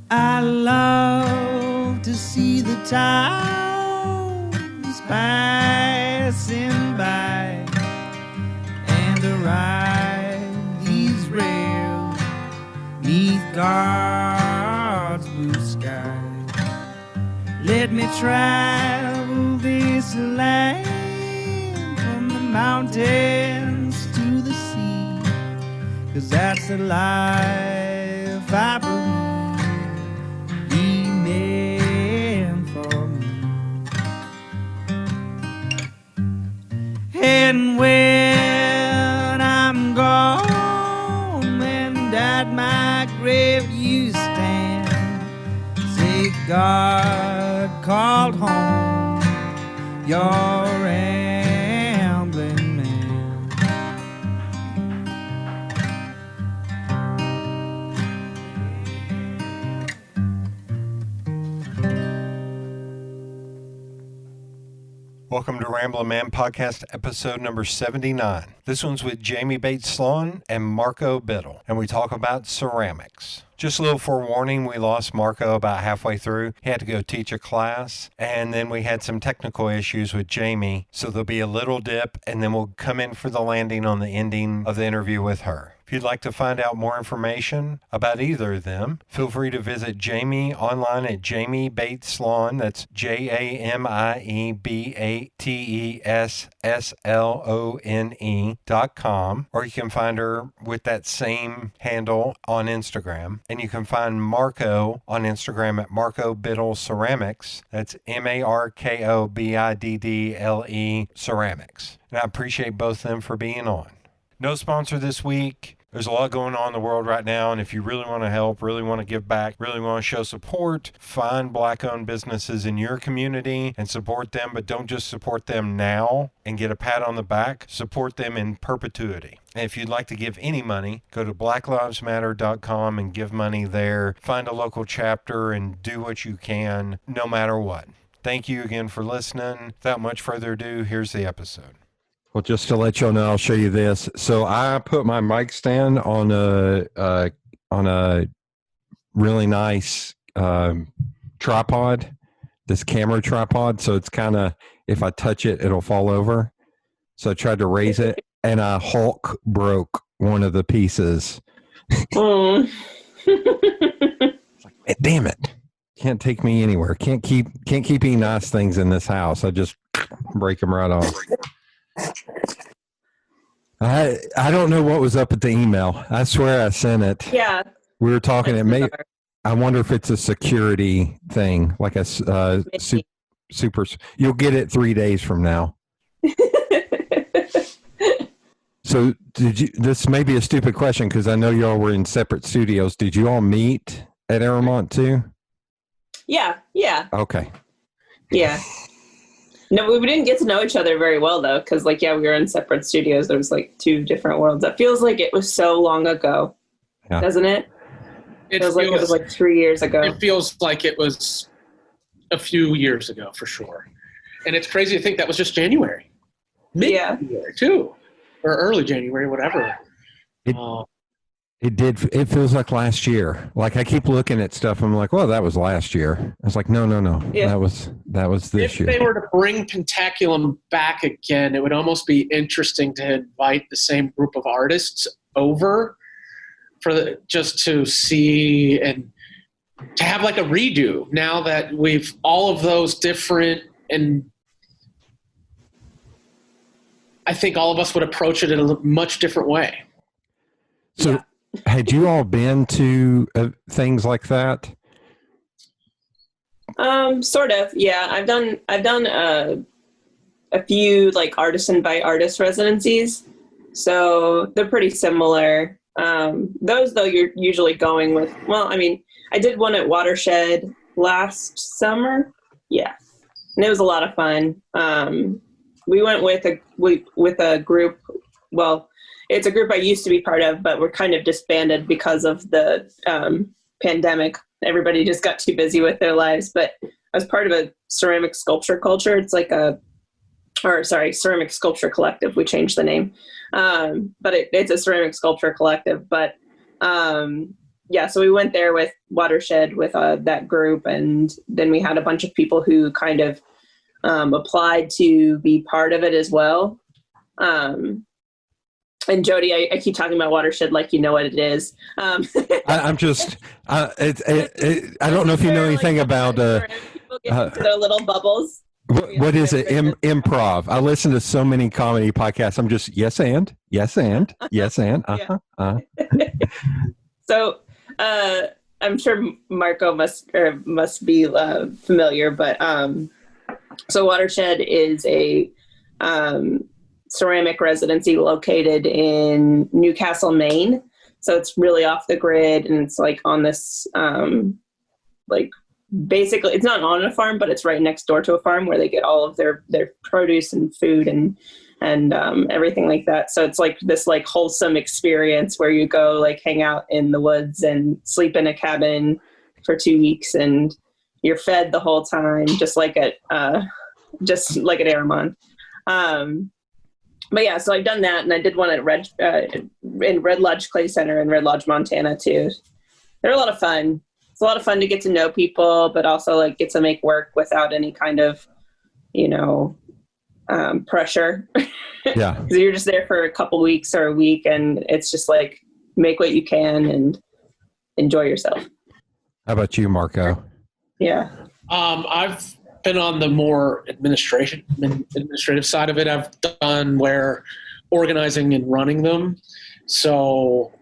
I love to see the towns passing by and to ride these rails neath God's blue sky. Let me travel this land from the mountains to the sea, 'cause that's the life I believe He meant for me. And when I'm gone and at my grave you stand, say God called home your rambling man. Welcome to Ramblin' Man Podcast, episode number 79. This one's with Jamie Bates Slone and Marko Biddle, and we talk about ceramics. Just a little forewarning, we lost Marko about halfway through. He had to go teach a class, and then we had some technical issues with Jamie, so there'll be a little dip, and then we'll come in for the landing on the ending of the interview with her. If you'd like to find out more information about either of them, feel free to visit Jamie online at Jamie Bates Slone. That's JamieBatesSlone.com, or you can find her with that same handle on Instagram. And you can find Marko on Instagram at Marko Biddle Ceramics. That's MarkoBiddle Ceramics. And I appreciate both of them for being on. No sponsor this week. There's a lot going on in the world right now, and if you really want to help, really want to give back, really want to show support, find Black-owned businesses in your community and support them, but don't just support them now and get a pat on the back. Support them in perpetuity. And if you'd like to give any money, go to blacklivesmatter.com and give money there. Find a local chapter and do what you can, no matter what. Thank you again for listening. Without much further ado, here's the episode. Well, just to let y'all know, I'll show you this. So I put my mic stand on a really nice tripod, this camera tripod. So it's kind of, if I touch it, it'll fall over. So I tried to raise it, and I Hulk broke one of the pieces. Oh. Like, damn it! Can't take me anywhere. Can't keep any nice things in this house. I just break them right off. I don't know what was up at the email. I swear I sent it. Yeah. We were talking. It may. I wonder if it's a security thing, like a super. You'll get it 3 days from now. So did you? This may be a stupid question because I know y'all were in separate studios. Did you all meet at Aramont too? Yeah. Yeah. Okay. Yeah. No, we didn't get to know each other very well, though, because, we were in separate studios. There was, two different worlds. It feels like it was so long ago, doesn't it? It feels like it was, 3 years ago. It feels like it was a few years ago, for sure. And it's crazy to think that was just January. Mid-January, too. Or early January, whatever. It did. It feels like last year. Like I keep looking at stuff. I'm like, well, that was last year. I was like, no. Yeah. That was this year. If they were to bring Pentaculum back again, it would almost be interesting to invite the same group of artists over just to see and to have a redo now that we've all of those different, and I think all of us would approach it in a much different way. So. Yeah. Had you all been to things like that? Sort of. Yeah, I've done a few artisan by artist residencies, so they're pretty similar. Those though, you're usually going with. Well, I mean, I did one at Watershed last summer. Yeah, and it was a lot of fun. We went with a group. Well. It's a group I used to be part of, but we're kind of disbanded because of the pandemic. Everybody just got too busy with their lives. But I was part of a ceramic sculpture culture. It's ceramic sculpture collective. We changed the name. But it's a ceramic sculpture collective. But yeah, so we went there with Watershed with that group, and then we had a bunch of people who kind of applied to be part of it as well. And Jody, I keep talking about Watershed like you know what it is. I'm just, I don't know if you know anything about people get into their little bubbles. what is it? Improv. I listen to so many comedy podcasts. I'm just yes and. So I'm sure Marco must be familiar, but so Watershed is a ceramic residency located in Newcastle, Maine. So it's really off the grid, and it's like on this like basically it's not on a farm, but it's right next door to a farm where they get all of their produce and food and everything like that. So it's like this like wholesome experience where you go like hang out in the woods and sleep in a cabin for 2 weeks, and you're fed the whole time, just like at Aramon. But yeah, so I've done that, and I did one at in Red Lodge Clay Center in Red Lodge, Montana too. They're a lot of fun. It's a lot of fun to get to know people, but also like get to make work without any kind of, pressure. Yeah. So you're just there for a couple weeks or a week, and it's just like make what you can and enjoy yourself. How about you, Marco? Yeah. I've been on the more administrative side of it. I've done where organizing and running them. So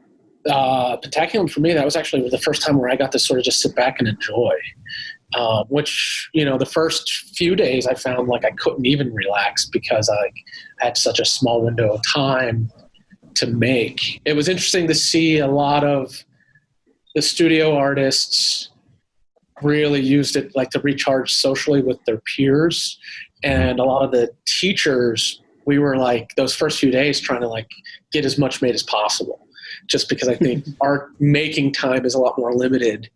Pentaculum for me, that was actually the first time where I got to sort of just sit back and enjoy, which, the first few days I found like I couldn't even relax because I had such a small window of time to make. It was interesting to see a lot of the studio artists really used it like to recharge socially with their peers. And a lot of the teachers, we were like those first few days trying to like get as much made as possible, just because I think art making time is a lot more limited.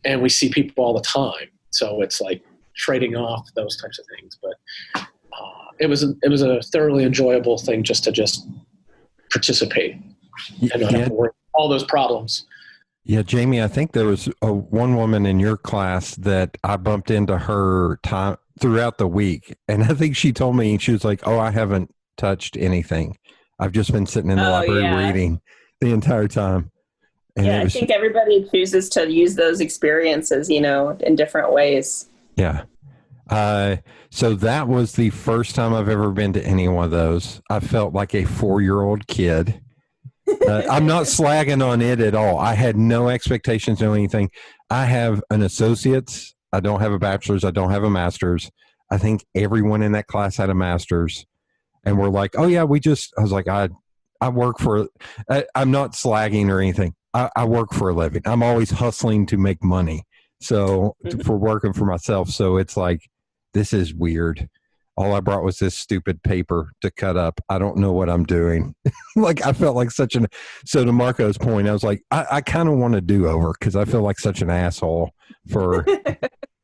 And we see people all the time. So it's like trading off those types of things. But it was a thoroughly enjoyable thing just to participate and not have to worry about all those problems. Yeah, Jamie, I think there was one woman in your class that I bumped into her time throughout the week. And I think she told me, she was like, oh, I haven't touched anything. I've just been sitting in the library reading the entire time. And I think everybody chooses to use those experiences, in different ways. Yeah. So that was the first time I've ever been to any one of those. I felt like a 4-year-old kid. I'm not slagging on it at all. I had no expectations of anything. I have an associate's. I don't have a bachelor's. I don't have a master's. I think everyone in that class had a master's. And we're like, oh, yeah, I was like, I work I'm not slagging or anything. I work for a living. I'm always hustling to make money. So for working for myself. So it's like, this is weird. All I brought was this stupid paper to cut up. I don't know what I'm doing. Like I felt like so to Marco's point, I was like, I kind of want to do over because I feel like such an asshole for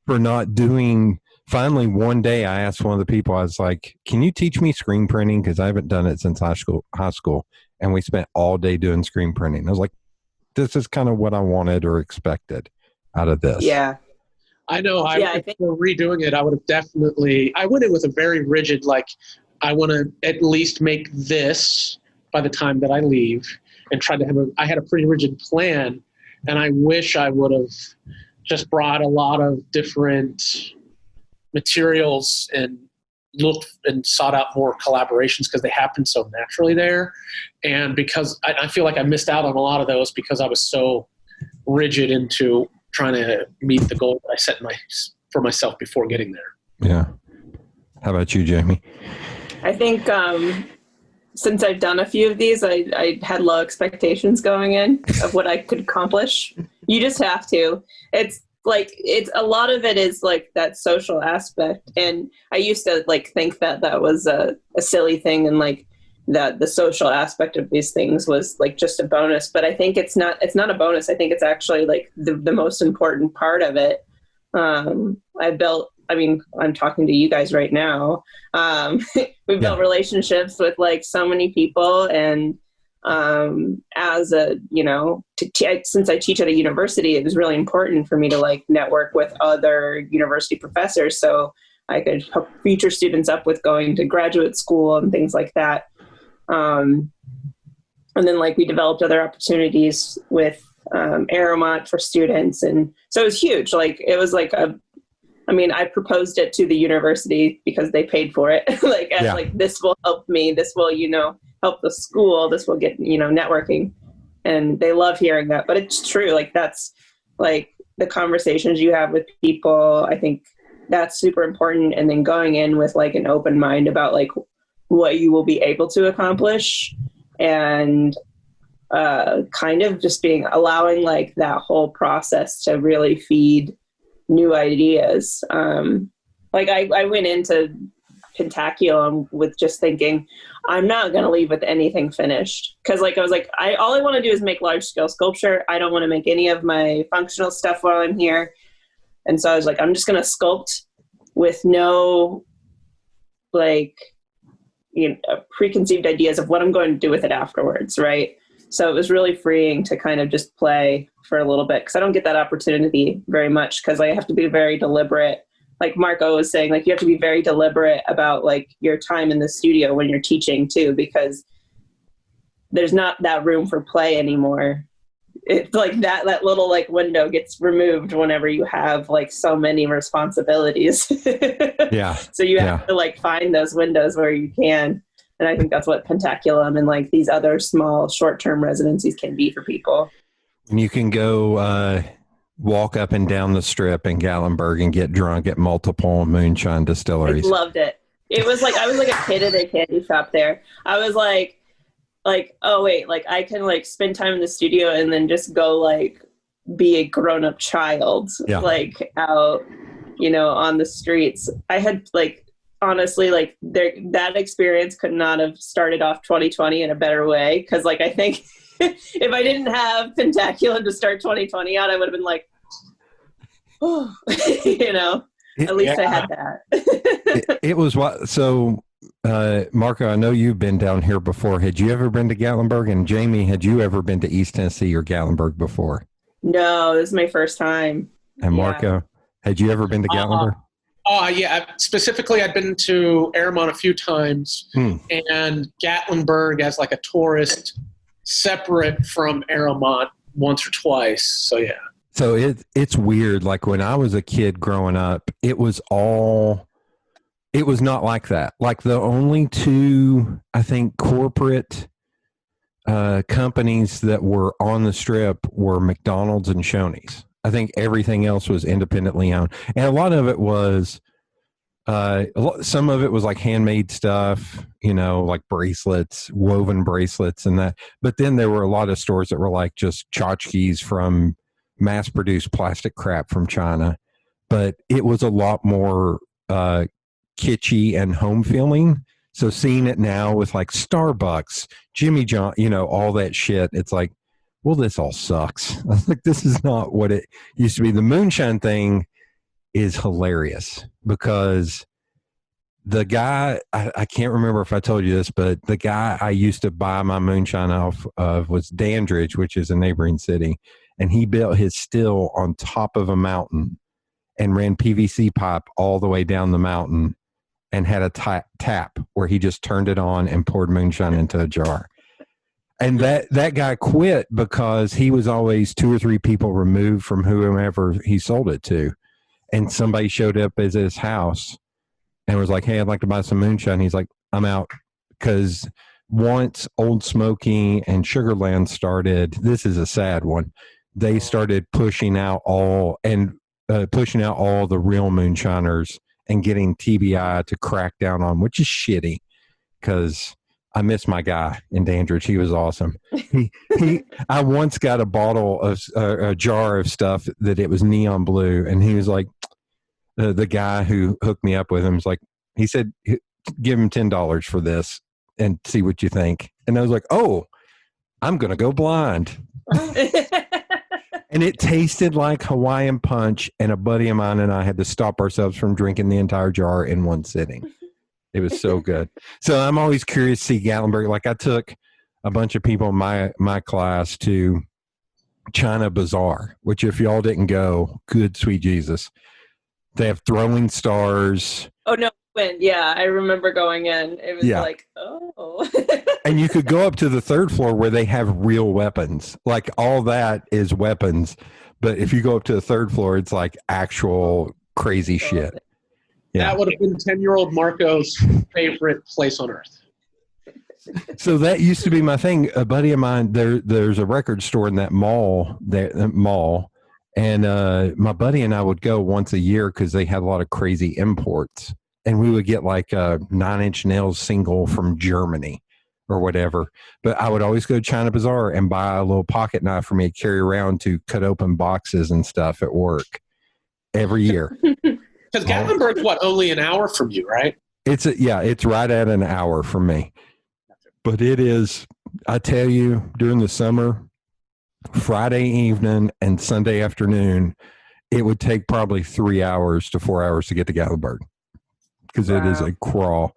not doing. Finally, one day I asked one of the people, I was like, can you teach me screen printing? Because I haven't done it since high school. And we spent all day doing screen printing. I was like, this is kind of what I wanted or expected out of this. Yeah. I know. If we're redoing it, I would have I went in with a very rigid, like, I want to at least make this by the time that I leave, and tried to I had a pretty rigid plan, and I wish I would have just brought a lot of different materials and looked and sought out more collaborations because they happen so naturally there. And because I feel like I missed out on a lot of those because I was so rigid into trying to meet the goal that I set for myself before getting there. Yeah. How about you, Jamie? I think since I've done a few of these, I had low expectations going in of what I could accomplish. You just have to. It's a lot of it is like that social aspect. And I used to like think that was a silly thing, and like that the social aspect of these things was like just a bonus. But I think it's not a bonus. I think it's actually like the most important part of it. I'm talking to you guys right now. We've built relationships with like so many people, and as a, since I teach at a university, it was really important for me to like network with other university professors so I could hook future students up with going to graduate school and things like that. And then like we developed other opportunities with Aeromont for students. And so it was huge. Like it was like I proposed it to the university because they paid for it. Like this will help me. This will, help the school. This will get, networking. And they love hearing that. But it's true. Like that's like the conversations you have with people. I think that's super important. And then going in with like an open mind about like what you will be able to accomplish, and kind of just allowing like that whole process to really feed new ideas. Like I went into Pentaculum with just thinking, I'm not going to leave with anything finished. Cause like, I was like, all I want to do is make large scale sculpture. I don't want to make any of my functional stuff while I'm here. And so I was like, I'm just going to sculpt with no preconceived ideas of what I'm going to do with it afterwards. Right. So it was really freeing to kind of just play for a little bit, because I don't get that opportunity very much, because I have to be very deliberate. Like Marco was saying, like you have to be very deliberate about like your time in the studio when you're teaching too, because there's not that room for play anymore. It's like that little like window gets removed whenever you have like so many responsibilities. Yeah. So you have to like find those windows where you can. And I think that's what Pentaculum and like these other small short-term residencies can be for people. And you can go walk up and down the strip in Gatlinburg and get drunk at multiple moonshine distilleries. I loved it. It was like I was like a kid at a candy shop there. I was like, oh wait, like I can like spend time in the studio and then just go like be a grown-up child, like out, on the streets. I had like, honestly, like that experience could not have started off 2020 in a better way. Cause like, I think if I didn't have Pentaculum to start 2020 out, I would have been like, oh, at least I had that. It was what, so Marco, I know you've been down here before. Had you ever been to Gatlinburg? And Jamie, had you ever been to East Tennessee or Gatlinburg before? No, this is my first time. And Marco, had you ever been to Gatlinburg? Yeah. Specifically, I'd been to Airmont a few times, and Gatlinburg as like a tourist separate from Airmont once or twice. So, yeah. So it's weird. Like when I was a kid growing up, it was not like that. Like the only two, I think, corporate companies that were on the strip were McDonald's and Shoney's. I think everything else was independently owned. And a lot of it was, some of it was like handmade stuff, like bracelets, woven bracelets and that. But then there were a lot of stores that were like just tchotchkes from mass-produced plastic crap from China. But it was a lot more kitschy and home feeling. So seeing it now with like Starbucks, Jimmy John, all that shit, it's like, well, this all sucks. I was like, this is not what it used to be. The moonshine thing is hilarious because the guy, I can't remember if I told you this, but the guy I used to buy my moonshine off of was Dandridge, which is a neighboring city. And he built his still on top of a mountain and ran PVC pipe all the way down the mountain and had a tap where he just turned it on and poured moonshine into a jar. And that guy quit because he was always 2 or 3 people removed from whomever he sold it to. And somebody showed up at his house and was like, hey, I'd like to buy some moonshine. He's like, I'm out. Because once Old Smoky and Sugarland started, this is a sad one, they started pushing out all the real moonshiners and getting TBI to crack down on, which is shitty because I miss my guy in Dandridge. He was awesome. I once got a bottle of a jar of stuff that it was neon blue, and he was like, the guy who hooked me up with him was like, he said, give him $10 for this and see what you think. And I was like, oh, I'm gonna go blind. And it tasted like Hawaiian Punch, and a buddy of mine and I had to stop ourselves from drinking the entire jar in one sitting. It was so good. So I'm always curious to see Gatlinburg. Like I took a bunch of people in my class to China Bazaar, which if y'all didn't go, good sweet Jesus. They have throwing stars. Oh, no. Yeah, I remember going in. It was like, oh. And you could go up to the third floor where they have real weapons. Like all that is weapons. But if you go up to the third floor, it's like actual crazy shit. Yeah. That would have been 10-year-old Marco's favorite place on earth. So that used to be my thing. A buddy of mine, there's a record store in that mall, and my buddy and I would go once a year because they had a lot of crazy imports. And we would get like a 9 Inch Nails single from Germany or whatever. But I would always go to China Bazaar and buy a little pocket knife for me to carry around to cut open boxes and stuff at work every year. Because Gatlinburg's only an hour from you, right? It's right at an hour from me. But it is, I tell you, during the summer, Friday evening and Sunday afternoon, it would take probably 3 hours to 4 hours to get to Gatlinburg. Because It is a crawl.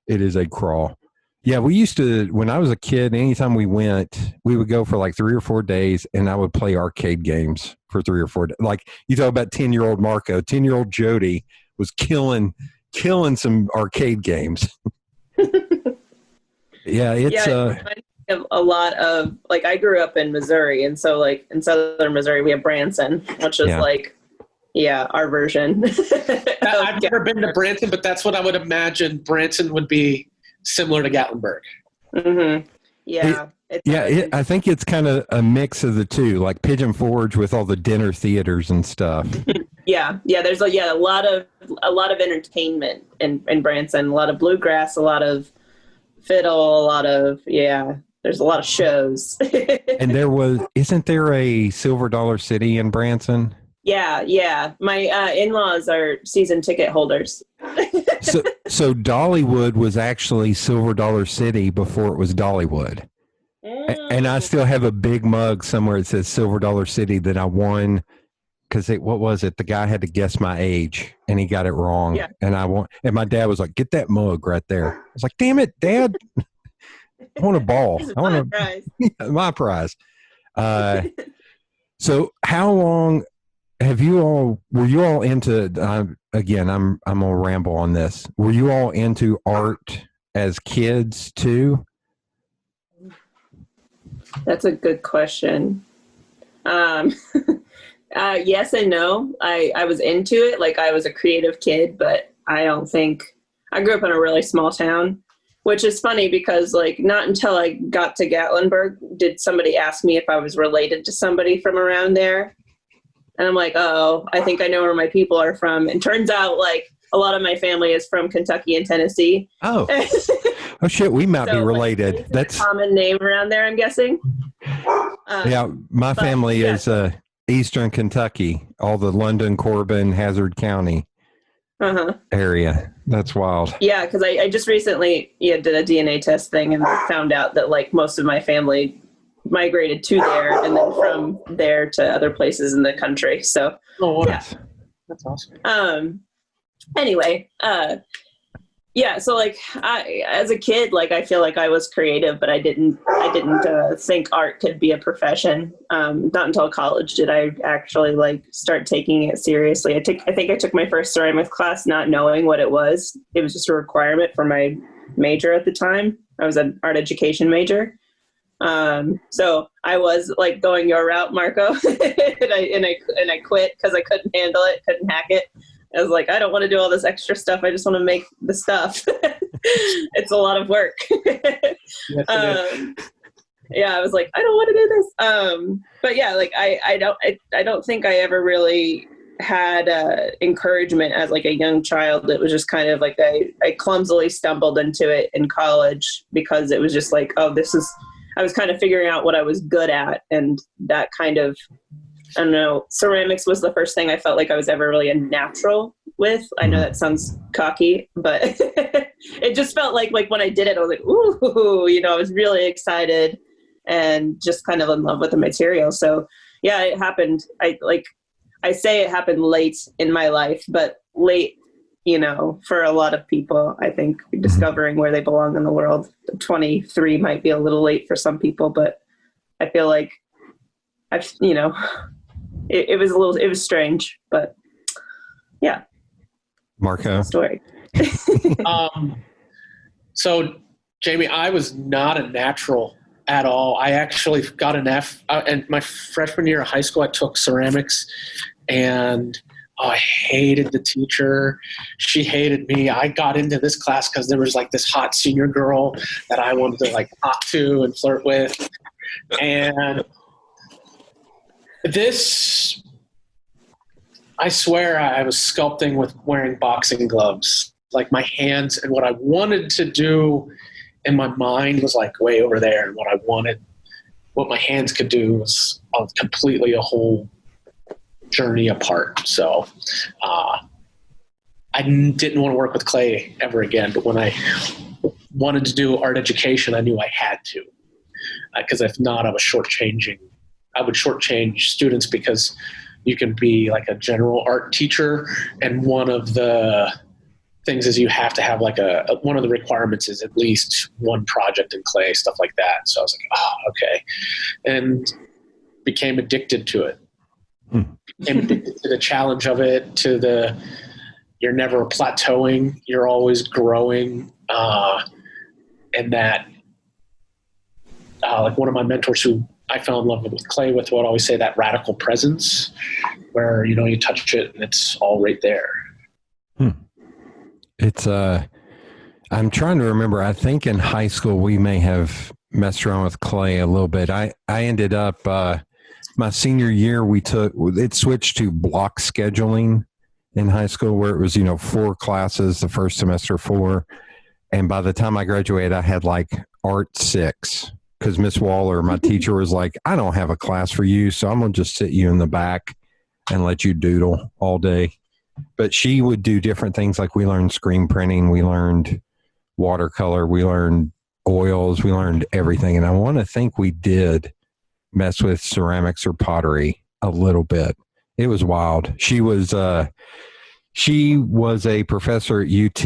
It is a crawl. Yeah, we used to, when I was a kid, anytime we went, we would go for like 3 or 4 days, and I would play arcade games for 3 or 4 days. Like, you talk about 10-year-old Marco, 10-year-old Jody was killing some arcade games. Yeah, it's... it reminds me of a lot of, like, I grew up in Missouri, and so, like, in southern Missouri, we have Branson, which is like... Yeah, our version. I've never been to Branson, but that's what I would imagine Branson would be similar to Gatlinburg. Mm-hmm. Yeah. I think it's kind of a mix of the two, like Pigeon Forge with all the dinner theaters and stuff. Yeah. There's a lot of entertainment in Branson, a lot of bluegrass, a lot of fiddle, there's a lot of shows. And isn't there a Silver Dollar City in Branson? Yeah. My in-laws are season ticket holders. So Dollywood was actually Silver Dollar City before it was Dollywood. And I still have a big mug somewhere that says Silver Dollar City that I won because what was it? The guy had to guess my age and he got it wrong. Yeah. And my dad was like, "Get that mug right there." I was like, "Damn it, Dad. I want a ball. I want prize. My prize." So how long were you all into, again, I'm going to ramble on this. Were you all into art as kids too? That's a good question. Yes and no. I was into it. Like, I was a creative kid, but I grew up in a really small town, which is funny because, like, not until I got to Gatlinburg did somebody ask me if I was related to somebody from around there. And I'm like, oh, I think I know where my people are from. And turns out, like, a lot of my family is from Kentucky and Tennessee. Oh, oh shit, we might be related. Like, that's a common name around there, I'm guessing. Yeah, my family is Eastern Kentucky, all the London, Corbin, Hazard County area. That's wild. Yeah, because I just recently did a DNA test thing and found out that, like, most of my family migrated to there and then from there to other places in the country. So, that's awesome. Anyway, so, like, as a kid, like, I feel like I was creative, but I didn't think art could be a profession. Not until college did I actually, like, start taking it seriously. I think I took my first ceramics class not knowing what it was. It was just a requirement for my major at the time. I was an art education major. So I was, like, going your route, Marco, and I quit because I couldn't handle it, couldn't hack it. I was like, I don't want to do all this extra stuff. I just want to make the stuff. It's a lot of work. Yes, I was like, I don't want to do this. But yeah, like, I don't think I ever really had encouragement as, like, a young child. It was just kind of like I clumsily stumbled into it in college because it was just like, I was kind of figuring out what I was good at, and that kind of, I don't know, ceramics was the first thing I felt like I was ever really a natural with. I know that sounds cocky, but it just felt like when I did it, I was like, ooh, I was really excited and just kind of in love with the material. So yeah, it happened. I say it happened late in my life, but late for a lot of people, I think discovering where they belong in the world. 23 might be a little late for some people, but I feel like it was strange, but yeah. Marco? Story. So, Jamie, I was not a natural at all. I actually got an F. And my freshman year of high school, I took ceramics, and I hated the teacher. She hated me. I got into this class because there was like this hot senior girl that I wanted to like talk to and flirt with. And I swear I was sculpting with wearing boxing gloves. Like my hands, and what I wanted to do in my mind was like way over there. And what my hands could do was completely a whole journey apart. So I didn't want to work with clay ever again. But when I wanted to do art education, I knew I had to, because if not, I would shortchange students, because you can be like a general art teacher, and one of the things is you have to have like one of the requirements is at least one project in clay, stuff like that. So I was like, oh, okay. And became addicted to it. Became addicted to the challenge of it, you're never plateauing, you're always growing. And that, like one of my mentors who I fell in love with clay with would always say that radical presence where, you touch it and it's all right there. It's, I'm trying to remember, I think in high school, we may have messed around with clay a little bit. I ended up, my senior year, it switched to block scheduling in high school, where it was, 4 classes, the first semester 4. And by the time I graduated, I had like art 6, because Miss Waller, my teacher, was like, I don't have a class for you, so I'm going to just sit you in the back and let you doodle all day. But she would do different things. Like we learned screen printing, we learned watercolor, we learned oils, we learned everything. And I want to think we did mess with ceramics or pottery a little bit. It was wild. She was a professor at UT,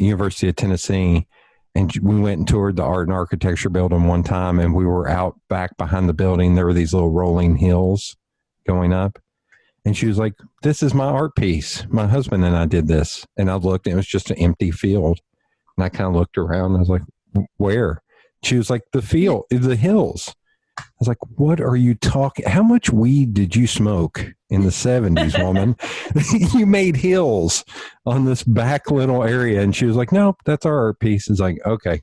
University of Tennessee, and we went and toured the art and architecture building one time, and we were out back behind the building. There were these little rolling hills going up. And she was like, this is my art piece. My husband and I did this. And I looked, and it was just an empty field. And I kind of looked around, and I was like, where? She was like, the field, the hills. I was like, what are you talking? How much weed did you smoke in the 70s, woman? You made hills on this back little area. And she was like, no, that's our art piece. It's like, okay,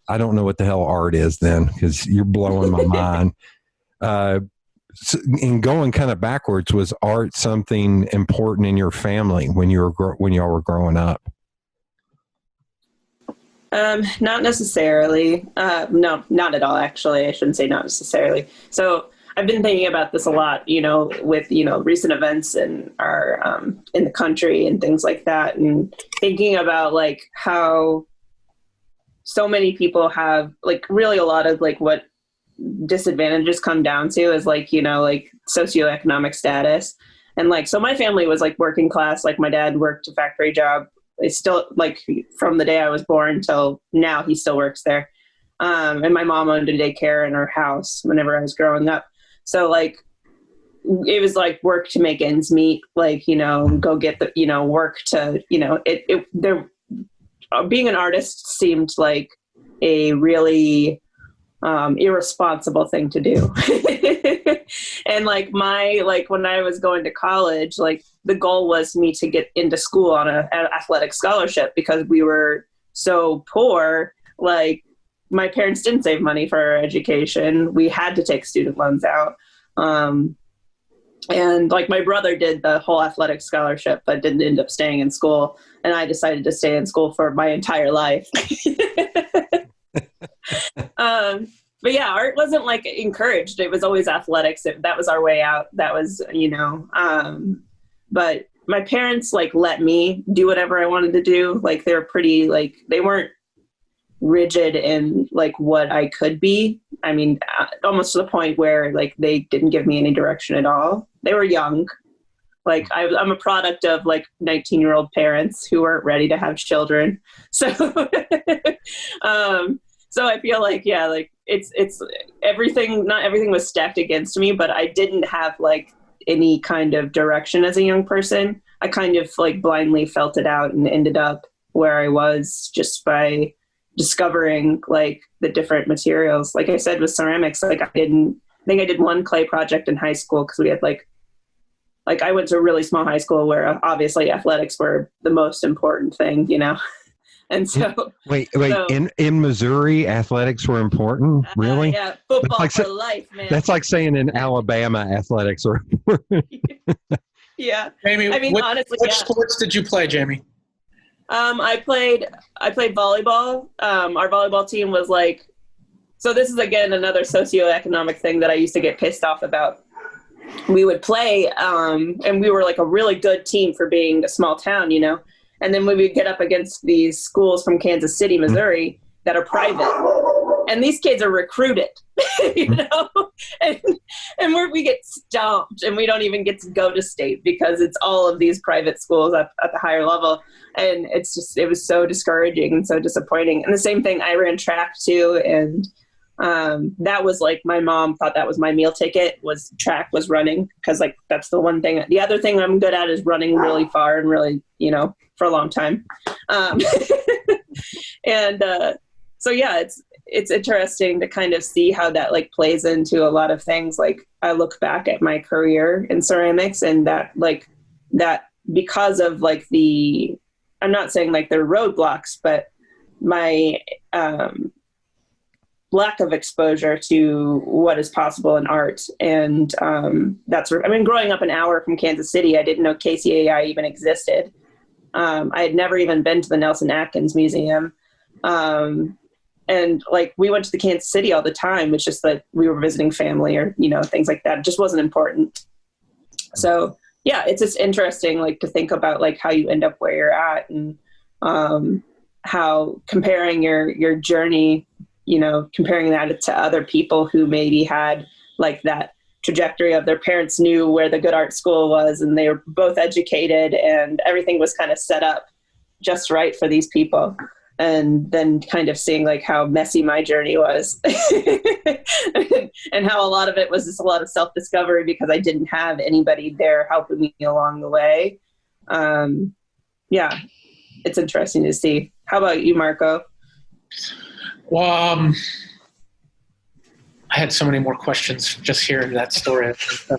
I don't know what the hell art is then, because you're blowing my mind. So, and going kind of backwards, was art something important in your family when y'all were growing up? Not necessarily. No, not at all. Actually, I shouldn't say not necessarily. So I've been thinking about this a lot, with, recent events in our, in the country and things like that. And thinking about like how so many people have like really a lot of like what disadvantages come down to is like, like socioeconomic status. And like, so my family was like working class. Like my dad worked a factory job. It's still like from the day I was born till now, he still works there. And my mom owned a daycare in her house whenever I was growing up. So like, it was like work to make ends meet, like, go get the, work to, being an artist seemed like a really irresponsible thing to do. And like when I was going to college, like the goal was me to get into school on an athletic scholarship, because we were so poor. Like my parents didn't save money for our education. We had to take student loans out. And like my brother did the whole athletic scholarship, but didn't end up staying in school. And I decided to stay in school for my entire life. But yeah, art wasn't like encouraged. It was always athletics. That was our way out. That was, but my parents like let me do whatever I wanted to do. Like they're pretty, like they weren't rigid in like what I could be. I mean, almost to the point where like they didn't give me any direction at all. They were young. Like I'm a product of like 19-year-old parents who weren't ready to have children. So, so I feel like, yeah, like it's everything, not everything was stacked against me, but I didn't have like any kind of direction as a young person. I kind of like blindly felt it out and ended up where I was just by discovering like the different materials. Like I said, with ceramics, like I think I did one clay project in high school because we had like I went to a really small high school where obviously athletics were the most important thing, you know? And so wait, in Missouri, athletics were important? Really? Yeah, football like for life, man. That's like saying in Alabama, athletics are important. Yeah. Jamie, I mean, honestly, which yeah. sports did you play, Jamie? I played volleyball. Our volleyball team was like, so this is again another socioeconomic thing that I used to get pissed off about. We would play, and we were like a really good team for being a small town, you know. And then we would get up against these schools from Kansas City, Missouri, that are private, and these kids are recruited, you know, and we get stomped, and we don't even get to go to state because it's all of these private schools at the higher level. And it was so discouraging and so disappointing. And the same thing, I ran track too. And that was like, my mom thought that was my meal ticket, was track, was running. Cause like, that's the one thing. The other thing I'm good at is running really far and really, you know, for a long time. So yeah, it's interesting to kind of see how that like plays into a lot of things. Like I look back at my career in ceramics and that because of like I'm not saying like they're roadblocks, but my lack of exposure to what is possible in art. And growing up an hour from Kansas City, I didn't know KCAI even existed. I had never even been to the Nelson Atkins Museum. And like we went to the Kansas City all the time. It's just that we were visiting family or, you know, things like that. It just wasn't important. So yeah, it's just interesting, like to think about like how you end up where you're at and how comparing your journey, you know, comparing that to other people who maybe had like that trajectory of their parents knew where the good art school was and they were both educated and everything was kind of set up just right for these people. And then kind of seeing like how messy my journey was and how a lot of it was just a lot of self-discovery because I didn't have anybody there helping me along the way. Yeah, it's interesting to see. How about you, Marco? Well, I had so many more questions just hearing that story. So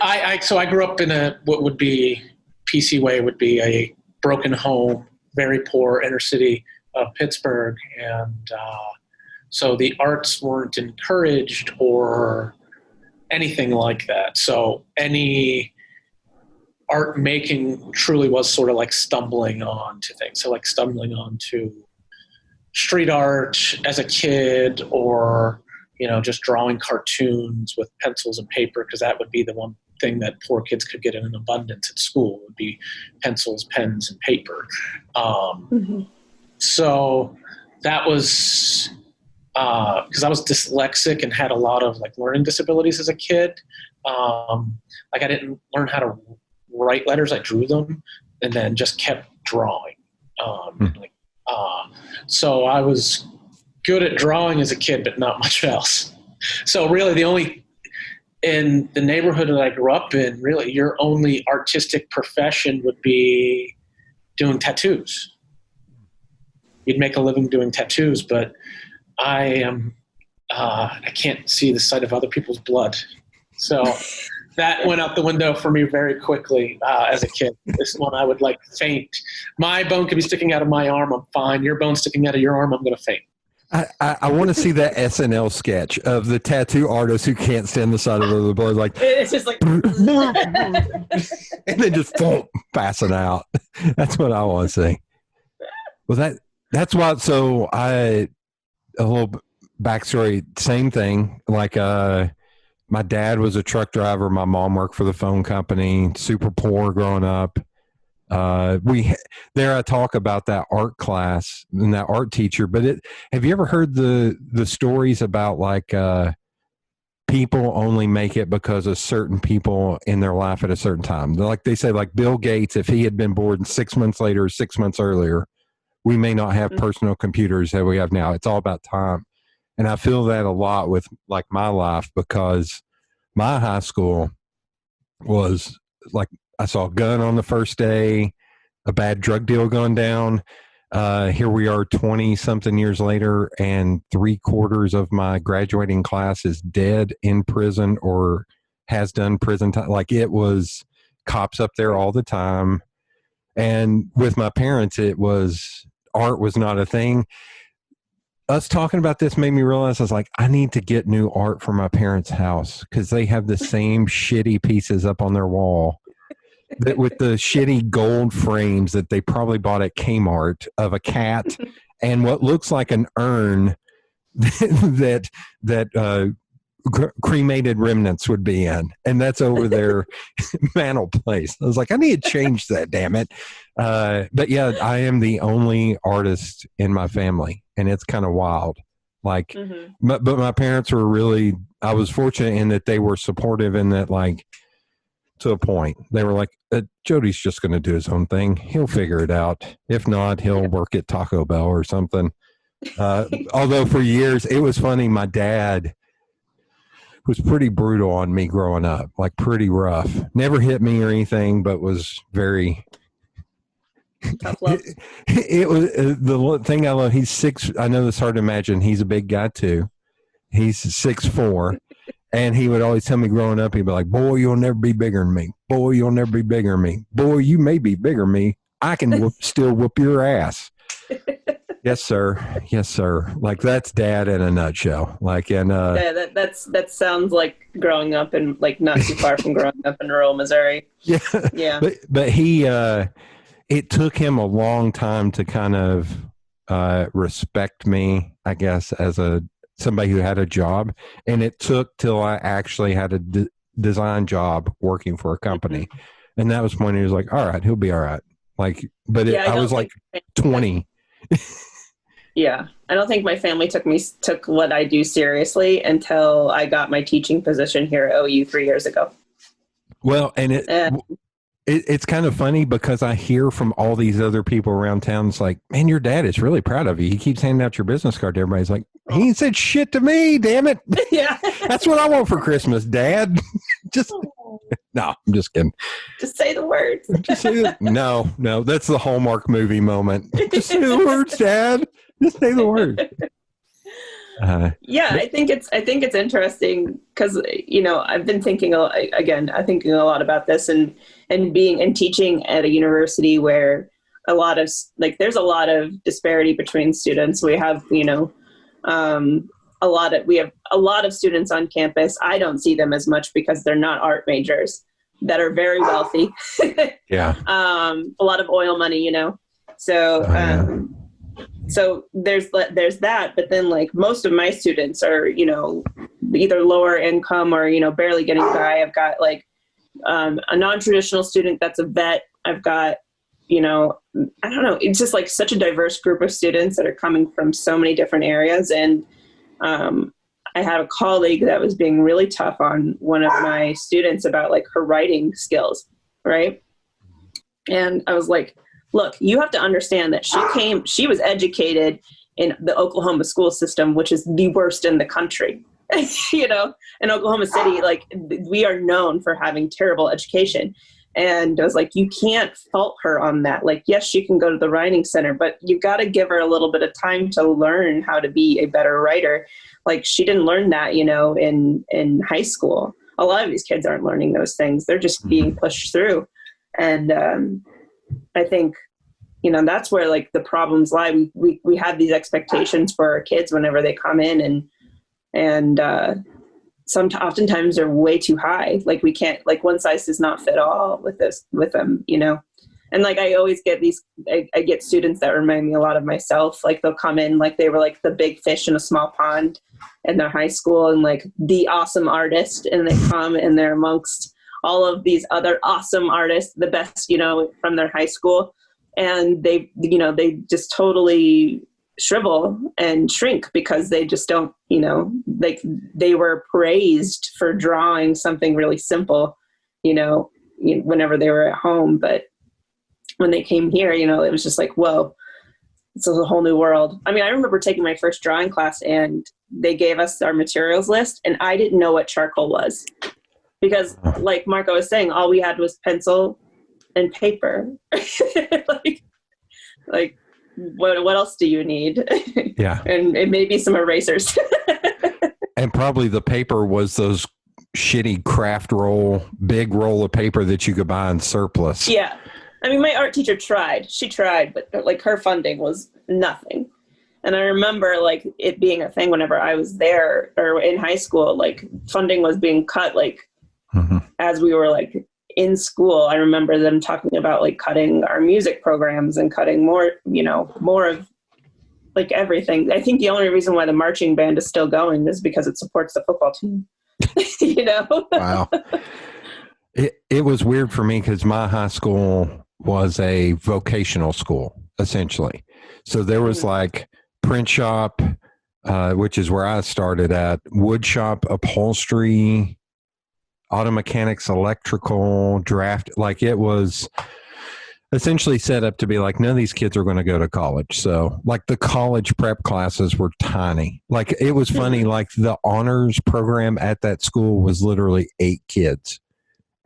I grew up in what would be PC Way would be a broken home, very poor inner city of Pittsburgh. And so the arts weren't encouraged or anything like that. So any art making truly was sort of like stumbling on to things. So like stumbling on to street art as a kid or, you know, just drawing cartoons with pencils and paper because that would be the one thing that poor kids could get in an abundance at school would be pencils, pens, and paper. So that was because I was dyslexic and had a lot of like learning disabilities as a kid. Like I didn't learn how to write letters. I drew them and then just kept drawing. So I was good at drawing as a kid, but not much else. So really the only in the neighborhood that I grew up in, really, your only artistic profession would be doing tattoos. You'd make a living doing tattoos, but I can't see the sight of other people's blood. So that went out the window for me very quickly as a kid. This one I would like faint. My bone could be sticking out of my arm, I'm fine. Your bone sticking out of your arm, I'm going to faint. I want to see that SNL sketch of the tattoo artist who can't stand the sight of the blood, like It's just like, and then just passing out. That's what I want to see. Well, that's why. So a little backstory, same thing. Like my dad was a truck driver. My mom worked for the phone company. Super poor growing up. I talk about that art class and that art teacher, but have you ever heard the stories about like, people only make it because of certain people in their life at a certain time. Like they say, like Bill Gates, if he had been born 6 months later or 6 months earlier, we may not have personal computers that we have now. It's all about time. And I feel that a lot with like my life, because my high school was like, I saw a gun on the first day, a bad drug deal gone down. Here we are 20 something years later, and 3/4 of my graduating class is dead in prison or has done prison time. Like, it was cops up there all the time. And with my parents, it was, art was not a thing. Us talking about this made me realize, I was like, I need to get new art for my parents' house, because they have the same shitty pieces up on their wall that with the shitty gold frames that they probably bought at Kmart of a cat and what looks like an urn that cremated remnants would be in, and that's over their mantle place. I was like, I need to change that, damn it. But yeah, I am the only artist in my family, and it's kind of wild. Like, but my parents were really, I was fortunate in that they were supportive, in that, like, to a point. They were like, Jody's just going to do his own thing. He'll figure it out. If not, he'll work at Taco Bell or something. Although for years, it was funny. My dad was pretty brutal on me growing up, like pretty rough. Never hit me or anything, but was very tough love. It was the thing I love. He's 6. I know it's hard to imagine. He's a big guy too. He's 6'4". And he would always tell me growing up, he'd be like, boy, you'll never be bigger than me. Boy, you'll never be bigger than me. Boy, you may be bigger than me. I can still whoop your ass. Yes, sir. Yes, sir. Like, that's Dad in a nutshell. Like, and yeah, that sounds like growing up in, like, not too far from growing up in rural Missouri. Yeah. Yeah. But he, it took him a long time to kind of respect me, I guess, as somebody who had a job. And it took till I actually had a design job working for a company. And that was when he was like, all right, he'll be all right. Like, but I was like 20. Yeah. I don't think my family took what I do seriously until I got my teaching position here at OU 3 years ago. Well, and it's kind of funny, because I hear from all these other people around town, it's like, man, your dad is really proud of you. He keeps handing out your business card to everybody. He's like, he ain't said shit to me, damn it. Yeah. That's what I want for Christmas, Dad. No, I'm just kidding. Just say the words. Just say it. No, that's the Hallmark movie moment. Just say the words, Dad. Just say the words. Yeah, I think it's interesting, because, you know, I've been thinking a lot about this, and being and teaching at a university where there's a lot of disparity between students. We have, you know, we have a lot of students on campus. I don't see them as much because they're not art majors that are very wealthy. Yeah. A lot of oil money, you know. So, so there's that, but then, like, most of my students are, you know, either lower income or, you know, barely getting by. I've got, like, a non-traditional student that's a vet. I've got, you know, I don't know. It's just, like, such a diverse group of students that are coming from so many different areas. And I had a colleague that was being really tough on one of my students about, like, her writing skills, right? And I was like, look, you have to understand that she was educated in the Oklahoma school system, which is the worst in the country. You know, in Oklahoma City, like, we are known for having terrible education. And I was like, you can't fault her on that. Like, yes, she can go to the writing center, but you got to give her a little bit of time to learn how to be a better writer. Like, she didn't learn that, you know, in high school. A lot of these kids aren't learning those things. They're just being pushed through. And I think, you know, that's where, like, the problems lie. We have these expectations for our kids whenever they come in, and oftentimes they're way too high. Like, we can't, like, one size does not fit all with them, you know? And, like, I always get I get students that remind me a lot of myself. Like, they'll come in, like, they were, like, the big fish in a small pond in their high school, and, like, the awesome artist. And they come and they're amongst all of these other awesome artists, the best, you know, from their high school. And they just totally shrivel and shrink because they just don't, like they were praised for drawing something really simple, whenever they were at home. But when they came here, it was just like, whoa, it's a whole new world. I mean, I remember taking my first drawing class and they gave us our materials list and I didn't know what charcoal was because like Marco was saying, all we had was pencil and paper. like what else do you need? Yeah. And maybe some erasers. And probably the paper was those shitty craft big roll of paper that you could buy in surplus. Yeah. I mean, my art teacher tried. She tried, but like her funding was nothing. And I remember like it being a thing whenever I was there or in high school, like funding was being cut like as we were like in school. I remember them talking about like cutting our music programs and cutting more of like everything. I think the only reason why the marching band is still going is because it supports the football team. Wow. It was weird for me because my high school was a vocational school, essentially. So there was like print shop, which is where I started at, wood shop, upholstery, auto mechanics, electrical, draft. Like it was essentially set up to be like, none of these kids are going to go to college. So like the college prep classes were tiny. Like it was funny, like the honors program at that school was literally 8 kids.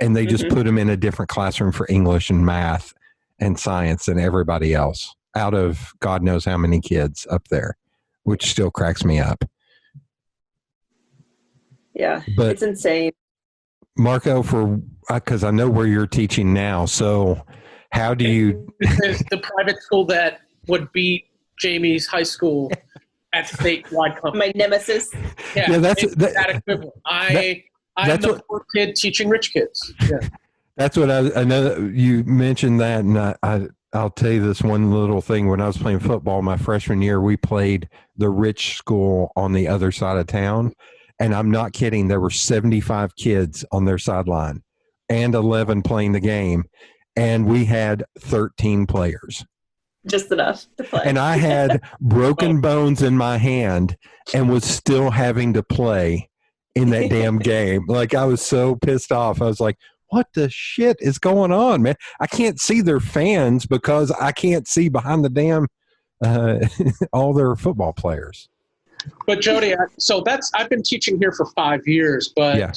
And they just put them in a different classroom for English and math and science than everybody else out of God knows how many kids up there, which still cracks me up. Yeah, but it's insane. Marco, because I know where you're teaching now. So how do you... the private school that would beat Jamie's high school at statewide company. My nemesis. Yeah, that's that equivalent. I'm the poor kid teaching rich kids. Yeah. That's what I know. That you mentioned that, and I'll tell you this one little thing. When I was playing football my freshman year, we played the rich school on the other side of town, and I'm not kidding. There were 75 kids on their sideline and 11 playing the game, and we had 13 players. Just enough to play. And I had broken bones in my hand and was still having to play in that damn game. Like I was so pissed off. I was like, what the shit is going on, man? I can't see their fans because I can't see behind the damn all their football players. But Jody, I've been teaching here for 5 years, but yeah.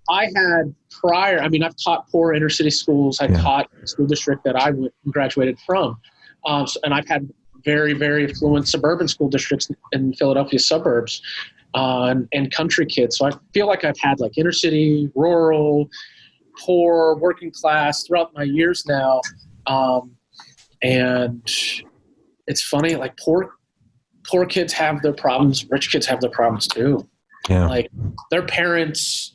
I had I've taught poor inner city schools. I taught the school district that I graduated from. And I've had very, very affluent suburban school districts in Philadelphia suburbs. And country kids. So I feel like I've had like inner city, rural, poor, working class throughout my years now. And it's funny, like poor kids have their problems. Rich kids have their problems too. Yeah. Like their parents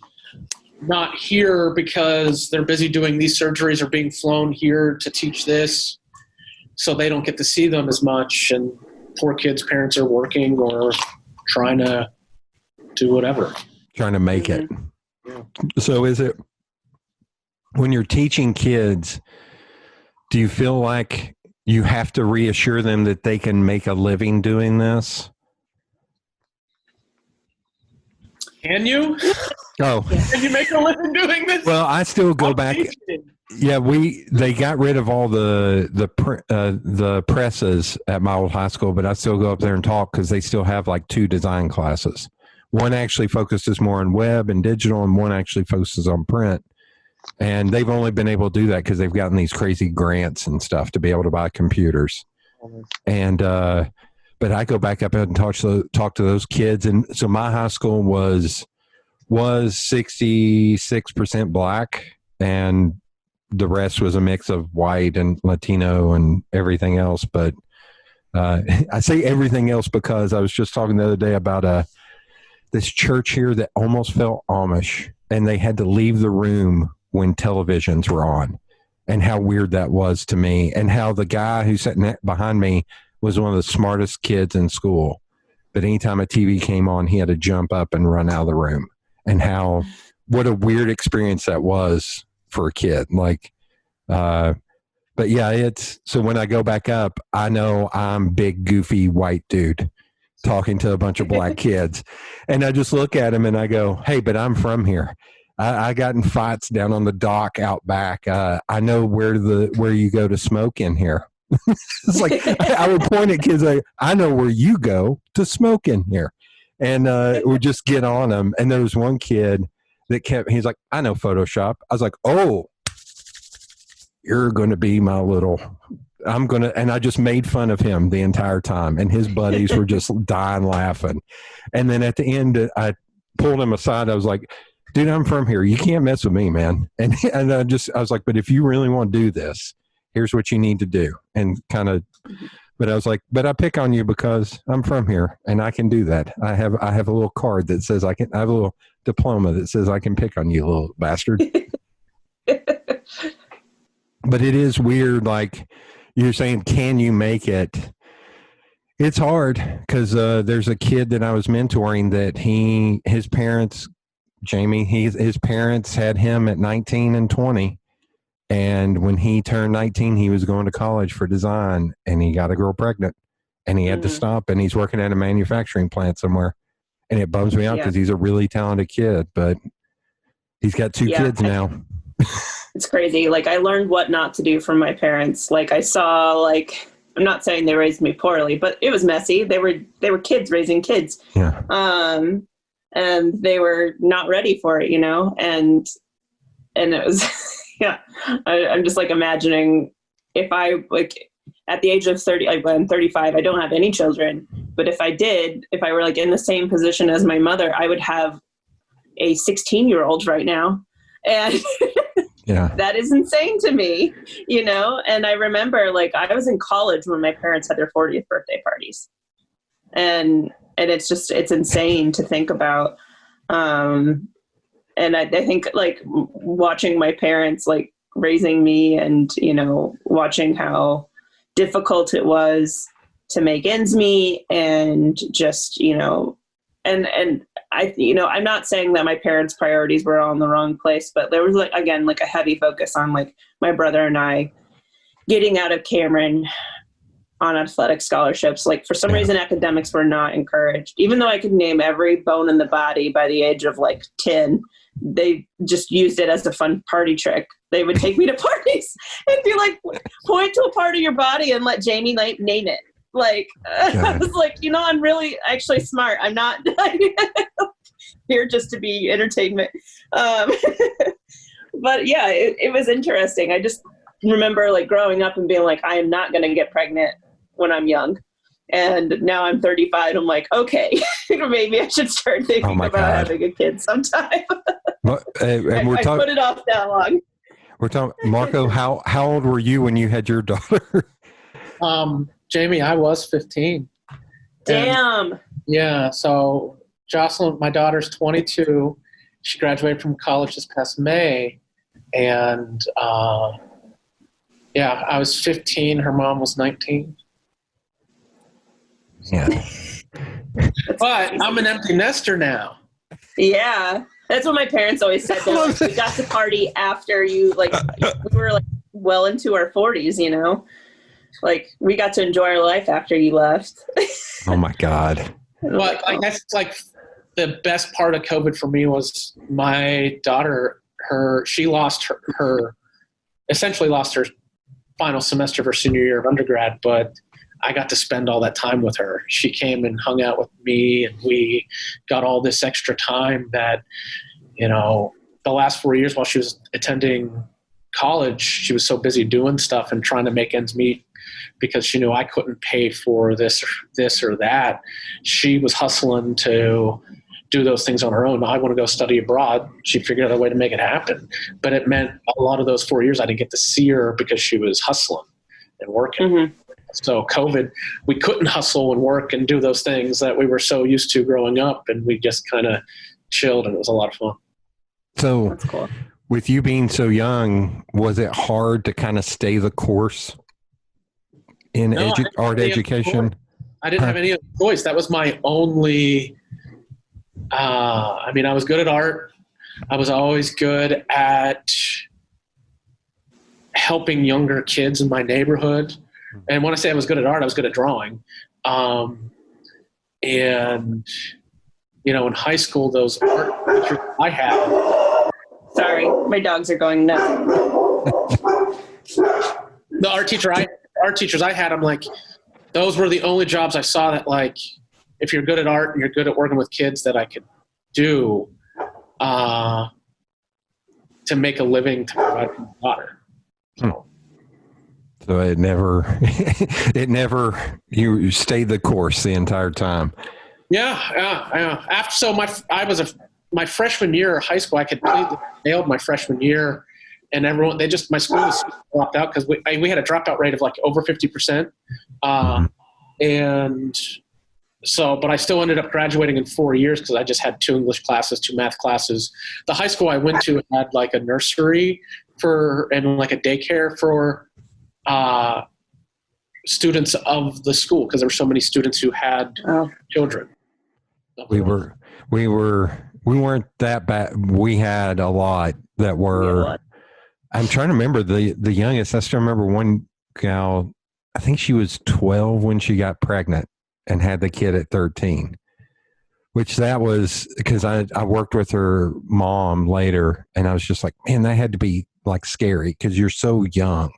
not here because they're busy doing these surgeries or being flown here to teach this. So they don't get to see them as much. And poor kids' parents are working or trying to do whatever. Trying to make it. Yeah. So is it, when you're teaching kids, do you feel like you have to reassure them that they can make a living doing this? Can you? Oh. Can you make a living doing this? Well, I still go back. Yeah, they got rid of all the presses at my old high school, but I still go up there and talk because they still have like 2 design classes. One actually focuses more on web and digital, and one actually focuses on print. And they've only been able to do that because they've gotten these crazy grants and stuff to be able to buy computers. And but I go back up and talk to those kids, and so my high school was 66% black, and the rest was a mix of white and Latino and everything else. But I say everything else because I was just talking the other day about this church here that almost felt Amish, and they had to leave the room when televisions were on, and how weird that was to me, and how the guy who sat behind me was one of the smartest kids in school. But anytime a TV came on, he had to jump up and run out of the room, and what a weird experience that was for a kid. Like, but But yeah, it's so when I go back up, I know I'm big, goofy white dude talking to a bunch of black kids. And I just look at him and I go, hey, but I'm from here. I got in fights down on the dock out back. I know where you go to smoke in here. It's like I would point at kids like, I know where you go to smoke in here. And we just get on them. And there was one kid that he's like, I know Photoshop. I was like, oh, you're going to be my little, and I just made fun of him the entire time. And his buddies were just dying laughing. And then at the end, I pulled him aside. I was like, dude, I'm from here. You can't mess with me, man. And I was like, but if you really want to do this, here's what you need to do. And kind of, but I was like, but I pick on you because I'm from here and I can do that. I have a little card that says I have a little diploma that says I can pick on you, little bastard. But it is weird. Like you're saying, can you make it? It's hard because there's a kid that I was mentoring that his parents, Jamie, his parents had him at 19 and 20. And when he turned 19, he was going to college for design and he got a girl pregnant and he had to stop and he's working at a manufacturing plant somewhere. And it bums me out because he's a really talented kid, but he's got two kids now. It's crazy. Like I learned what not to do from my parents. Like I saw, like, I'm not saying they raised me poorly, but it was messy. They were kids raising kids. Yeah. And they were not ready for it, and it was, yeah, I'm just like imagining if I like at the age of 30, like I'm 35, I don't have any children, but if I were like in the same position as my mother, I would have a 16-year-old right now. And yeah, that is insane to me, and I remember like I was in college when my parents had their 40th birthday parties. And it's insane to think about. And I think like watching my parents like raising me and, watching how difficult it was to make ends meet and just, and I, I'm not saying that my parents' priorities were all in the wrong place, but there was like, again, like a heavy focus on like my brother and I getting out of Cameron on athletic scholarships. Like for some reason, academics were not encouraged, even though I could name every bone in the body by the age of like 10, they just used it as a fun party trick. They would take me to parties and be like, point to a part of your body and let Jamie name it. Like, I was like, I'm really actually smart. I'm not here just to be entertainment. But yeah, it was interesting. I just remember like growing up and being like, I am not going to get pregnant when I'm young. And now I'm 35. I'm like, okay, maybe I should start thinking about having a kid sometime. Well, and I put it off that long. We're talking, Marco, how old were you when you had your daughter? Jamie, I was 15. Damn. Yeah. So Jocelyn, my daughter's 22. She graduated from college this past May. And I was 15. Her mom was 19. Yeah. But I'm an empty nester now. Yeah. That's what my parents always said. Like, we got to party after you, like, we were like well into our 40s, Like, we got to enjoy our life after you left. Oh my God. But I guess like the best part of COVID for me was my daughter, she lost essentially lost her final semester of her senior year of undergrad, but I got to spend all that time with her. She came and hung out with me and we got all this extra time that, the last 4 years while she was attending college, she was so busy doing stuff and trying to make ends meet because she knew I couldn't pay for this or that. She was hustling to do those things on her own. I want to go study abroad. She figured out a way to make it happen. But it meant a lot of those 4 years I didn't get to see her because she was hustling and working. Mm-hmm. So COVID, we couldn't hustle and work and do those things that we were so used to growing up, and we just kind of chilled, and it was a lot of fun. So that's cool. With you being so young, was it hard to kind of stay the course in art education? I didn't have any other choice. That was my only, I was good at art. I was always good at helping younger kids in my neighborhood. And when I say I was good at art, I was good at drawing. And, you know, in high school, those art teachers I had. Sorry, my dogs are going nuts. The art teachers I had, I'm like, those were the only jobs I saw that, like, if you're good at art and you're good at working with kids, that I could do to make a living to provide for my daughter. So it never, you stayed the course the entire time. Yeah. After, my freshman year of high school, I completely failed my freshman year, and everyone, my school was dropped out because we had a dropout rate of like over 50%. And so, but I still ended up graduating in 4 years because I just had 2 English classes, 2 math classes. The high school I went to had like a nursery and like a daycare for students of the school, because there were so many students who had children. We weren't that bad. We had a lot that were, I'm trying to remember the youngest. I still remember one gal, I think she was 12 when she got pregnant and had the kid at 13, which that was because I worked with her mom later, and I was just like, man, that had to be like scary because you're so young.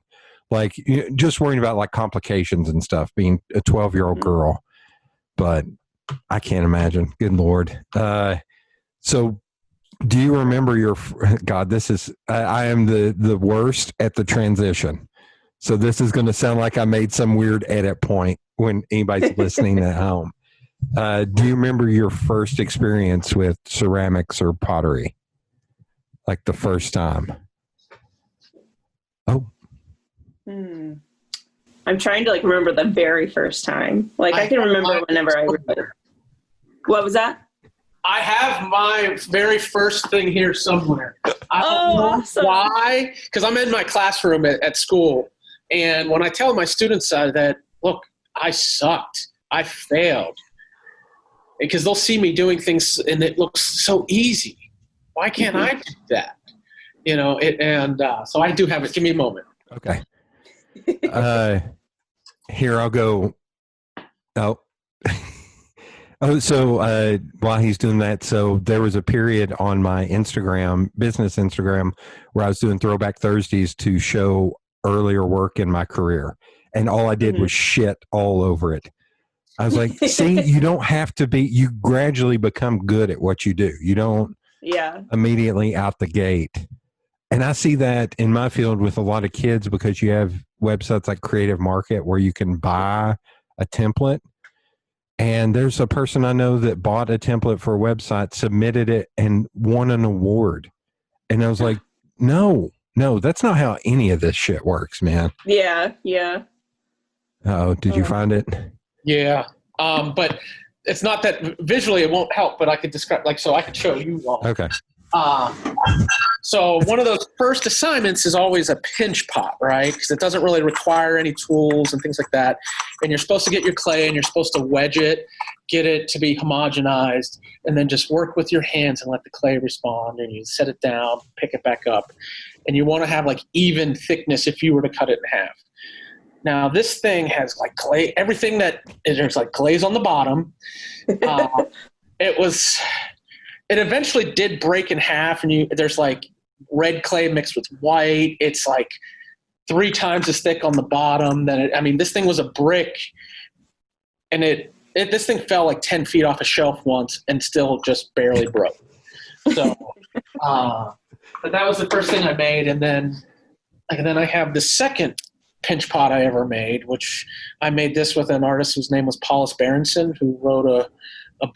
Like, just worrying about like complications and stuff, being a 12-year-old girl. But I can't imagine. Good Lord. So do you remember God, this is, I am the worst at the transition. So this is going to sound like I made some weird edit point when anybody's listening at home. Do you remember your first experience with ceramics or pottery? Like the first time? Oh. I'm trying to like remember the very first time. Like I can remember whenever I read. What was that? I have my very first thing here somewhere. I don't know awesome. Why? Because I'm in my classroom at school, and when I tell my students that, look, I sucked, I failed, because they'll see me doing things and it looks so easy. Why can't I do that? You know, so I do have it. Give me a moment. Okay. Here I'll go. Oh. So while he's doing that, so there was a period on my business Instagram, where I was doing Throwback Thursdays to show earlier work in my career. And all I did was shit all over it. I was like, see, you don't have to you gradually become good at what you do. You don't immediately out the gate. And I see that in my field with a lot of kids, because you have websites like Creative Market where you can buy a template. And there's a person I know that bought a template for a website, submitted it, and won an award. And I was like, no, that's not how any of this shit works, man. Yeah. Oh, did you find it? Yeah. But it's not that visually it won't help, but I could describe, so I could show you all. Okay. So one of those first assignments is always a pinch pot, right? Because it doesn't really require any tools and things like that. And you're supposed to get your clay and you're supposed to wedge it, get it to be homogenized, and then just work with your hands and let the clay respond. And you set it down, pick it back up. And you want to have like even thickness if you were to cut it in half. Now this thing has like clay, everything there's like glaze on the bottom. It eventually did break in half, and there's like red clay mixed with white. It's like 3 times as thick on the bottom. This thing was a brick, and this thing fell like 10 feet off a shelf once and still just barely broke. So, but that was the first thing I made, and then I have the second pinch pot I ever made, which I made this with an artist whose name was Paulus Berenson, who wrote a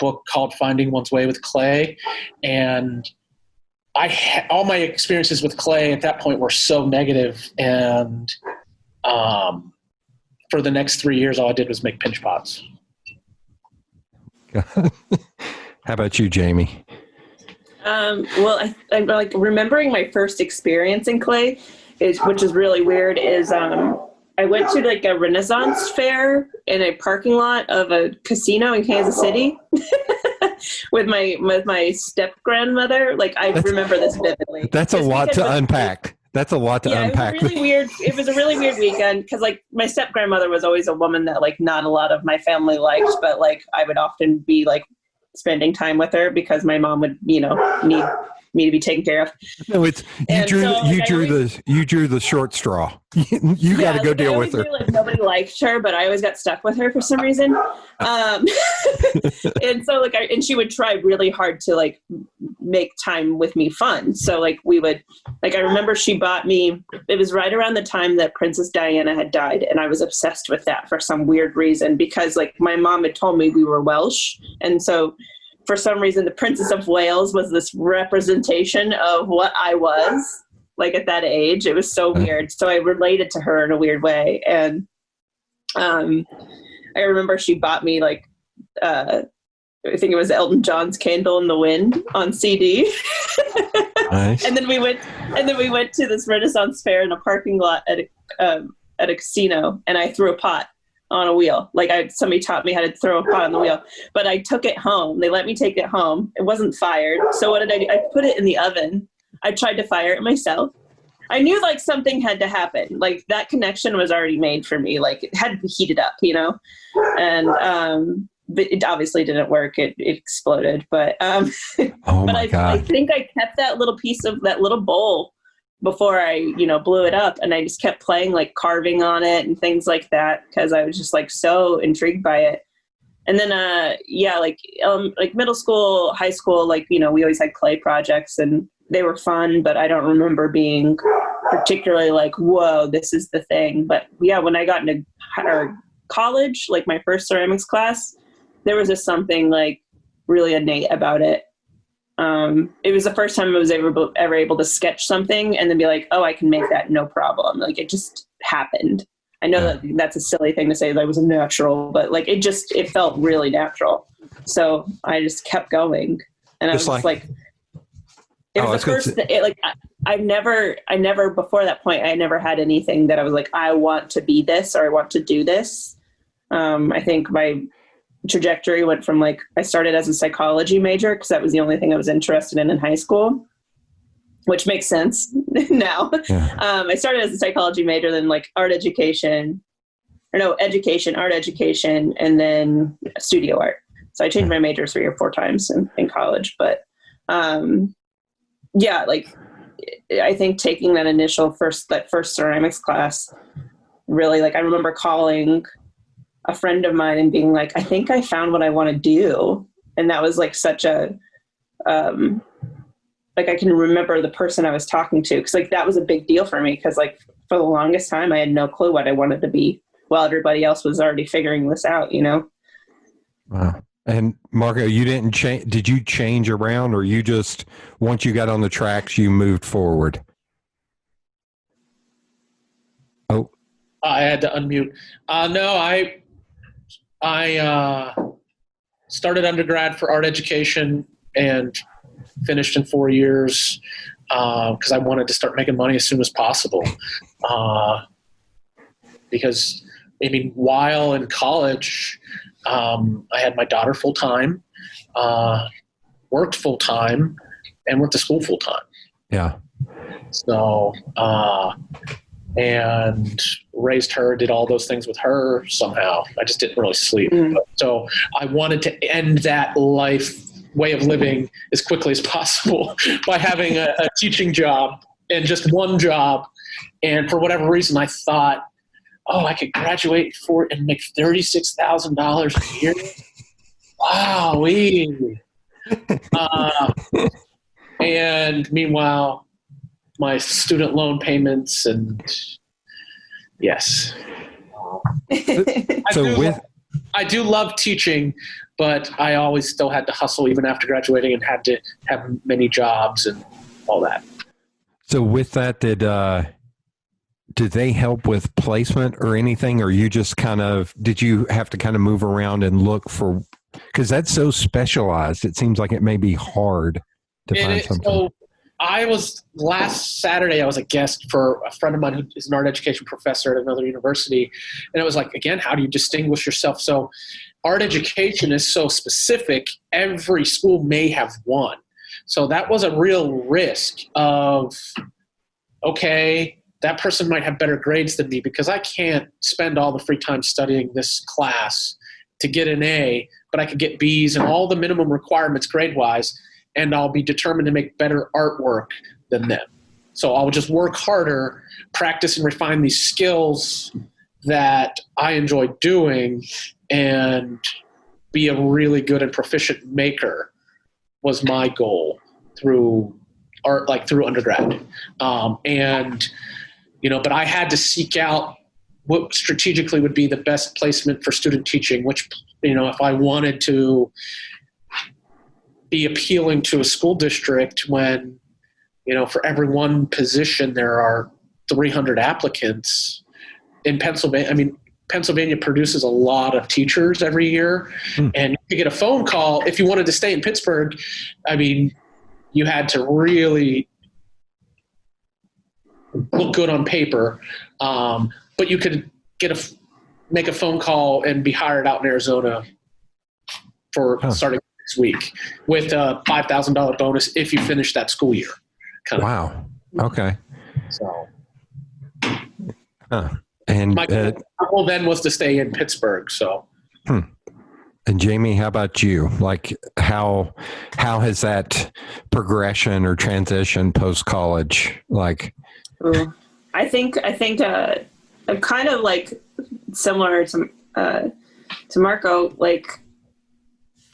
book called Finding One's Way with Clay. And all my experiences with clay at that point were so negative. And for the next 3 years, all I did was make pinch pots. How about you, Jamie? Well, I'm like remembering my first experience in clay, which is really weird, is I went to like a Renaissance fair in a parking lot of a casino in Kansas City with my step grandmother. Like I remember this vividly. That's a lot to unpack. That's a lot to unpack. It was a really weird weekend because like my step grandmother was always a woman that like not a lot of my family liked, but like I would often be like spending time with her because my mom would, need me to be taken care of. No, it's you drew the short straw. You got to go deal with her. Like nobody liked her, but I always got stuck with her for some reason. And so like and she would try really hard to like make time with me fun. So like we would like I remember she bought me. It was right around the time that Princess Diana had died, and I was obsessed with that for some weird reason because like my mom had told me we were Welsh, and so for some reason, the Princess of Wales was this representation of what I was like at that age. It was so weird. So I related to her in a weird way. And I remember she bought me like, I think it was Elton John's Candle in the Wind on CD. Nice. And then we went to this Renaissance fair in a parking lot at a casino, and I threw a pot on a wheel. Like somebody taught me how to throw a pot on the wheel, but I took it home. They let me take it home. It wasn't fired. So what did I do? I put it in the oven. I tried to fire it myself. I knew like something had to happen. Like that connection was already made for me. Like it had to be heated up, and, but it obviously didn't work. It exploded, but, oh but my God. I think I kept that little piece of that little bowl before I, blew it up, and I just kept playing like carving on it and things like that because I was just like so intrigued by it. And then, like middle school, high school, like, we always had clay projects and they were fun, but I don't remember being particularly like, whoa, this is the thing. But yeah, when I got into college, like my first ceramics class, there was just something like really innate about it. It was the first time I was ever able to sketch something and then be like, oh, I can make that no problem. Like it just happened. I know that that's a silly thing to say that I was natural, but like it felt really natural. So I just kept going, and just I was like it was the first thing. Like I never before that point, I never had anything that I was like, I want to be this or I want to do this. I think my trajectory went from like I started as a psychology major because that was the only thing I was interested in high school, which makes sense now. Yeah. I started as a psychology major, then like art education, art education, and then studio art. So I changed my major 3 or 4 times in college, but like I think taking that first ceramics class really, like I remember calling a friend of mine and being like, I think I found what I want to do. And that was like such a, like I can remember the person I was talking to. Cause like, that was a big deal for me. Cause like for the longest time I had no clue what I wanted to be while everybody else was already figuring this out, Wow. And Marko, you didn't change. Did you change around, or you just, once you got on the tracks, you moved forward? Oh, I had to unmute. No, I started undergrad for art education and finished in 4 years because I wanted to start making money as soon as possible. Because, I mean, while in college, I had my daughter full time, worked full time, and went to school full time. yeah. So, and raised her, did all those things with her somehow. I just didn't really sleep. So I wanted to end that way of living as quickly as possible by having a teaching job and just one job. And for whatever reason, I thought, oh, I could graduate and make $36,000 a year. Wow. And meanwhile, my student loan payments yes. I do love teaching, but I always still had to hustle even after graduating and had to have many jobs and all that. So with that, did they help with placement or anything, or you just did you have to kind of move around and look for, because that's so specialized, it seems like it may be hard to find something. So last Saturday, I was a guest for a friend of mine who is an art education professor at another university. And it was like, again, how do you distinguish yourself? So art education is so specific. Every school may have one. So that was a real risk of, okay, that person might have better grades than me because I can't spend all the free time studying this class to get an A, but I could get B's and all the minimum requirements grade-wise, and I'll be determined to make better artwork than them. So I'll just work harder, practice and refine these skills that I enjoy doing, and be a really good and proficient maker was my goal through art, like through undergrad. And, you know, but I had to seek out what strategically would be the best placement for student teaching, which, you know, if I wanted to be appealing to a school district when, you know, for every one position there are 300 applicants in Pennsylvania. I mean, Pennsylvania produces a lot of teachers every year, and you get a phone call if you wanted to stay in Pittsburgh. I mean, you had to really look good on paper, but you could make a phone call and be hired out in Arizona for starting next week with a $5,000 bonus if you finish that school year. Wow. Okay. So, and my goal then was to stay in Pittsburgh. So, and Jamie, how about you? Like, how has that progression or transition post college? Like, I think I'm kind of like similar to Marco. Like,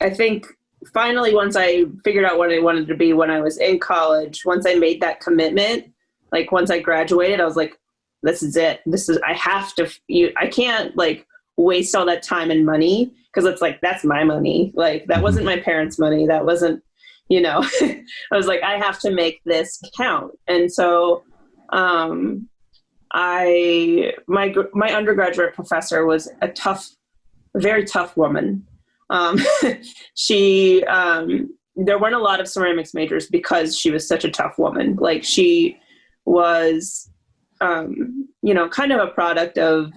I think finally, once I figured out what I wanted to be when I was in college, once I made that commitment, like once I graduated, I was like, this is it. I have to, I can't like waste all that time and money, because it's like, that's my money. Like, that wasn't my parents' money. That wasn't, you know, I was like, I have to make this count. And so, my undergraduate professor was a very tough woman. There weren't a lot of ceramics majors because she was such a tough woman. Like, she was, you know, kind of a product of,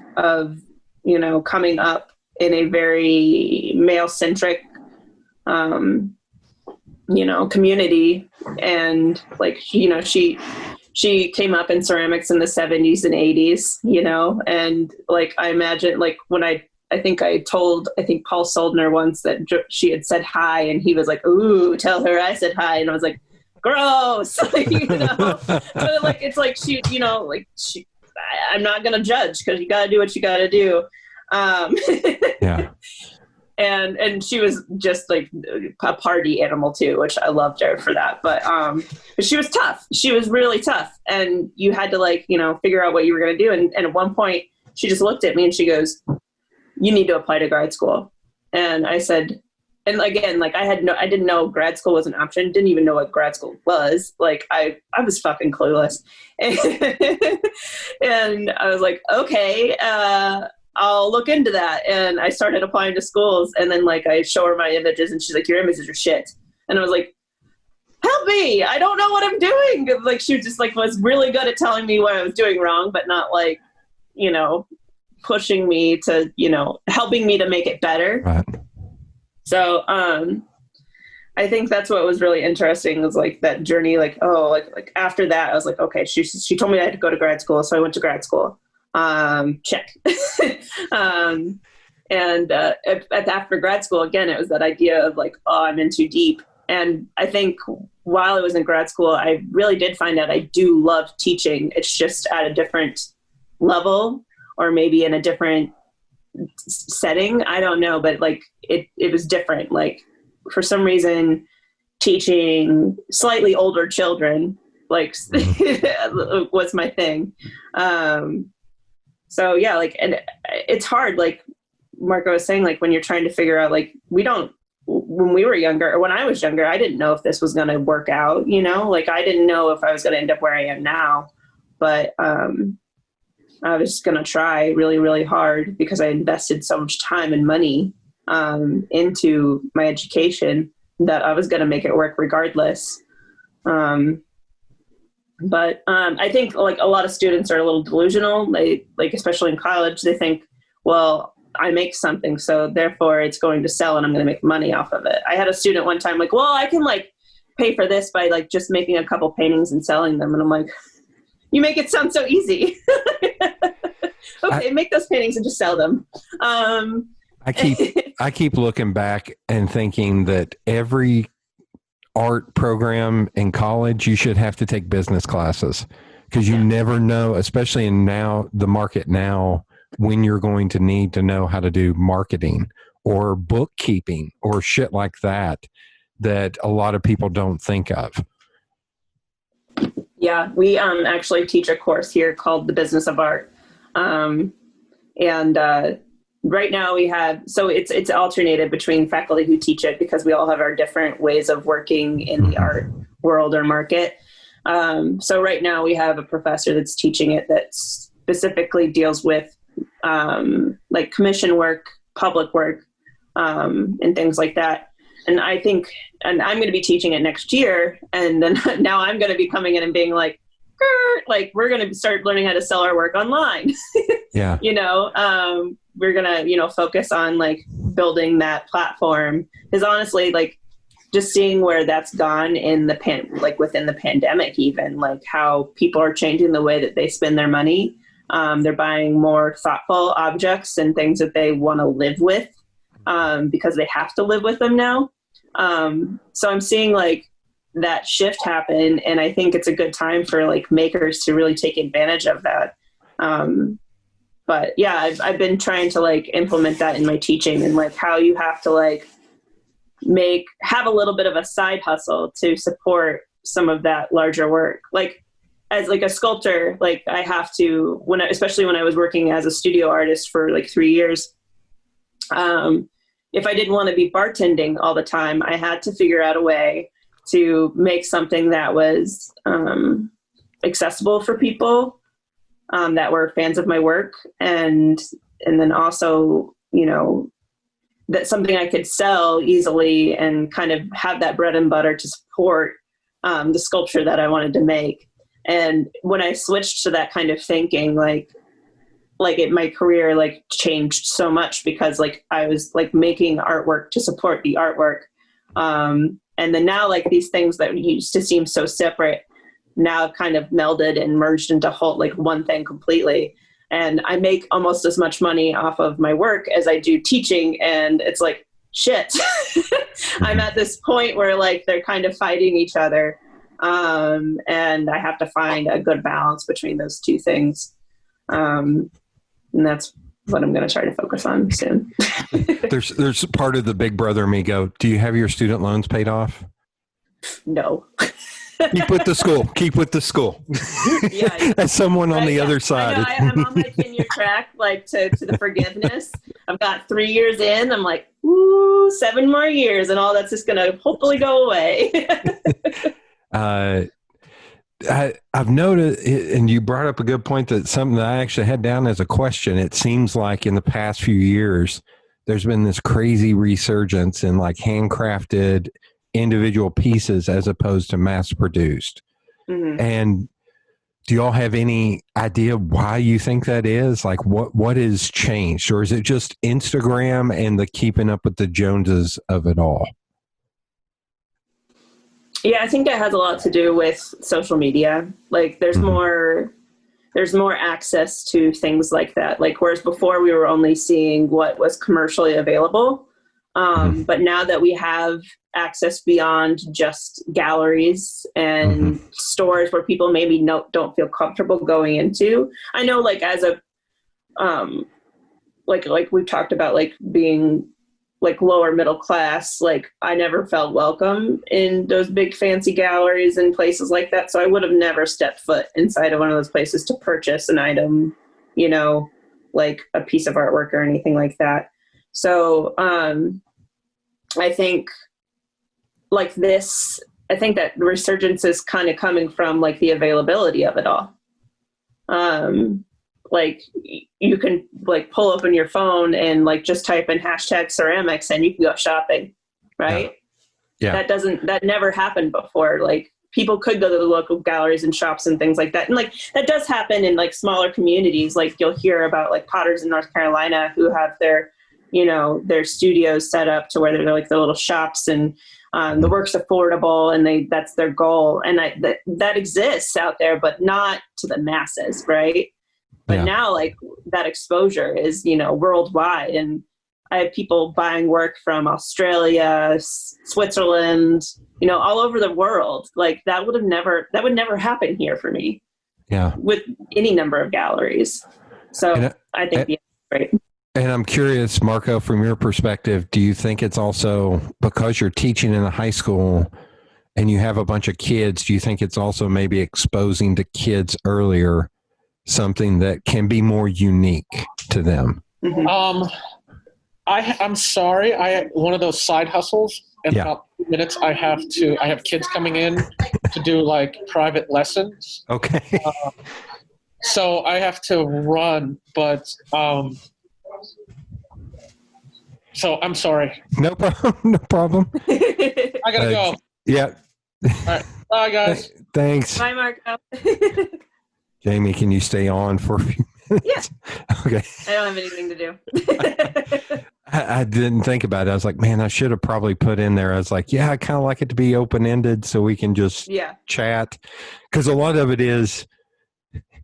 you know, coming up in a very male-centric, you know, community. And like, you know, she came up in ceramics in the 70s and 80s, you know, and like, I imagine, like, when I think Paul Soldner once that she had said hi, and he was like, "Ooh, tell her I said hi." And I was like, gross. Like, you know, but like, it's like, she, you know, like, I'm not going to judge, because you got to do what you got to do. yeah. And she was just like a party animal too, which I loved her for that. But she was tough. She was really tough. And you had to, like, you know, figure out what you were going to do. And at one point she just looked at me and she goes, "You need to apply to grad school." And I said, and again, like, I didn't know grad school was an option. Didn't even know what grad school was. Like, I was fucking clueless. And I was like, okay, I'll look into that. And I started applying to schools, and then like, I show her my images and she's like, "Your images are shit." And I was like, help me. I don't know what I'm doing. Like, she just like was really good at telling me what I was doing wrong, but not like, you know, pushing me to, you know, helping me to make it better. Right. So, I think that's what was really interesting, was like that journey. Like, oh, like after that, I was like, okay, she told me I had to go to grad school. So I went to grad school. Check. And after grad school, again, it was that idea of like, oh, I'm in too deep. And I think while I was in grad school, I really did find out I do love teaching. It's just at a different level, or maybe in a different setting. I don't know, but like it was different. Like, for some reason, teaching slightly older children, like, was my thing. So yeah, like, and it's hard. Like Marco was saying, like, when you're trying to figure out, like, when we were younger, or when I was younger, I didn't know if this was going to work out, you know, like, I didn't know if I was going to end up where I am now, but, I was going to try really, really hard, because I invested so much time and money, into my education, that I was going to make it work regardless. But I think like a lot of students are a little delusional. They, like, especially in college, they think, well, I make something, so therefore it's going to sell and I'm going to make money off of it. I had a student one time like, well, I can like pay for this by like just making a couple paintings and selling them. And I'm like, You make it sound so easy. Okay, make those paintings and just sell them. I keep looking back and thinking that every art program in college, you should have to take business classes, because you never know, especially in the market now, when you're going to need to know how to do marketing or bookkeeping or shit like that a lot of people don't think of. Yeah, we actually teach a course here called The Business of Art. Right now we have, so it's alternated between faculty who teach it, because we all have our different ways of working in the art world or market. So right now we have a professor that's teaching it that specifically deals with like commission work, public work, and things like that. And I think, and I'm going to be teaching it next year. And then now I'm going to be coming in and being like we're going to start learning how to sell our work online. Yeah. We're going to, focus on like building that platform, because honestly, like just seeing where that's gone in within the pandemic, even like how people are changing the way that they spend their money. They're buying more thoughtful objects and things that they want to live with, because they have to live with them now. So I'm seeing like that shift happen, and I think it's a good time for like makers to really take advantage of that. But yeah, I've been trying to like implement that in my teaching, and like how you have to like have a little bit of a side hustle to support some of that larger work. Like as like a sculptor, like I have to, especially when I was working as a studio artist for like 3 years, if I didn't want to be bartending all the time, I had to figure out a way to make something that was accessible for people that were fans of my work, and then also, that's something I could sell easily and kind of have that bread and butter to support the sculpture that I wanted to make. And when I switched to that kind of thinking, my career like changed so much, because like I was like making artwork to support the artwork. And then now like these things that used to seem so separate now kind of melded and merged into one thing completely. And I make almost as much money off of my work as I do teaching. And it's like, shit, I'm at this point where like they're kind of fighting each other. And I have to find a good balance between those two things. And that's what I'm going to try to focus on soon. There's part of the big brother in me go, do you have your student loans paid off? No. Keep with the school. Yeah. As someone on the other side. I'm on my 10-year track, like to the forgiveness. I've got 3 years in. I'm like, ooh, 7 more years, and all that's just going to hopefully go away. I've noticed, and you brought up a good point, that something that I actually had down as a question. It seems like in the past few years, there's been this crazy resurgence in like handcrafted individual pieces as opposed to mass produced. Mm-hmm. And do y'all have any idea why you think that is? Like what has changed? Or is it just Instagram and the keeping up with the Joneses of it all? Yeah, I think it has a lot to do with social media. Like there's more access to things like that. Like whereas before we were only seeing what was commercially available. But now that we have access beyond just galleries and stores where people maybe don't feel comfortable going into. I know like as a, like we've talked about like being like lower middle class, like I never felt welcome in those big fancy galleries and places like that. So I would have never stepped foot inside of one of those places to purchase an item, like a piece of artwork or anything like that. So I think that the resurgence is kind of coming from like the availability of it all. Like you can like pull open your phone and like just type in #ceramics and you can go shopping, right? Yeah. That never happened before. Like people could go to the local galleries and shops and things like that. And like that does happen in like smaller communities. Like you'll hear about like potters in North Carolina who have their studios set up to where they're like the little shops, and The work's affordable, and that's their goal. And that exists out there, but not to the masses, right? But now, like, that exposure is, worldwide. And I have people buying work from Australia, Switzerland, all over the world. Like, that would never happen here for me. Yeah. With any number of galleries. So I think it's great. And I'm curious, Marko, from your perspective, do you think it's also because you're teaching in a high school and you have a bunch of kids, do you think it's also maybe exposing to kids earlier something that can be more unique to them? Mm-hmm. I'm sorry. I had one of those side hustles. In about 2 minutes, I have kids coming in to do like private lessons. Okay. So I have to run, but so I'm sorry. No problem. No problem. I gotta go. Yeah. All right. Bye, guys. Thanks. Bye, Marko. Jamie, can you stay on for a few minutes? Yeah. Okay. I don't have anything to do. I didn't think about it. I was like, man, I should have probably put in there. I was like, I kind of like it to be open-ended so we can just chat. Because a lot of it is,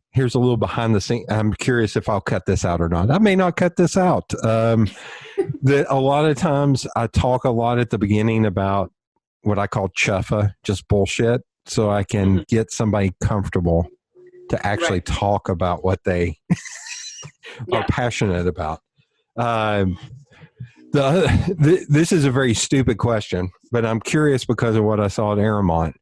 here's a little behind the scene. I'm curious if I'll cut this out or not. I may not cut this out. That a lot of times I talk a lot at the beginning about what I call chuffa, just bullshit, so I can get somebody comfortable to actually talk about what they are passionate about. This is a very stupid question, but I'm curious because of what I saw at Aramont.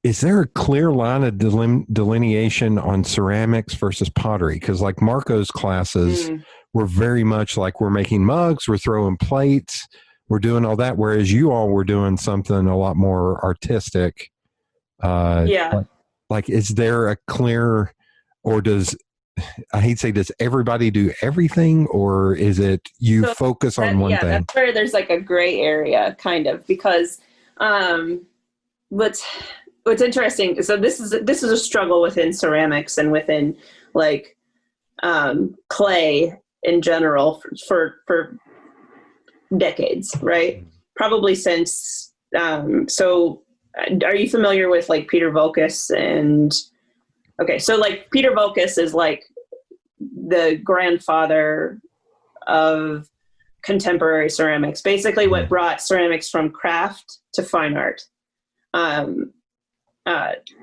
Is there a clear line of delineation on ceramics versus pottery? Because like Marko's classes were very much like we're making mugs, we're throwing plates, we're doing all that, whereas you all were doing something a lot more artistic. Like, is there a clear, or does everybody do everything, or is it focus on one thing? That's where there's like a gray area, kind of, because what's interesting. So this is a struggle within ceramics and within like clay in general for decades, right? Probably since. So, are you familiar with like Peter Voulkos and? Okay, so like Peter Voulkos is like the grandfather of contemporary ceramics. Basically, what brought ceramics from craft to fine art.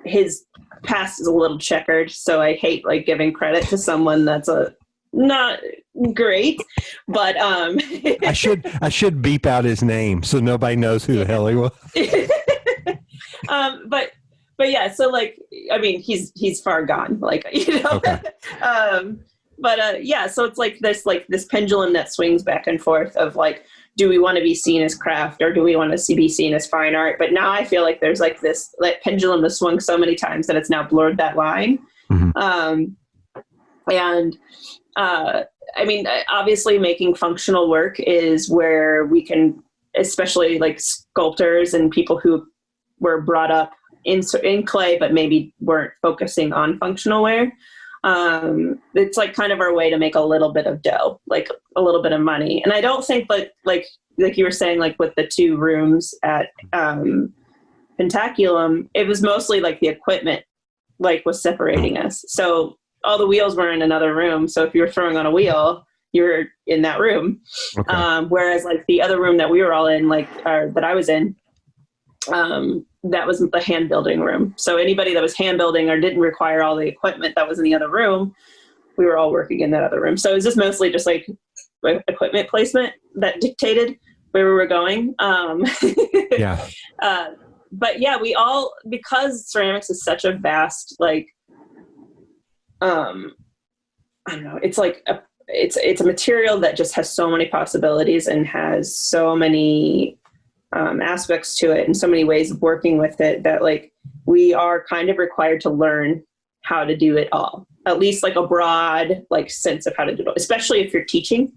His past is a little checkered, so I hate like giving credit to someone that's not great, but I should beep out his name so nobody knows who the hell he was. But yeah, so like, I mean, he's far gone, like, Okay. So it's like this pendulum that swings back and forth of like, do we want to be seen as craft or do we want to be seen as fine art? But now I feel like there's like this like pendulum has swung so many times that it's now blurred that line. Mm-hmm. I mean, obviously making functional work is where we can, especially like sculptors and people who were brought up in clay, but maybe weren't focusing on functional wear. It's like kind of our way to make a little bit of dough, like a little bit of money. And I don't think that like you were saying, like with the 2 rooms at Pentaculum, it was mostly like the equipment like was separating us. So all the wheels were in another room. So if you were throwing on a wheel, you were in that room. Okay. Whereas like the other room that we were all in, that I was in, that was the hand building room. So anybody that was hand building or didn't require all the equipment that was in the other room, we were all working in that other room. So it was just mostly just like equipment placement that dictated where we were going. But yeah, we all, because ceramics is such a vast, like, I don't know, it's like it's a material that just has so many possibilities and has so many aspects to it and so many ways of working with it that like we are kind of required to learn how to do it all, at least like a broad like sense of how to do it, especially if you're teaching.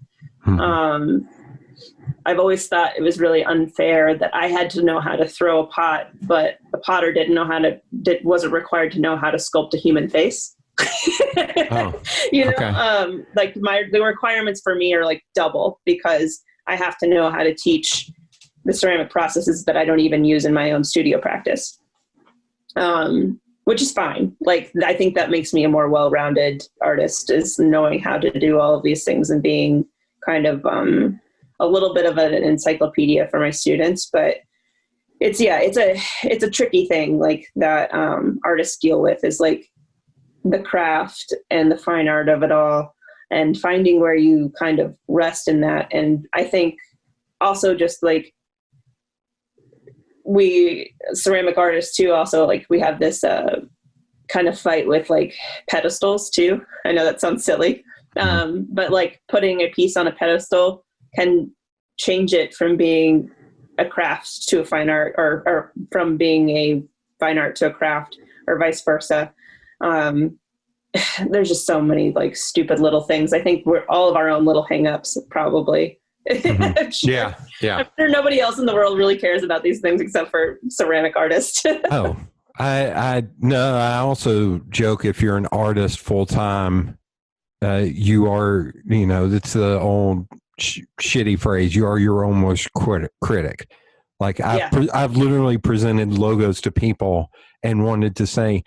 I've always thought it was really unfair that I had to know how to throw a pot, but the potter wasn't required to know how to sculpt a human face. Like the requirements for me are like double because I have to know how to teach the ceramic processes that I don't even use in my own studio practice. Which is fine. Like, I think that makes me a more well-rounded artist, is knowing how to do all of these things and being kind of a little bit of an encyclopedia for my students. But it's a tricky thing, like, that artists deal with, is like the craft and the fine art of it all, and finding where you kind of rest in that. And I think also just like, we ceramic artists too, also, like, we have this kind of fight with like pedestals too. I know that sounds silly, but like putting a piece on a pedestal can change it from being a craft to a fine art, or from being a fine art to a craft, or vice versa. There's just so many like stupid little things. I think we're all of our own little hangups, probably. Mm-hmm. Sure. Yeah. I'm sure nobody else in the world really cares about these things except for ceramic artists. Oh, I no. I also joke, if you're an artist full time, you are. It's the old shitty phrase. You are your own worst critic. Like, I've literally presented logos to people and wanted to say,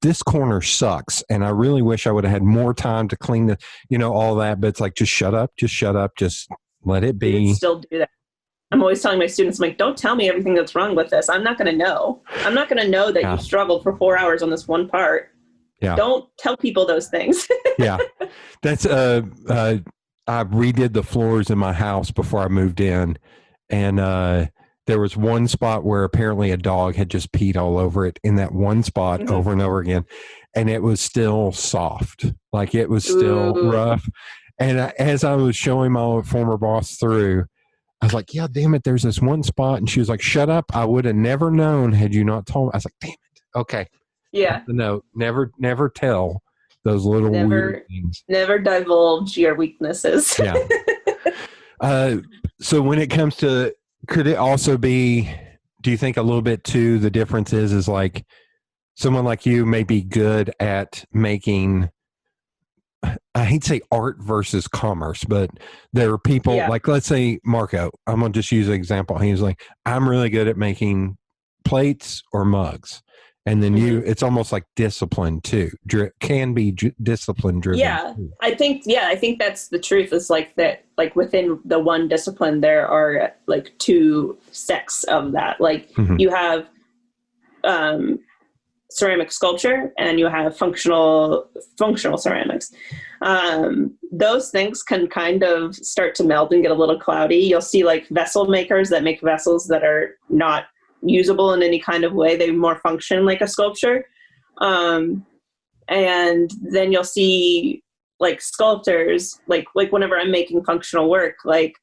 this corner sucks, and I really wish I would have had more time to clean all that. But it's like, just shut up, just let it be. You still do that. I'm always telling my students, I'm like, don't tell me everything that's wrong with this. I'm not going to know. I'm not going to know that you struggled for 4 hours on this one part. Yeah. Don't tell people those things. Yeah. That's, I redid the floors in my house before I moved in. And, there was one spot where apparently a dog had just peed all over it, in that one spot over and over again. And it was still soft. Like, it was still rough. And as I was showing my former boss through, I was like, yeah, damn it, there's this one spot. And she was like, shut up. I would have never known had you not told me. I was like, damn it. Okay. Yeah. No, never tell those little weird things. Never divulge your weaknesses. Yeah. So when it comes to, could it also be, do you think a little bit too, the difference is like someone like you may be good at making, I hate to say art versus commerce, but there are people like, let's say Marco, I'm going to just use an example. He was like, I'm really good at making plates or mugs. And then it's almost like discipline too. Can be discipline driven. Yeah, too. I think that's the truth. Is like that, like within the one discipline, there are like two sects of that. Like you have ceramic sculpture and you have functional ceramics. Those things can kind of start to meld and get a little cloudy. You'll see like vessel makers that make vessels that are not usable in any kind of way. They more function like a sculpture. And then you'll see like sculptors, like whenever I'm making functional work, like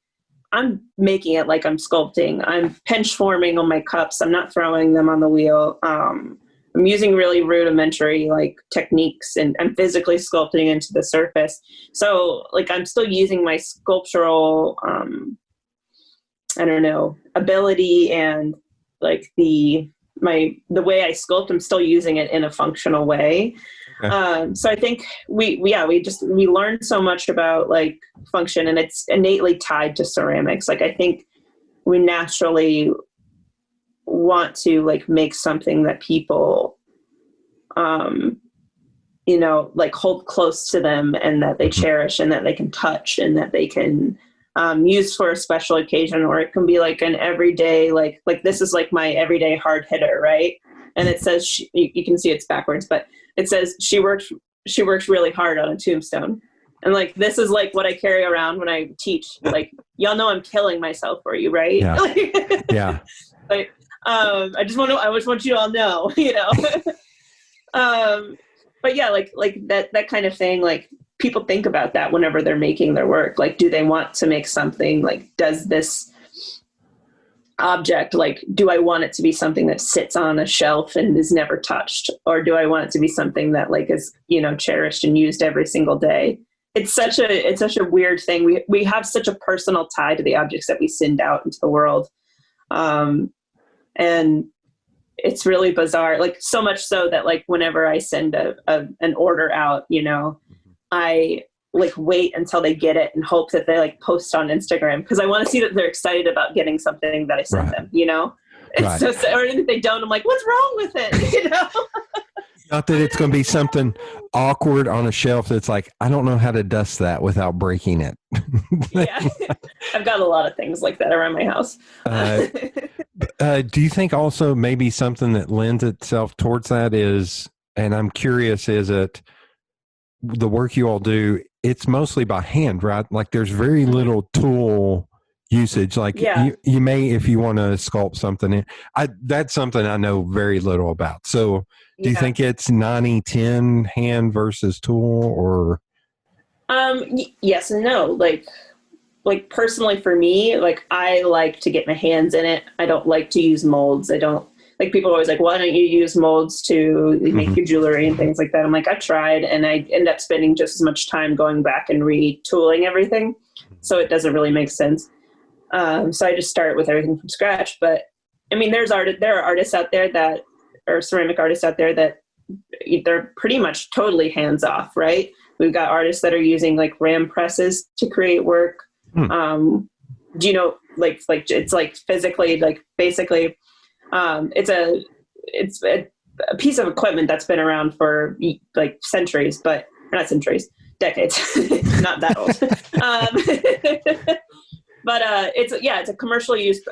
I'm making it like I'm sculpting. I'm pinch forming on my cups. I'm not throwing them on the wheel. I'm using really rudimentary like techniques, and I'm physically sculpting into the surface. So like I'm still using my sculptural, ability, and like the way I sculpt, I'm still using it in a functional way. Okay. So I think we learn so much about like function, and it's innately tied to ceramics. Like I think we naturally want to like make something that people, like hold close to them, and that they cherish, and that they can touch, and that they can use for a special occasion. Or it can be like an everyday, like this is like my everyday hard hitter, right? And it says, you can see it's backwards, but it says she works really hard on a tombstone. And like, this is like what I carry around when I teach. Like, y'all know I'm killing myself for you, right? Yeah. Yeah. Like, I just want you to all know, but yeah, like that kind of thing, like people think about that whenever they're making their work. Like, do they want to make something, like, does this object, like, do I want it to be something that sits on a shelf and is never touched? Or do I want it to be something that like is, cherished and used every single day? It's such a weird thing. We have such a personal tie to the objects that we send out into the world. And it's really bizarre, like so much so that like whenever I send an order out, I like wait until they get it and hope that they like post on Instagram, because I want to see that they're excited about getting something that I sent Right. them, you know? Right. So, or if they don't, I'm like, what's wrong with it? You know? Not that it's going to be something awkward on a shelf that's like, I don't know how to dust that without breaking it. Yeah. I've got a lot of things like that around my house. Do you think also maybe something that lends itself towards that is, and I'm curious, is it the work you all do, it's mostly by hand, right? Like there's very little tool usage. Like you may, if you want to sculpt something, that's something I know very little about. So do you think it's 90-10 hand versus tool, or? Yes and no. Like personally for me, like I like to get my hands in it. I don't like to use molds. I don't like, people are always like, why don't you use molds to make your jewelry and things like that? I'm like, I've tried, and I end up spending just as much time going back and retooling everything. So it doesn't really make sense. So I just start with everything from scratch. But I mean, there are artists out there that, or ceramic artists out there that they're pretty much totally hands off, right? We've got artists that are using like ram presses to create work. Do you know, like it's like physically, like basically, it's a piece of equipment that's been around for like centuries, but not centuries, decades, not that old. But it's a commercially used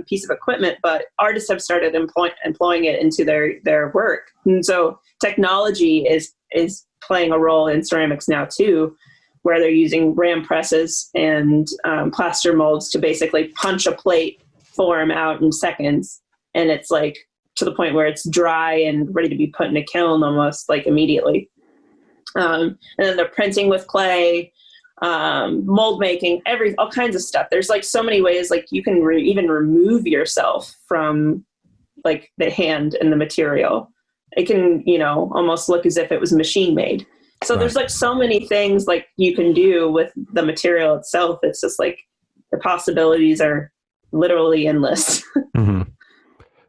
piece of equipment, but artists have started employing it into their work. And so technology is playing a role in ceramics now too, where they're using ram presses and plaster molds to basically punch a plate form out in seconds. And it's like to the point where it's dry and ready to be put in a kiln almost like immediately. And then they're printing with clay, mold making, all kinds of stuff. There's like so many ways, like you can even remove yourself from like the hand and the material. It can, almost look as if it was machine made. So there's like so many things like you can do with the material itself. It's just like the possibilities are literally endless. Mm-hmm.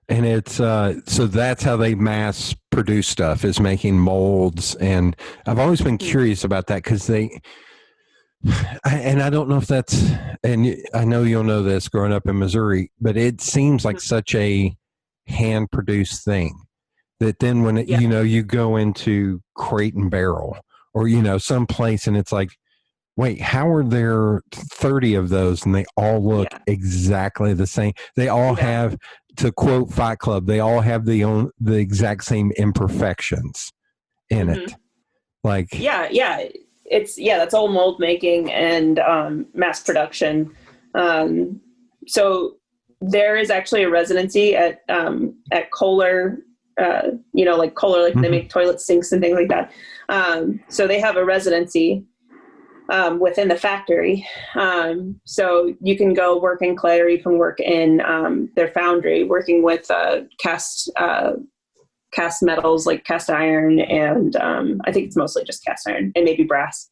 And it's, so that's how they mass produce stuff, is making molds. And I've always been curious about that, because and I don't know if that's, and I know you'll know this growing up in Missouri, but it seems like such a hand produced thing that then when you go into Crate and Barrel or, someplace, and it's like, wait, how are there 30 of those and they all look exactly the same? They all have, to quote Fight Club, they all have the exact same imperfections in it. Like, that's all mold making and mass production. So there is actually a residency at Kohler, like Kohler, like they make toilet sinks and things like that. So they have a residency within the factory. So you can go work in clay, or you can work in their foundry, working with cast metals like cast iron, and I think it's mostly just cast iron and maybe brass.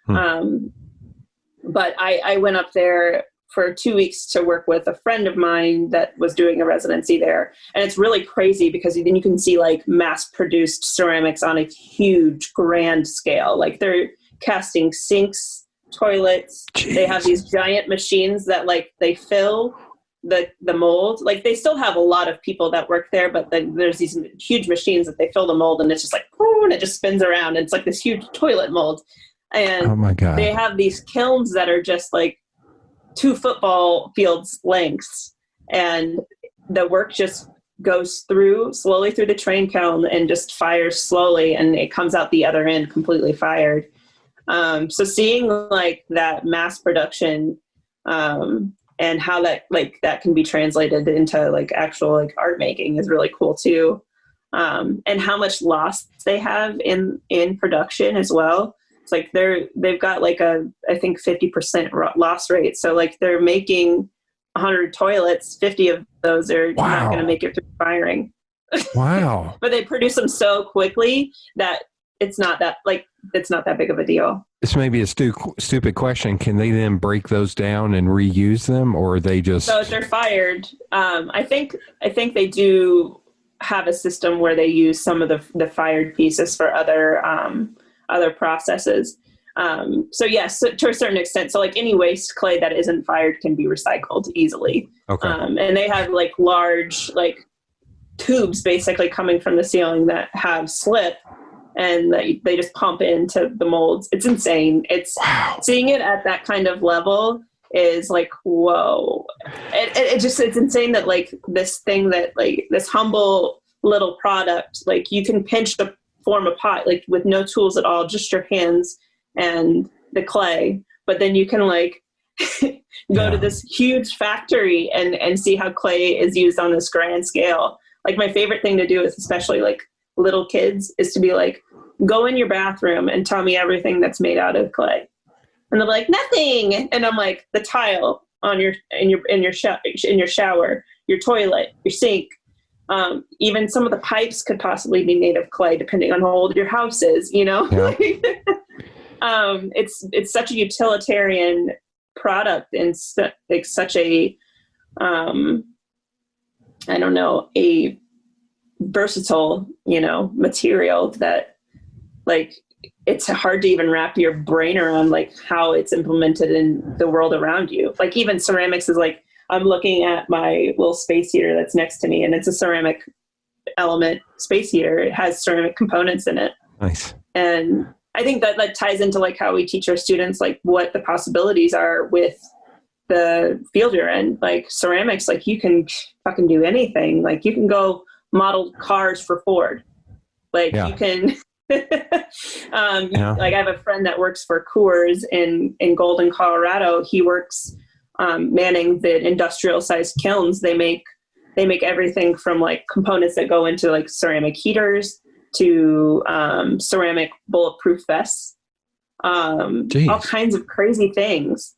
But I went up there for 2 weeks to work with a friend of mine that was doing a residency there. And it's really crazy because then you can see like mass produced ceramics on a huge grand scale. Like they're casting sinks, toilets. Jeez. They have these giant machines that like they fill the mold. Like they still have a lot of people that work there, but then there's these huge machines that they fill the mold, and it's just like, and it just spins around. And it's like this huge toilet mold. And oh my God, they have these kilns that are just like 2 football fields lengths, and the work just goes slowly through the train kiln and just fires slowly, and it comes out the other end completely fired. So seeing like that mass production, and how that can be translated into like actual like art making is really cool too. And how much loss they have in production as well. It's like they've got like I think 50% loss rate. So like they're making 100 toilets, 50 of those are not going to make it through firing. Wow. But they produce them so quickly that it's not that big of a deal. This may be a stupid question. Can they then break those down and reuse them, or are they just? So if they're fired, I think they do have a system where they use some of the fired pieces for other other processes. So yes, to a certain extent. So like any waste clay that isn't fired can be recycled easily. Okay. And they have like large like tubes basically coming from the ceiling that have slip, and they just pump into the molds. It's insane. It's seeing it at that kind of level is like, whoa. It's insane that like this thing that like this humble little product, like you can pinch to form a pot, like with no tools at all, just your hands and the clay. But then you can like go to this huge factory and see how clay is used on this grand scale. Like my favorite thing to do is, especially like little kids, is to be like, go in your bathroom and tell me everything that's made out of clay. And they're like, nothing. And I'm like, the tile on in your shower, your toilet, your sink, even some of the pipes could possibly be made of clay, depending on how old your house is, you know? Yeah. It's such a utilitarian product and like such a, I don't know, a versatile, you know, material that like, it's hard to even wrap your brain around like how it's implemented in the world around you. Like even ceramics is like, I'm looking at my little space heater that's next to me, and it's a ceramic element space heater. It has ceramic components in it. Nice. And I think that ties into like how we teach our students, like what the possibilities are with the field you're in. Like ceramics, like you can fucking do anything. Like you can go model cars for Ford. Like you can, like I have a friend that works for Coors in Golden, Colorado. He works manning the industrial sized kilns. They make everything from like components that go into like ceramic heaters to ceramic bulletproof vests, all kinds of crazy things.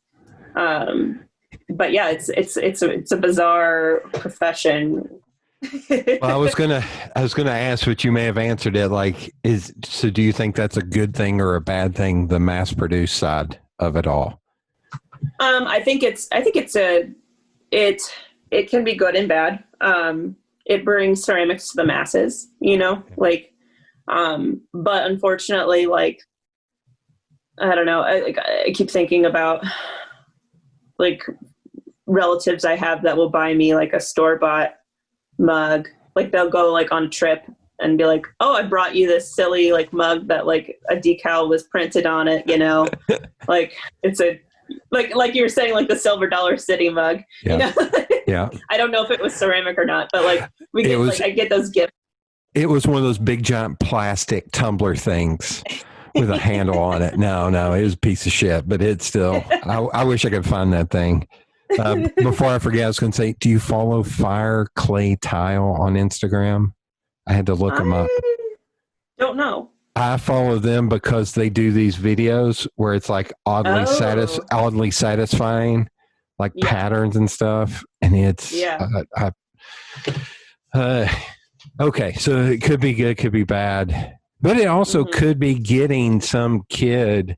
But yeah, it's a bizarre profession. Well, I was gonna ask, but you may have answered it. Like, so do you think that's a good thing or a bad thing? The mass produced side of it all. I think it can be good and bad. It brings ceramics to the masses, you know, like, but unfortunately, like, I don't know. I keep thinking about like relatives I have that will buy me like a store-bought mug. Like they'll go like on a trip and be like, oh, I brought you this silly like mug that like a decal was printed on it, you know, like it's a, like you were saying, like the Silver Dollar City mug. Yeah. You know? Yeah. I don't know if it was ceramic or not, but like I get those gifts. It was one of those big giant plastic tumbler things with a handle on it. No, it was a piece of shit, but it's still, I wish I could find that thing. Before I forget, I was going to say, do you follow Fire Clay Tile on Instagram? I had to look them up. Don't know. I follow them because they do these videos where it's like oddly satisfying, like patterns and stuff. And it's, okay. So it could be good, could be bad, but it also could be getting some kid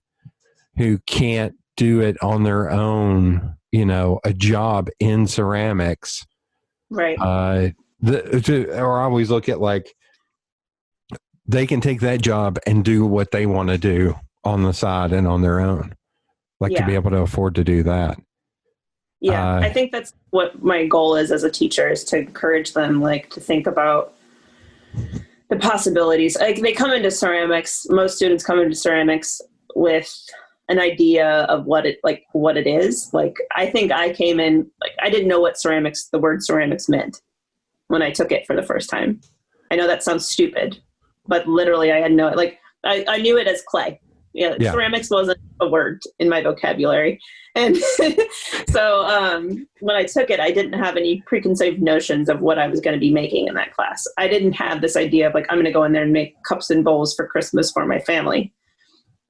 who can't do it on their own, you know, a job in ceramics. Right. Or I always look at like, they can take that job and do what they want to do on the side and on their own, like to be able to afford to do that. Yeah. I think that's what my goal is as a teacher, is to encourage them, like, to think about the possibilities. Like they come into ceramics, most students come into ceramics with an idea of what it is. Like, I think I came in, like, I didn't know what the word ceramics meant when I took it for the first time. I know that sounds stupid, but literally I had no, like, I knew it as clay. Yeah. Ceramics wasn't a word in my vocabulary. And so when I took it, I didn't have any preconceived notions of what I was going to be making in that class. I didn't have this idea of like, I'm going to go in there and make cups and bowls for Christmas for my family.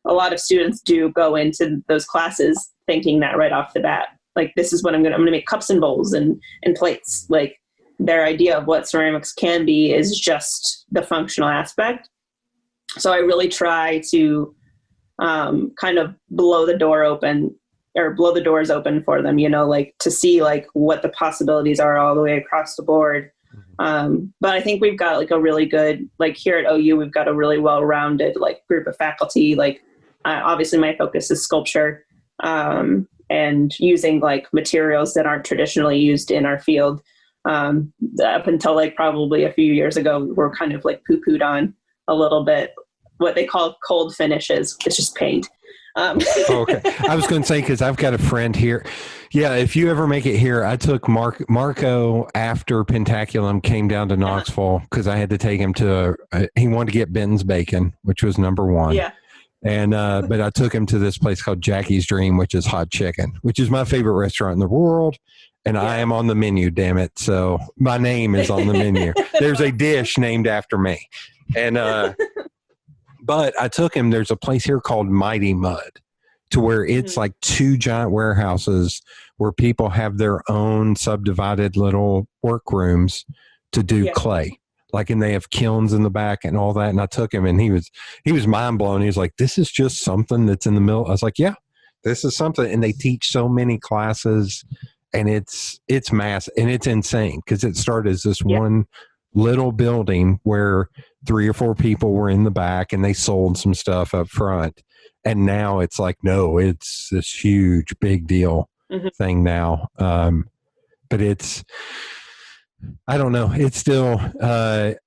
A lot of students do go into those classes thinking that right off the bat. Like, this is what I'm going to make cups and bowls and plates. Like, their idea of what ceramics can be is just the functional aspect. So I really try to kind of blow the doors open for them, you know, like to see like what the possibilities are all the way across the board. But I think we've got like a really good, like here at OU, we've got a really well-rounded like group of faculty. Like obviously my focus is sculpture, and using like materials that aren't traditionally used in our field. Up until like probably a few years ago, we're kind of like poo-pooed on a little bit what they call cold finishes. It's just paint. Okay. I was going to say, because I've got a friend here. Yeah, if you ever make it here, I took Marco after Pentaculum came down to Knoxville because I had to take him to, he wanted to get Benton's Bacon, which was number one. Yeah. And, but I took him to this place called Jackie's Dream, which is hot chicken, which is my favorite restaurant in the world. And I am on the menu, damn it. So my name is on the menu. There's a dish named after me. And, but I took him, there's a place here called Mighty Mud, to where it's like two giant warehouses where people have their own subdivided little workrooms to do clay. Like, and they have kilns in the back and all that. And I took him and he was mind blown. He was like, this is just something that's in the middle. I was like, yeah, this is something. And they teach so many classes, and it's mass, and it's insane because it started as this one little building where 3 or 4 people were in the back and they sold some stuff up front. And now it's like, no, it's this huge, big deal thing now. But it's, I don't know. It's still, the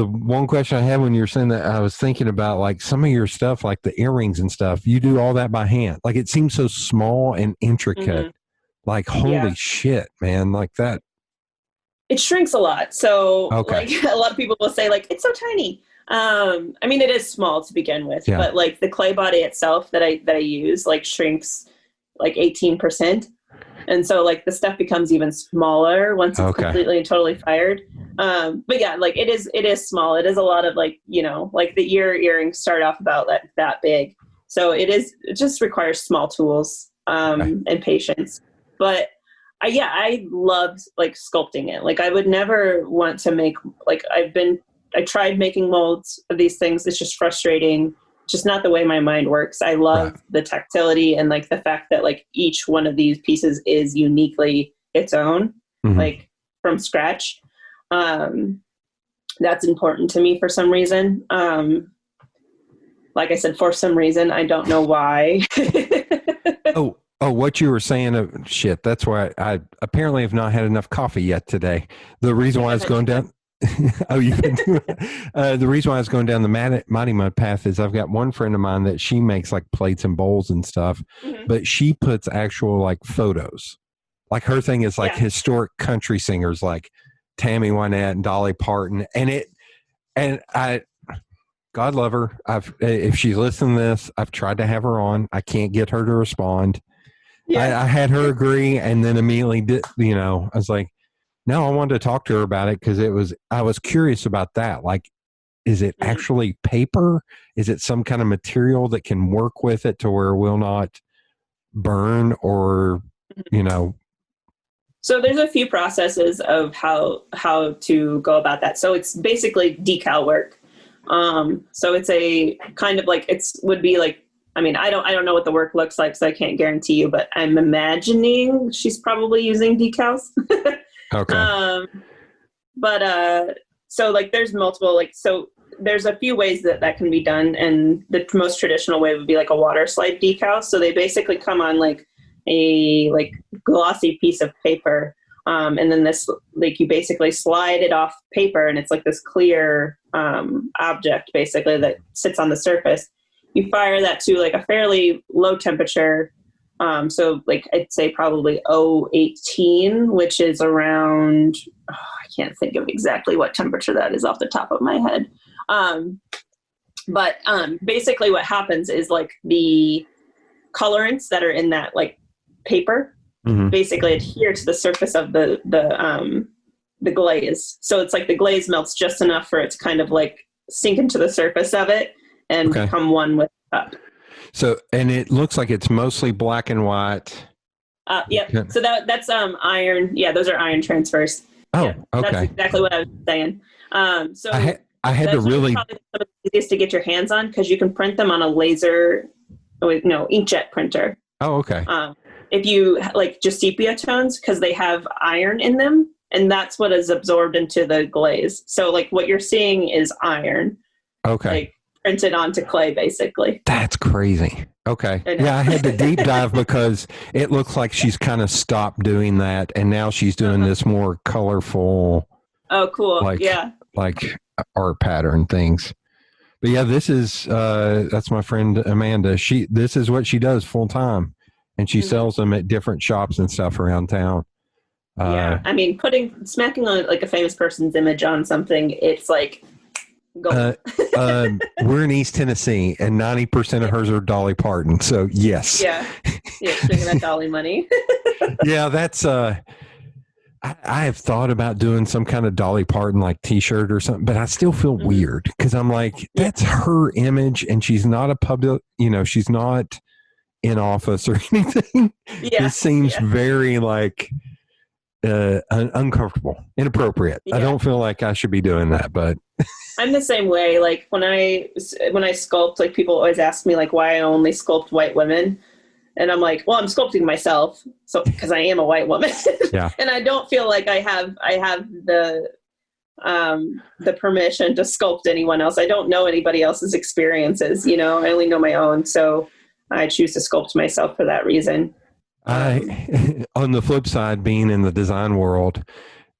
one question I had when you were saying that, I was thinking about like some of your stuff, like the earrings and stuff, you do all that by hand. Like, it seems so small and intricate. Like, holy shit, man, like that. It shrinks a lot. So like a lot of people will say like, it's so tiny. I mean, it is small to begin with, but like the clay body itself that I use like shrinks like 18%. And so like the stuff becomes even smaller once it's completely and totally fired. But yeah, like it is small. It is a lot of like, you know, like the earrings start off about that big. So it just requires small tools, and patience. But I loved like sculpting it. Like I would never want to make, like I tried making molds of these things. It's just frustrating. Just not the way my mind works. I love the tactility and like the fact that like each one of these pieces is uniquely its own, like from scratch. That's important to me for some reason. Like I said, for some reason, I don't know why. Oh, what you were saying, shit, that's why I apparently have not had enough coffee yet today. The reason why I was going down, the reason why I was going down the Mighty Mud path is I've got one friend of mine that she makes like plates and bowls and stuff, but she puts actual like photos. Like her thing is like historic country singers like Tammy Wynette and Dolly Parton. And I, God love her. If she's listening to this, I've tried to have her on. I can't get her to respond. I had her agree, and then immediately did, you know, I was like, no, I wanted to talk to her about it because I was curious about that. Like, is it actually paper? Is it some kind of material that can work with it to where it will not burn or, you know? So there's a few processes of how to go about that. So it's basically decal work. So it's a kind of like, would be like, I mean, I don't know what the work looks like, so I can't guarantee you, but I'm imagining she's probably using decals. Okay. So like there's multiple, like, so there's a few ways that can be done. And the most traditional way would be like a water slide decal. So they basically come on like a like glossy piece of paper. And then this, like you basically slide it off paper and it's like this clear object basically that sits on the surface. You fire that to like a fairly low temperature. So like I'd say probably 018, which is around, I can't think of exactly what temperature that is off the top of my head. But basically what happens is like the colorants that are in that like paper basically adhere to the surface of the glaze. So it's like the glaze melts just enough for it to kind of like sink into the surface of it and become one with the cup. So, and it looks like it's mostly black and white. Yep. So that's iron. Yeah, those are iron transfers. Oh, yeah, okay. That's exactly what I was saying. So I had to really probably some of the easiest to get your hands on because you can print them on a laser, inkjet printer. Oh, okay. If you like just sepia tones because they have iron in them, and that's what is absorbed into the glaze. So like what you're seeing is iron. Okay. Like printed onto clay, basically. That's crazy. Okay. I know. Yeah, I had to deep dive because it looks like she's kind of stopped doing that, and now she's doing this more colorful. Oh, cool. Like, yeah. Like art pattern things. But yeah, this is that's my friend Amanda. This is what she does full time, and she sells them at different shops and stuff around town. Yeah, I mean, smacking on like a famous person's image on something, it's like gold. We're in East Tennessee, and 90% of hers are Dolly Parton. So yes, yeah, shaking that Dolly money. Yeah, that's I have thought about doing some kind of Dolly Parton like T-shirt or something, but I still feel weird because I'm like, that's her image, and she's not a public, she's not in office or anything. Yeah, it seems very like uncomfortable, inappropriate. I don't feel like I should be doing that, but I'm the same way. Like when I sculpt, like people always ask me like why I only sculpt white women. And I'm like, well, I'm sculpting myself, so because I am a white woman, and I don't feel like I have the permission to sculpt anyone else. I don't know anybody else's experiences. I only know my own, so I choose to sculpt myself for that reason. On the flip side, being in the design world,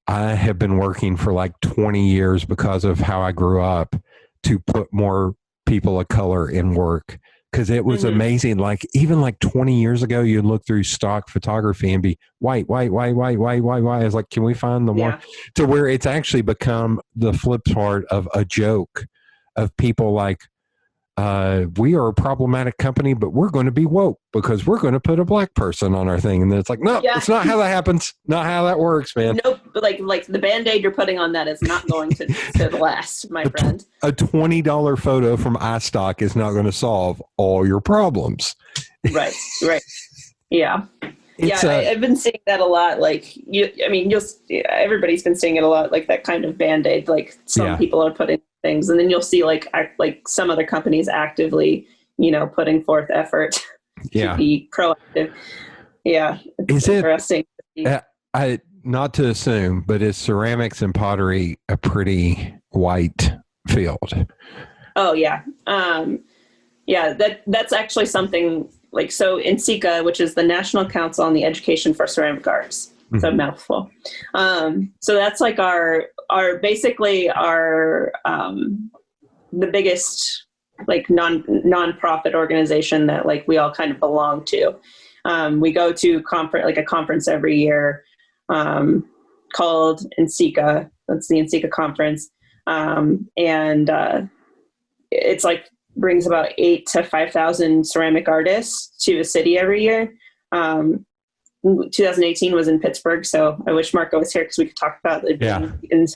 I have been working for like 20 years because of how I grew up to put more people of color in work. Because it was amazing. Like even like 20 years ago, you'd look through stock photography and be white. I was like, can we find the one to where it's actually become the flip part of a joke of people like, we are a problematic company, but we're going to be woke because we're going to put a black person on our thing. And then it's like, no, it's not how that happens. Not how that works, man. Nope. Like the Band-Aid you're putting on that is not going to last, my friend. A $20 photo from iStock is not going to solve all your problems. Right. Yeah. I've been seeing that a lot. Like everybody's been seeing it a lot, like that kind of Band-Aid, like some people are putting things, and then you'll see like some other companies actively, putting forth effort to be proactive. Yeah. It's interesting. Not to assume, but is ceramics and pottery a pretty white field? Oh yeah. That's actually something like, so NCECA, which is the National Council on the Education for Ceramic Arts. It's a mouthful. So that's like our the biggest like non-profit organization that like we all kind of belong to. We go to a conference every year called NCECA. That's the NCECA conference. And it's like brings about 8,000 to 5,000 ceramic artists to a city every year. 2018 was in Pittsburgh, so I wish Marco was here because we could talk about it in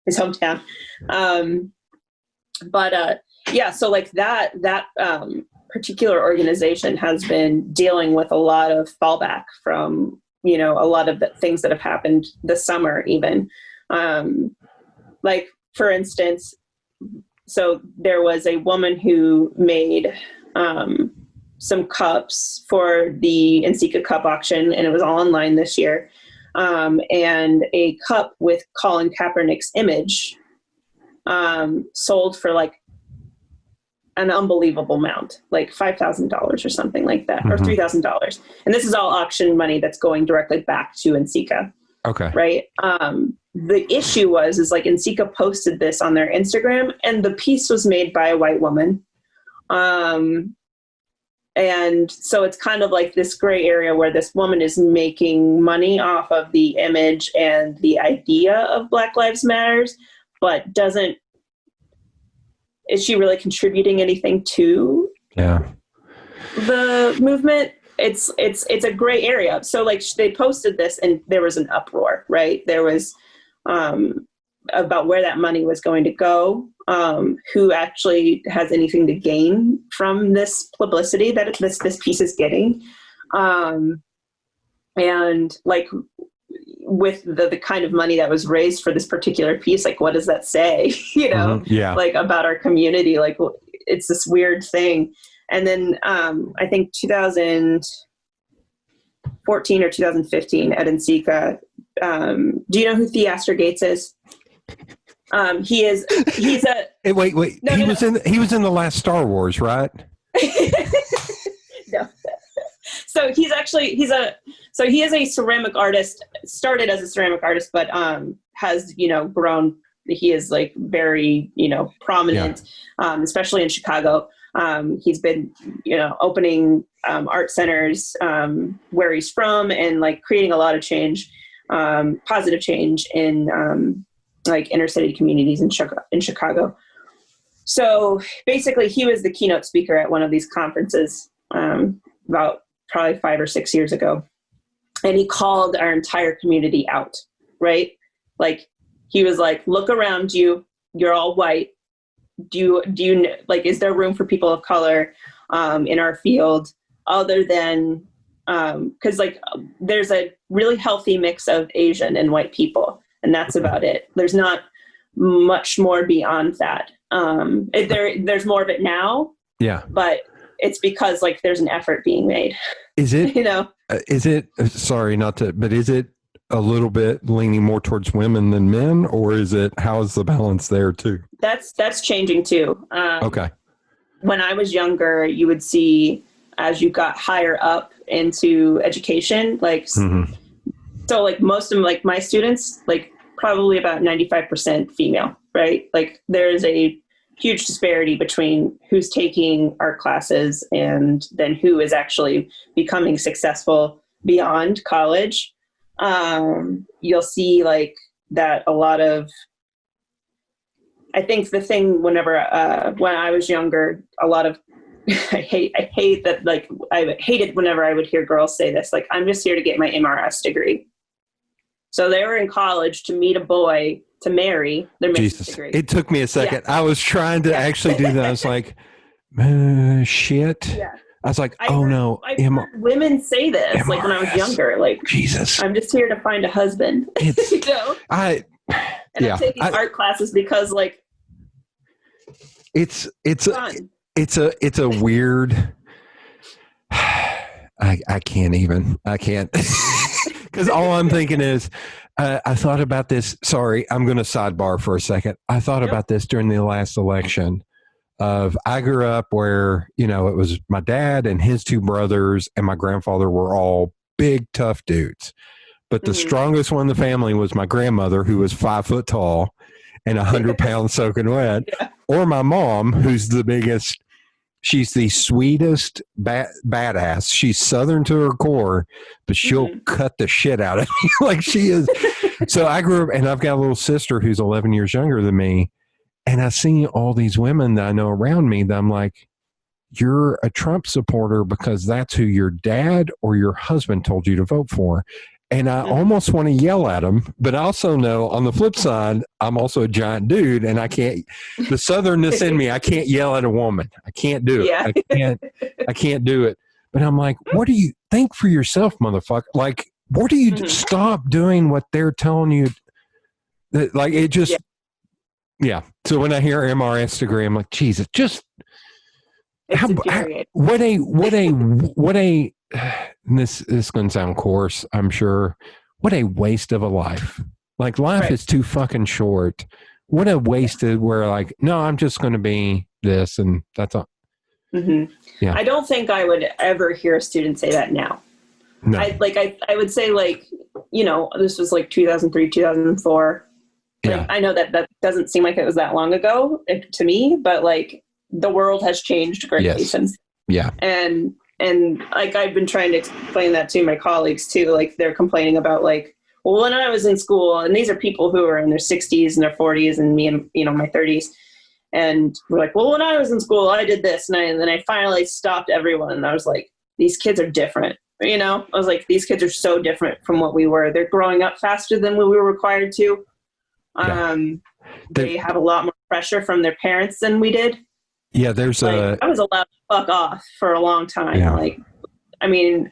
his hometown. So like that particular organization has been dealing with a lot of fallback from, a lot of the things that have happened this summer even. Like, for instance, so there was a woman who made some cups for the NCECA Cup auction, and it was all online this year. And a cup with Colin Kaepernick's image sold for like an unbelievable amount, like $5,000 or something like that, or $3,000. And this is all auction money that's going directly back to NCECA. Okay. Right. The issue is like NCECA posted this on their Instagram, and the piece was made by a white woman. And so it's kind of like this gray area where this woman is making money off of the image and the idea of Black Lives Matters, but is she really contributing anything to the movement? It's a gray area. So like they posted this and there was an uproar, right? There was about where that money was going to go, who actually has anything to gain from this publicity that this piece is getting. And like with the kind of money that was raised for this particular piece, like what does that say, like about our community? Like it's this weird thing. And then I think 2014 or 2015 at NCECA, Do you know who Theaster Gates is? He's a Wait. No, he no, was no. he was in the last Star Wars, right? No. So he is a ceramic artist, started as a ceramic artist, but has, grown. He is like very, prominent, especially in Chicago. He's been, opening art centers where he's from, and like creating a lot of change, positive change in like inner city communities in Chicago. So basically, he was the keynote speaker at one of these conferences about probably 5 or 6 years ago, and he called our entire community out. Right, like he was like, "Look around you. You're all white. Do you like? Is there room for people of color in our field other than because like there's a really healthy mix of Asian and white people, and that's about it. There's not much more beyond that. There's more of it now. Yeah, but it's because like there's an effort being made. Is it? Is it? Sorry, not to, but is it a little bit leaning more towards women than men, or is it? How is the balance there too? That's changing too. Okay. When I was younger, you would see as you got higher up into education, like so, like most of like my students, like probably about 95% female, right? Like there's a huge disparity between who's taking art classes and then who is actually becoming successful beyond college. You'll see like that a lot of, I think the thing whenever, when I was younger, a lot of, I hate that, like, I hated whenever I would hear girls say this, like, I'm just here to get my MRS degree. So they were in college to meet a boy to marry their master's degree. It took me a second. Yeah. I was trying to actually do that. I was like, shit. Yeah. I was like, no. I heard women say this, MRS. Like when I was younger, like, Jesus, I'm just here to find a husband. It's, I'm taking art classes because like, it's a weird, I can't, because all I'm thinking is, I thought about this. Sorry, I'm going to sidebar for a second. I thought about this during the last election. I grew up where, it was my dad and his two brothers and my grandfather were all big, tough dudes. But the strongest one in the family was my grandmother, who was 5 foot tall and 100 pounds soaking wet, or my mom, who's the biggest. She's the sweetest badass. She's Southern to her core, but she'll cut the shit out of me like she is. So I grew up, and I've got a little sister who's 11 years younger than me. And I see all these women that I know around me that I'm like, you're a Trump supporter because that's who your dad or your husband told you to vote for. And I almost want to yell at them, but I also know on the flip side, I'm also a giant dude, and I can't, the Southernness in me, I can't yell at a woman. I can't do it. I can't do it. But I'm like, what do you think for yourself, motherfucker? Like, what do you stop doing what they're telling you? Like, it just, So when I hear MRS degree, I'm like, Jesus, just what a this is going to sound coarse, I'm sure. What a waste of a life. Like, life is too fucking short. What a wasted, where like, no, I'm just going to be this, and that's all. Yeah. I don't think I would ever hear a student say that now. No. I would say, like, this was like 2003, 2004. Like, I know that doesn't seem like it was that long ago to me, but like the world has changed greatly since. Yeah. And like, I've been trying to explain that to my colleagues too. Like, they're complaining about like, well, when I was in school, and these are people who are in their 60s and their 40s and me and, my 30s. And we're like, well, when I was in school, I did this. And then I finally stopped everyone. And I was like, these kids are different. I was like, these kids are so different from what we were. They're growing up faster than we were required to. They have a lot more pressure from their parents than we did. Yeah, there's I was allowed to fuck off for a long time. Yeah. Like, I mean,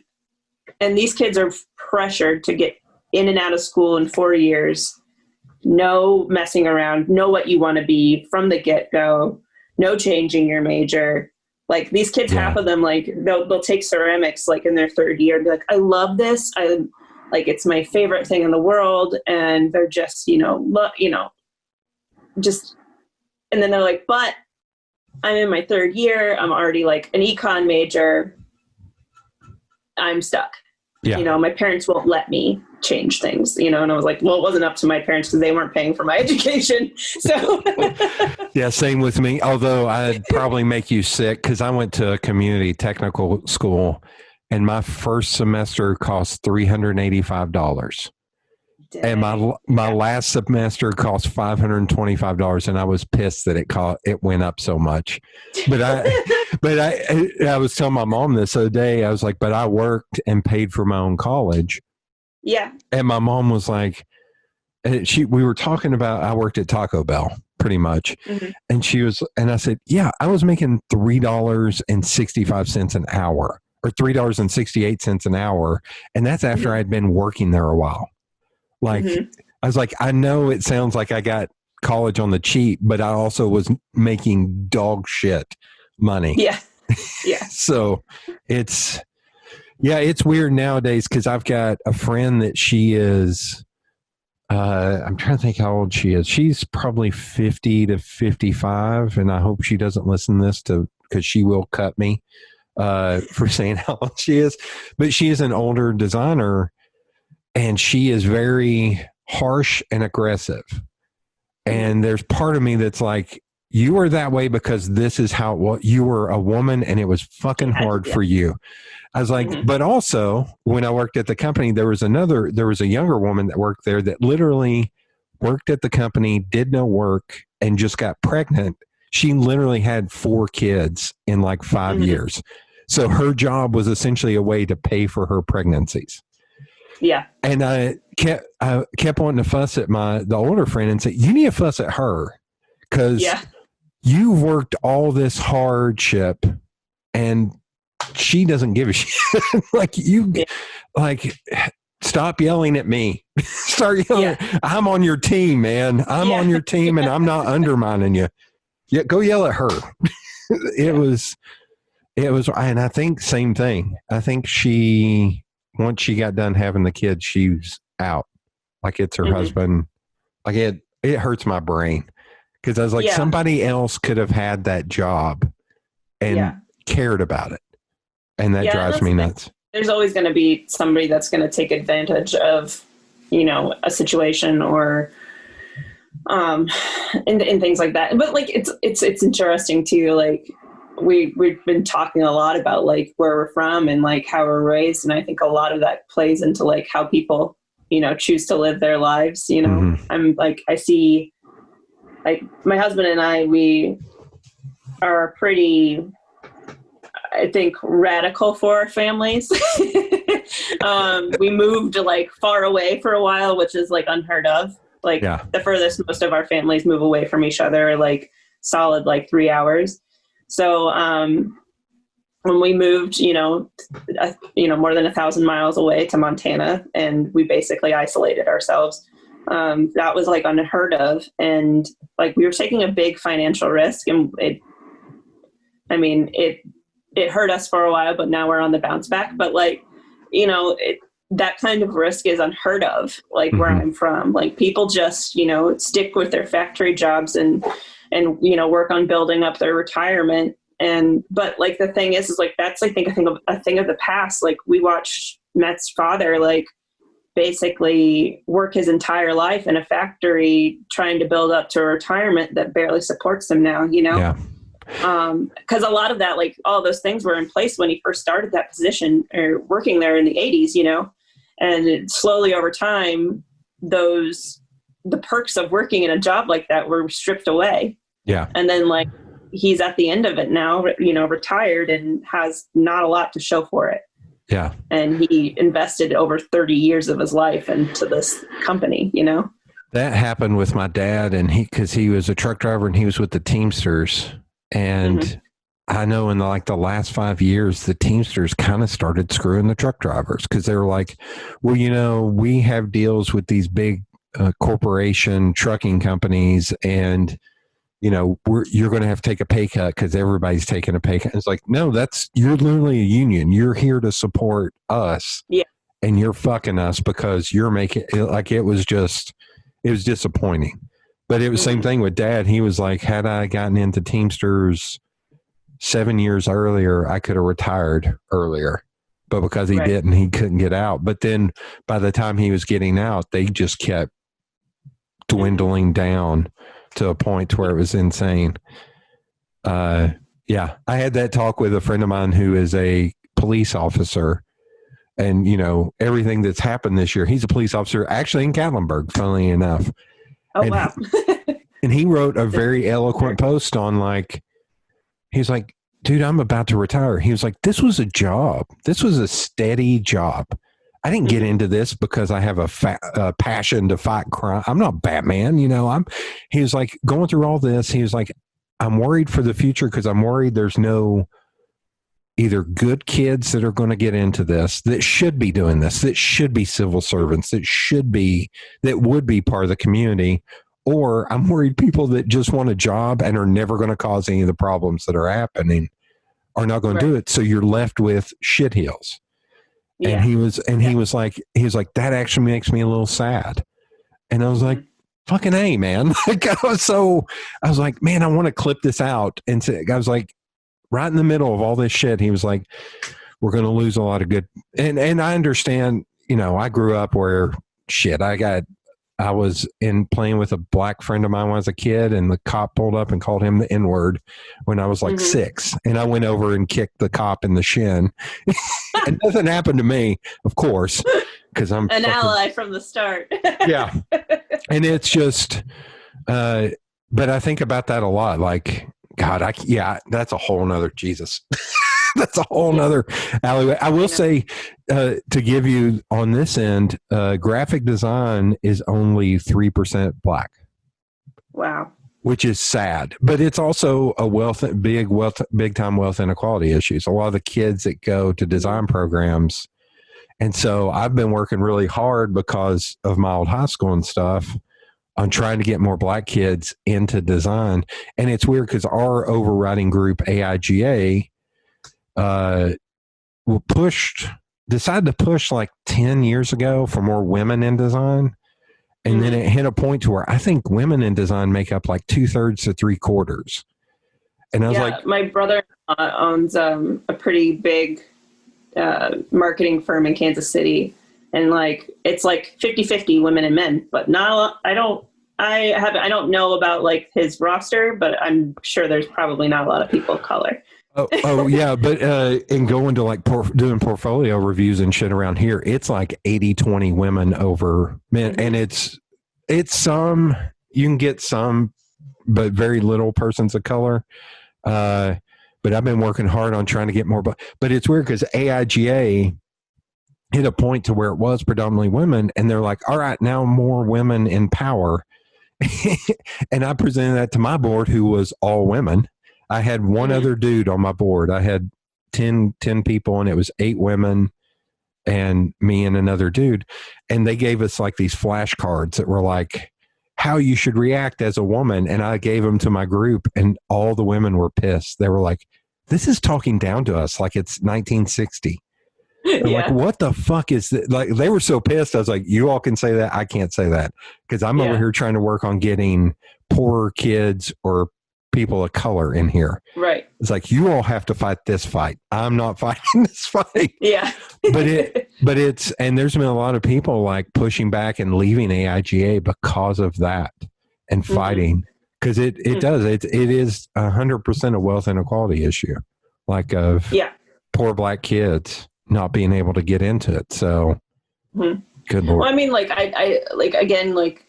and these kids are pressured to get in and out of school in 4 years. No messing around. Know what you want to be from the get-go. No changing your major. Like, these kids, half of them, like, they'll take ceramics like in their third year and be like, I love this. like it's my favorite thing in the world. And they're just, just, and then they're like, but I'm in my third year. I'm already like an econ major. I'm stuck. Yeah. My parents won't let me change things, and I was like, well, it wasn't up to my parents because they weren't paying for my education. So Yeah, same with me. Although I'd probably make you sick because I went to a community technical school and my first semester cost $385. And my last semester cost $525, and I was pissed that it went up so much. But I was telling my mom this other day. I was like, but I worked and paid for my own college. Yeah. And my mom was like, we were talking about, I worked at Taco Bell pretty much. Mm-hmm. And I said, yeah, I was making $3.65 an hour or $3.68 an hour. And that's after I'd been working there a while. Like, I was like, I know it sounds like I got college on the cheap, but I also was making dog shit money. Yeah. Yeah. So it's weird nowadays because I've got a friend that she is, I'm trying to think how old she is. She's probably 50 to 55, and I hope she doesn't listen to this because she will cut me for saying how old she is. But she is an older designer. And she is very harsh and aggressive. And there's part of me that's like, you were that way because this is how you were a woman and it was fucking hard for you. I was like, but also when I worked at the company, there was a younger woman that worked there that literally worked at the company, did no work, and just got pregnant. She literally had 4 kids in like 5 years. So her job was essentially a way to pay for her pregnancies. Yeah. And I kept wanting to fuss at the older friend and say, you need to fuss at her because you've worked all this hardship and she doesn't give a shit. Stop yelling at me. Start yelling. Yeah. I'm on your team, man. I'm on your team and I'm not undermining you. Yeah, go yell at her. It was, and I think same thing. I think once she got done having the kids, she's out. Like it's her husband. Like it hurts my brain because I was like, somebody else could have had that job and cared about it. And that drives me nuts. There's always going to be somebody that's going to take advantage of, a situation or, and things like that. But like, it's interesting too. Like, we've been talking a lot about like where we're from and like how we're raised. And I think a lot of that plays into like how people, choose to live their lives. I'm like, I see like my husband and I, we are pretty, I think, radical for our families. We moved like far away for a while, which is like unheard of. Like the furthest most of our families move away from each other, like solid, like 3 hours. So, when we moved, more than 1,000 miles away to Montana, and we basically isolated ourselves, that was like unheard of. And like, we were taking a big financial risk, and it hurt us for a while, but now we're on the bounce back. But like, that kind of risk is unheard of, like where I'm from. Like people just, stick with their factory jobs and work on building up their retirement. But like the thing is like, that's, I think, a thing of the past. Like we watched Matt's father, like basically work his entire life in a factory trying to build up to a retirement that barely supports him now, Yeah. Because a lot of that, like all those things were in place when he first started that position or working there in the 80s, and slowly over time, the perks of working in a job like that were stripped away. Yeah. And then like, he's at the end of it now, retired and has not a lot to show for it. Yeah. And he invested over 30 years of his life into this company, That happened with my dad, and because he was a truck driver and he was with the Teamsters. And I know in the last 5 years, the Teamsters kind of started screwing the truck drivers because they were like, well, we have deals with these big corporation trucking companies, and you're going to have to take a pay cut because everybody's taking a pay cut. It's like, no, you're literally a union. You're here to support us. Yeah. and you're fucking us because you're making it like it was disappointing. But it was the same thing with Dad. He was like, had I gotten into Teamsters 7 years earlier, I could have retired earlier. But because he didn't, he couldn't get out. But then by the time he was getting out, they just kept dwindling down to a point where it was insane. Yeah, I had that talk with a friend of mine who is a police officer. And, you know, everything that's happened this year, he's a police officer actually in Gatlinburg, funnily enough. Oh, and wow. And he wrote a very eloquent post on like, he's like, dude, I'm about to retire. He was like, this was a job. This was a steady job. I didn't get into this because I have a passion to fight crime. I'm not Batman, you know. He was like, going through all this, he was like, I'm worried for the future because I'm worried there's no either good kids that are going to get into this, that should be doing this, that should be civil servants, that would be part of the community, or I'm worried people that just want a job and are never going to cause any of the problems that are happening are not going to do it. So you're left with shitheels. Yeah. And he was like, that actually makes me a little sad. And I was like, fucking A, man. Like, I was like, man, I want to clip this out. And I was like, right in the middle of all this shit, he was like, we're going to lose a lot of good. And I understand, you know, I grew up where I was playing with a black friend of mine when I was a kid, and the cop pulled up and called him the N-word when I was like 6. And I went over and kicked the cop in the shin. And nothing happened to me, of course, because I'm an ally from the start. Yeah. And it's just, but I think about that a lot. Like, God, that's a whole nother Jesus. That's a whole nother alleyway. I will say, to give you on this end, graphic design is only 3% black. Wow. Which is sad, but it's also a big time wealth inequality issues. A lot of the kids that go to design programs. And so I've been working really hard because of my old high school and stuff on trying to get more black kids into design. And it's weird because our overriding group, AIGA, decided to push like 10 years ago for more women in design. And then it hit a point to where I think women in design make up like 2/3 to 3/4. And I was like, my brother owns a pretty big marketing firm in Kansas City. And like, it's like 50-50 women and men, but not, I don't know about like his roster, but I'm sure there's probably not a lot of people of color. Oh yeah, but in going to like doing portfolio reviews and shit around here, it's like 80-20 women over men, and it's some, you can get some, but very little persons of color. But I've been working hard on trying to get more. But it's weird because AIGA hit a point to where it was predominantly women, and they're like, all right, now more women in power. And I presented that to my board, who was all women. I had one other dude on my board. I had 10 people, and it was 8 women and me and another dude. And they gave us like these flashcards that were like, how you should react as a woman. And I gave them to my group, and all the women were pissed. They were like, this is talking down to us like it's 1960. Like, what the fuck is that? Like, they were so pissed. I was like, you all can say that. I can't say that because I'm over here trying to work on getting poorer kids or people of color in here. Right. It's like, you all have to fight this fight. I'm not fighting this fight. Yeah. but it's, and there's been a lot of people like pushing back and leaving AIGA because of that and fighting. Because it does. It is 100% a wealth inequality issue. Like of poor black kids not being able to get into it. So good Lord. Well, I mean, like, I like, again, like,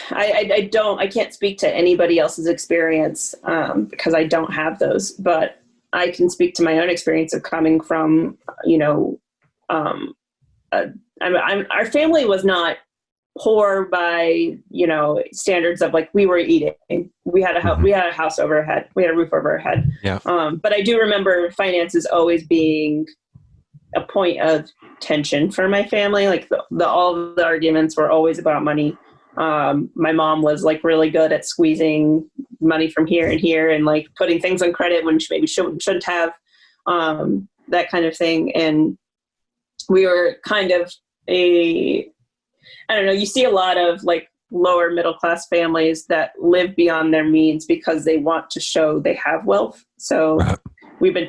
I can't speak to anybody else's experience because I don't have those, but I can speak to my own experience of coming from, you know, our family was not poor by, you know, standards of like we were eating. We had a we had a house over our head. We had a roof over our head. Yeah. But I do remember finances always being a point of tension for my family. Like all the arguments were always about money. My mom was like really good at squeezing money from here and here and like putting things on credit when she maybe shouldn't have, that kind of thing. And we were kind of I don't know, you see a lot of like lower middle class families that live beyond their means because they want to show they have wealth. So we've been,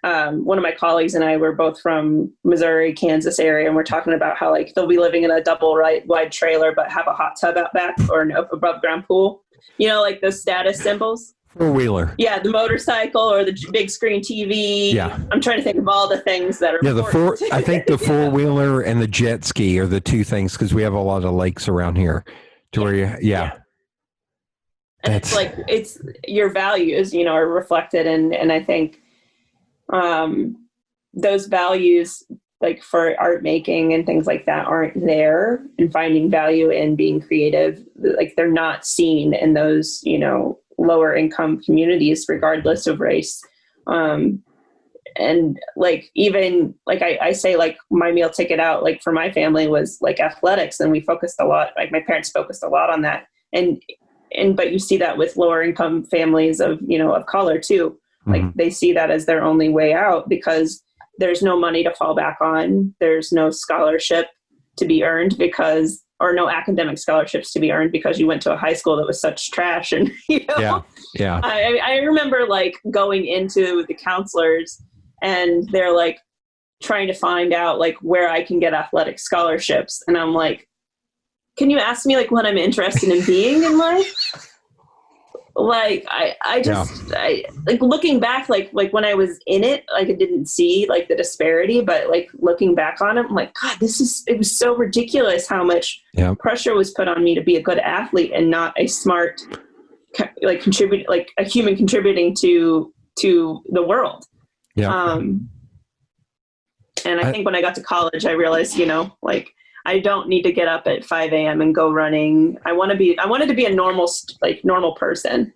one of my colleagues and I were both from Missouri, Kansas area, and we're talking about how like they'll be living in a double wide trailer, but have a hot tub out back or an above ground pool, you know, like those status symbols. Four-wheeler. Yeah, the motorcycle or the big screen TV. Yeah. I'm trying to think of all the things that are I think the four-wheeler and the jet ski are the two things, because we have a lot of lakes around here. And it's like, it's your values, you know, are reflected and I think those values, like for art making and things like that, aren't there, and finding value in being creative, like they're not seen in those, you know, lower income communities, regardless of race. And like, even like I say, like my meal ticket out, like for my family was like athletics, and we focused a lot, like my parents focused a lot on that. But you see that with lower income families of, you know, of color too. Like they see that as their only way out because there's no money to fall back on. There's no scholarship to be earned or no academic scholarships to be earned because you went to a high school that was such trash. And, you know, I remember like going into the counselors and they're like trying to find out like where I can get athletic scholarships. And I'm like, can you ask me like what I'm interested in being in life? Like, I like looking back, like when I was in it, like I didn't see like the disparity, but like looking back on it, I'm like, God, it was so ridiculous how much pressure was put on me to be a good athlete and not a smart, like a human contributing to the world. Yeah. And I think when I got to college, I realized, you know, like I don't need to get up at 5 a.m. and go running. I wanted to be a normal person.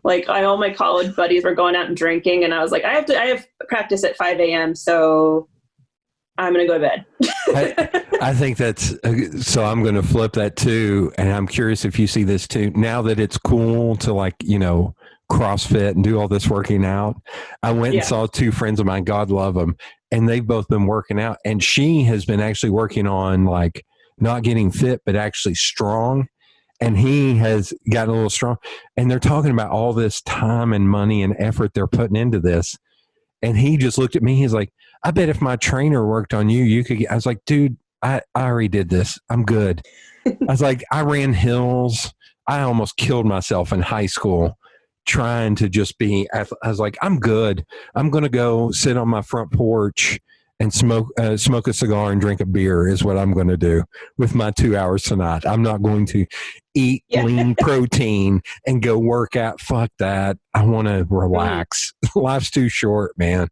Like all my college buddies were going out and drinking, and I was like, I have practice at 5 a.m. So I'm going to go to bed. I think that's, so I'm going to flip that too. And I'm curious if you see this too, now that it's cool to like, you know, CrossFit and do all this working out. I went and saw two friends of mine, God love them, and they've both been working out. And she has been actually working on like not getting fit, but actually strong. And he has gotten a little strong. And they're talking about all this time and money and effort they're putting into this. And he just looked at me. He's like, I bet if my trainer worked on you, you could get. I was like, dude, I already did this. I'm good. I was like, I ran hills. I almost killed myself in high school trying to just be. I was like, I'm good. I'm going to go sit on my front porch and smoke a cigar and drink a beer is what I'm going to do with my 2 hours tonight. I'm not going to eat lean protein and go work out. Fuck that. I want to relax. Life's too short, man.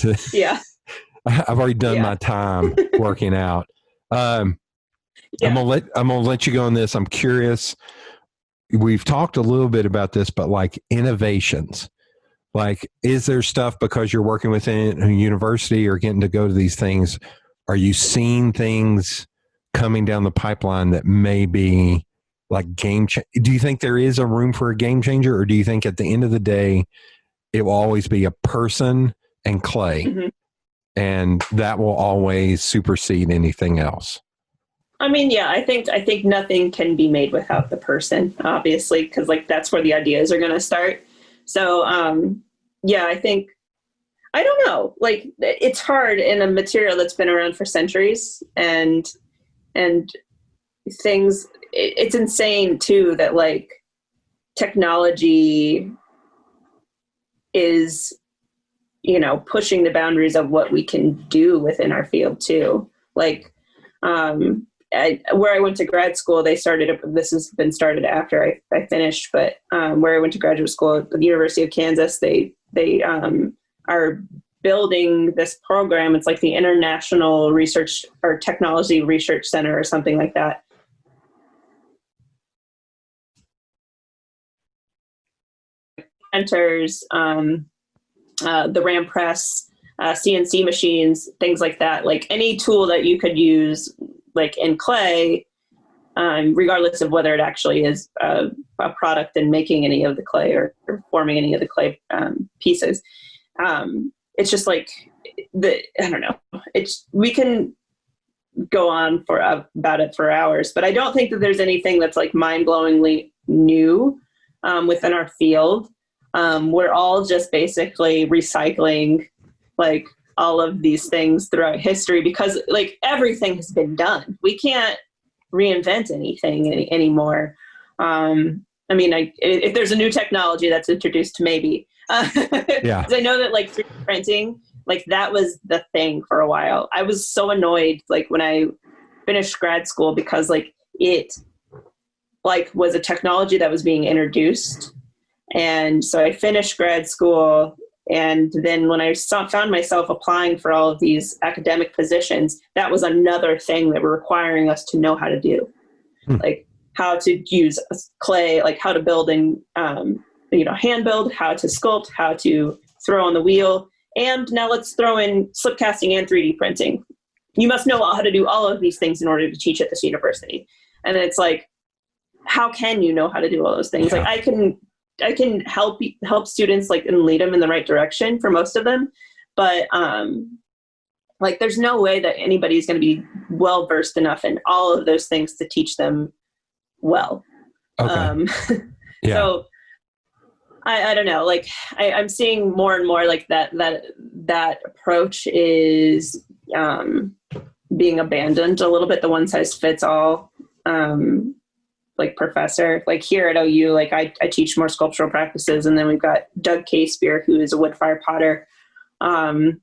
I've already done my time working out. I'm gonna let you go on this. I'm curious. We've talked a little bit about this, but like innovations. Like, is there stuff because you're working within a university or getting to go to these things? Are you seeing things coming down the pipeline that may be like do you think there is a room for a game changer, or do you think at the end of the day, it will always be a person and clay, and that will always supersede anything else? I mean, yeah, I think nothing can be made without the person, obviously, because like that's where the ideas are going to start. So, I think, I don't know, like it's hard in a material that's been around for centuries and things, it's insane too, that like technology is, you know, pushing the boundaries of what we can do within our field too. Like, where I went to grad school, this has been started after I finished, but where I went to graduate school at the University of Kansas, they are building this program. It's like the International Research or Technology Research Center or something like that. Enters the RAM press, CNC machines, things like that. Like any tool that you could use like in clay, regardless of whether it actually is a product in making any of the clay or forming any of the clay pieces. It's just like, I don't know. We can go on about it for hours, but I don't think that there's anything that's like mind-blowingly new within our field. We're all just basically recycling like all of these things throughout history because like everything has been done. We can't reinvent anything anymore. I mean, if there's a new technology that's introduced, maybe. Yeah. 'Cause I know that like 3D printing, like that was the thing for a while. I was so annoyed like when I finished grad school because like it like was a technology that was being introduced. And so I finished grad school. And then when I found myself applying for all of these academic positions, that was another thing that were requiring us to know how to do. Like how to use clay, like how to build and, hand build, how to sculpt, how to throw on the wheel. And now let's throw in slip casting and 3D printing. You must know how to do all of these things in order to teach at this university. And it's like, how can you know how to do all those things? Yeah. Like I can help students like and lead them in the right direction for most of them. But like there's no way that anybody's going to be well versed enough in all of those things to teach them well. Okay. Yeah. So I don't know, like I'm seeing more and more like that approach is being abandoned a little bit, the one size fits all like professor. Like here at OU, like I teach more sculptural practices, and then we've got Doug Casebeer, who is a wood fire potter, and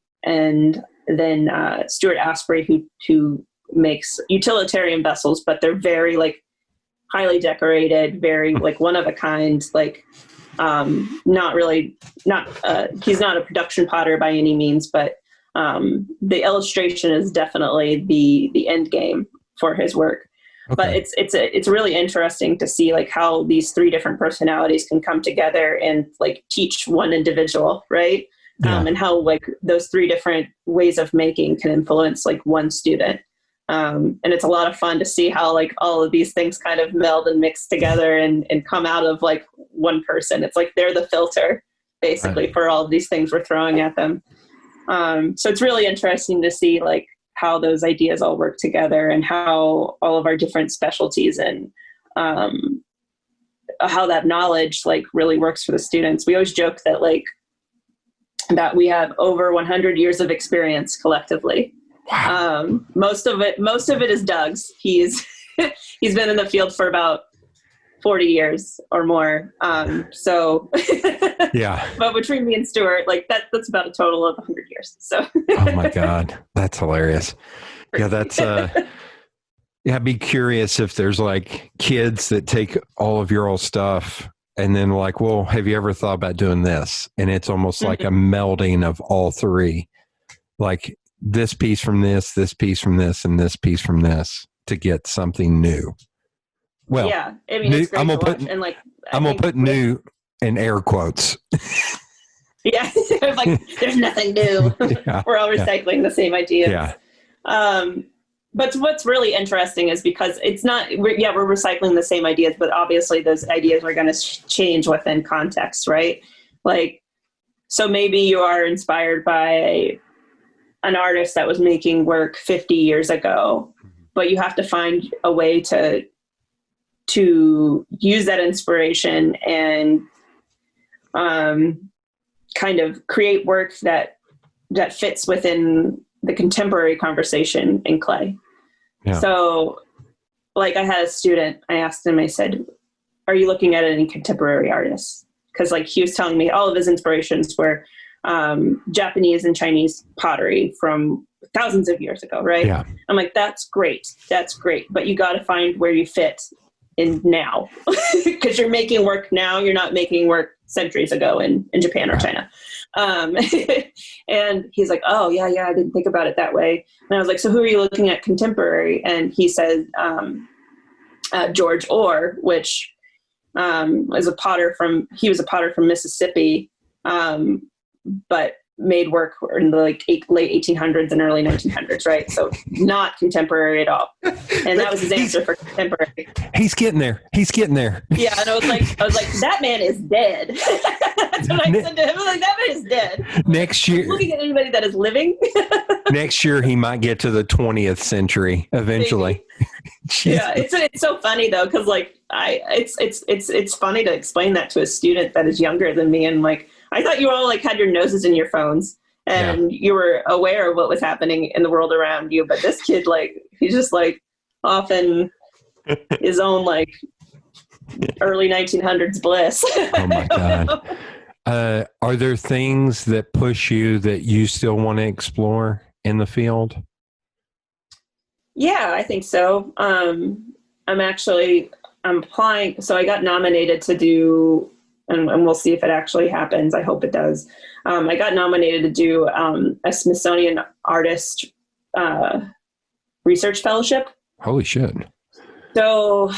then Stuart Asprey, who makes utilitarian vessels, but they're very like highly decorated, very like one of a kind, like he's not a production potter by any means, but the illustration is definitely the end game for his work. Okay. But it's really interesting to see like how these three different personalities can come together and like teach one individual, right? Yeah. And how like those three different ways of making can influence like one student. And it's a lot of fun to see how like all of these things kind of meld and mix together and come out of like one person. It's like they're the filter basically for all of these things we're throwing at them. So it's really interesting to see like how those ideas all work together and how all of our different specialties and how that knowledge like really works for the students. We always joke that like that we have over 100 years of experience collectively. Wow. Most of it is Doug's. He's been in the field for about 40 years or more. So yeah, but between me and Stuart, like that's about a total of 100 years. So oh my God, that's hilarious. Yeah, that's yeah, I'd be curious if there's like kids that take all of your old stuff and then like, well, have you ever thought about doing this? And it's almost like a melding of all three, like this piece from this piece from this, and this piece from this to get something new. Well, yeah, I mean, it's great I'm gonna put new in air quotes. Yeah, like there's nothing new. Yeah, we're all recycling the same ideas. Yeah. But what's really interesting is because it's not, we're recycling the same ideas, but obviously those ideas are going to change within context, right? Like, so maybe you are inspired by an artist that was making work 50 years ago, but you have to find a way to use that inspiration and kind of create work that fits within the contemporary conversation in clay. Yeah. So like I had a student, I asked him, I said, are you looking at any contemporary artists? Because like he was telling me all of his inspirations were Japanese and Chinese pottery from thousands of years ago, right? Yeah. I'm like, that's great. But you got to find where you fit in now. Because you're making work now. You're not making work centuries ago in Japan or China. And he's like, oh, yeah, I didn't think about it that way. And I was like, so who are you looking at contemporary? And he said George Orr, which was a potter from Mississippi, but made work in the late 1800s and early 1900s, right? So not contemporary at all. And that was his answer for contemporary. He's getting there. Yeah, and I was like, that man is dead. That's what I said to him. I was like, that man is dead. Next year, looking at anybody that is living. next year he might get to the 20th century eventually. Yeah, it's so funny though, because like it's funny to explain that to a student that is younger than me, and like I thought you all like had your noses in your phones and you were aware of what was happening in the world around you, but this kid, like, he's just like off in his own like early 1900s bliss. Oh my God. Are there things that push you that you still want to explore in the field? Yeah, I think so. I'm applying. So I got nominated to do, and we'll see if it actually happens. I hope it does. I got nominated to do a Smithsonian Artist Research Fellowship. Holy shit. So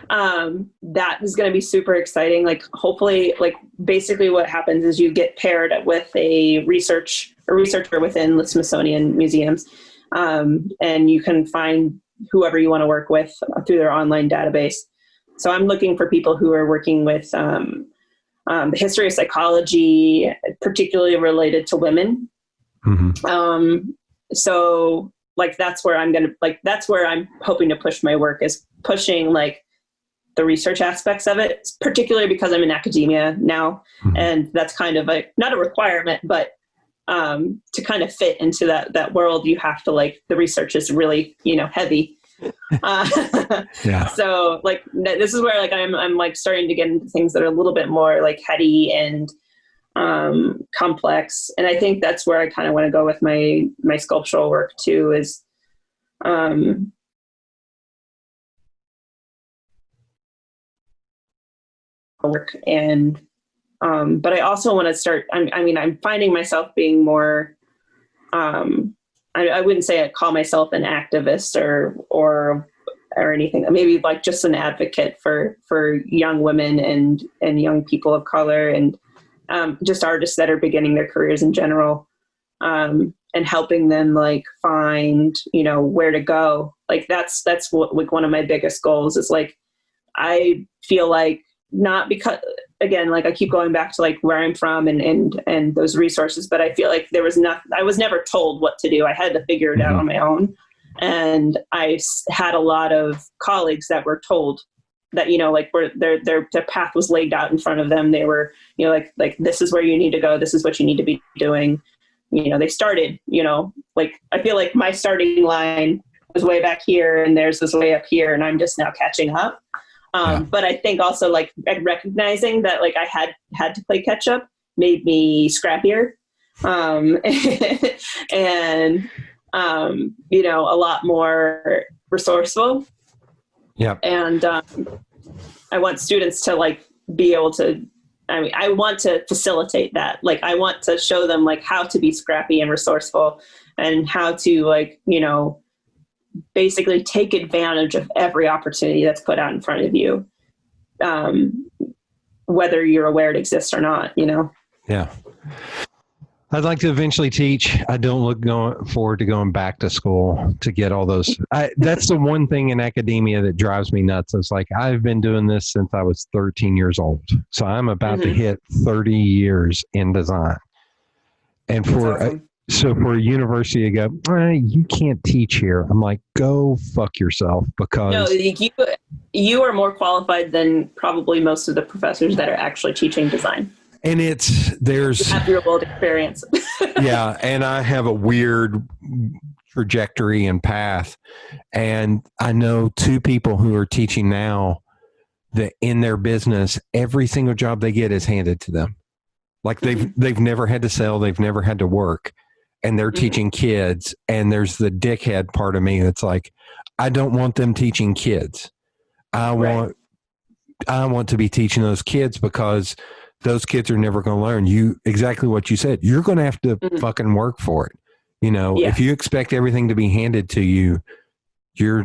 that is going to be super exciting. Like, hopefully, like, basically what happens is you get paired with a researcher within the Smithsonian museums, and you can find whoever you want to work with through their online database. So I'm looking for people who are working with the history of psychology, particularly related to women. Mm-hmm. So like, that's where I'm hoping to push my work, is pushing like the research aspects of it, particularly because I'm in academia now. Mm-hmm. And that's kind of not a requirement, but to kind of fit into that world, you have to, like, the research is really, heavy. Yeah. So like, this is where like I'm like starting to get into things that are a little bit more like heady and complex. And I think that's where I kind of want to go with my sculptural work too, is work. And but I also want to start, I'm finding myself being more I wouldn't say I call myself an activist or anything. Maybe like just an advocate for young women and young people of color, and just artists that are beginning their careers in general, and helping them like find, where to go. Like that's what, like, one of my biggest goals is, like, I feel like, not because, again, like I keep going back to like where I'm from and those resources, but I feel like I was never told what to do. I had to figure it out on my own. And I had a lot of colleagues that were told that, like, where their path was laid out in front of them. They were, like, this is where you need to go. This is what you need to be doing. They started, like, I feel like my starting line was way back here and theirs was way up here, and I'm just now catching up. But I think also, like, recognizing that, like, I had to play catch up made me scrappier, and a lot more resourceful. Yeah. And I want students to, like, be able to. I want to facilitate that. Like, I want to show them, like, how to be scrappy and resourceful, and how to, like, basically take advantage of every opportunity that's put out in front of you, whether you're aware it exists or not, Yeah. I'd like to eventually teach. I don't look forward to going back to school to get all those. That's the one thing in academia that drives me nuts. It's like, I've been doing this since I was 13 years old. So I'm about to hit 30 years in design. And so for a university to go, you can't teach here. I'm like, go fuck yourself, because no, you are more qualified than probably most of the professors that are actually teaching design. And there's you have real world experience. Yeah. And I have a weird trajectory and path. And I know two people who are teaching now that in their business, every single job they get is handed to them. Like they've never had to sell. They've never had to work. And they're teaching kids. And there's the dickhead part of me that's like, I don't want them teaching kids. I want to be teaching those kids, because those kids are never going to learn. Exactly what you said. You're going to have to fucking work for it. If you expect everything to be handed to you, you're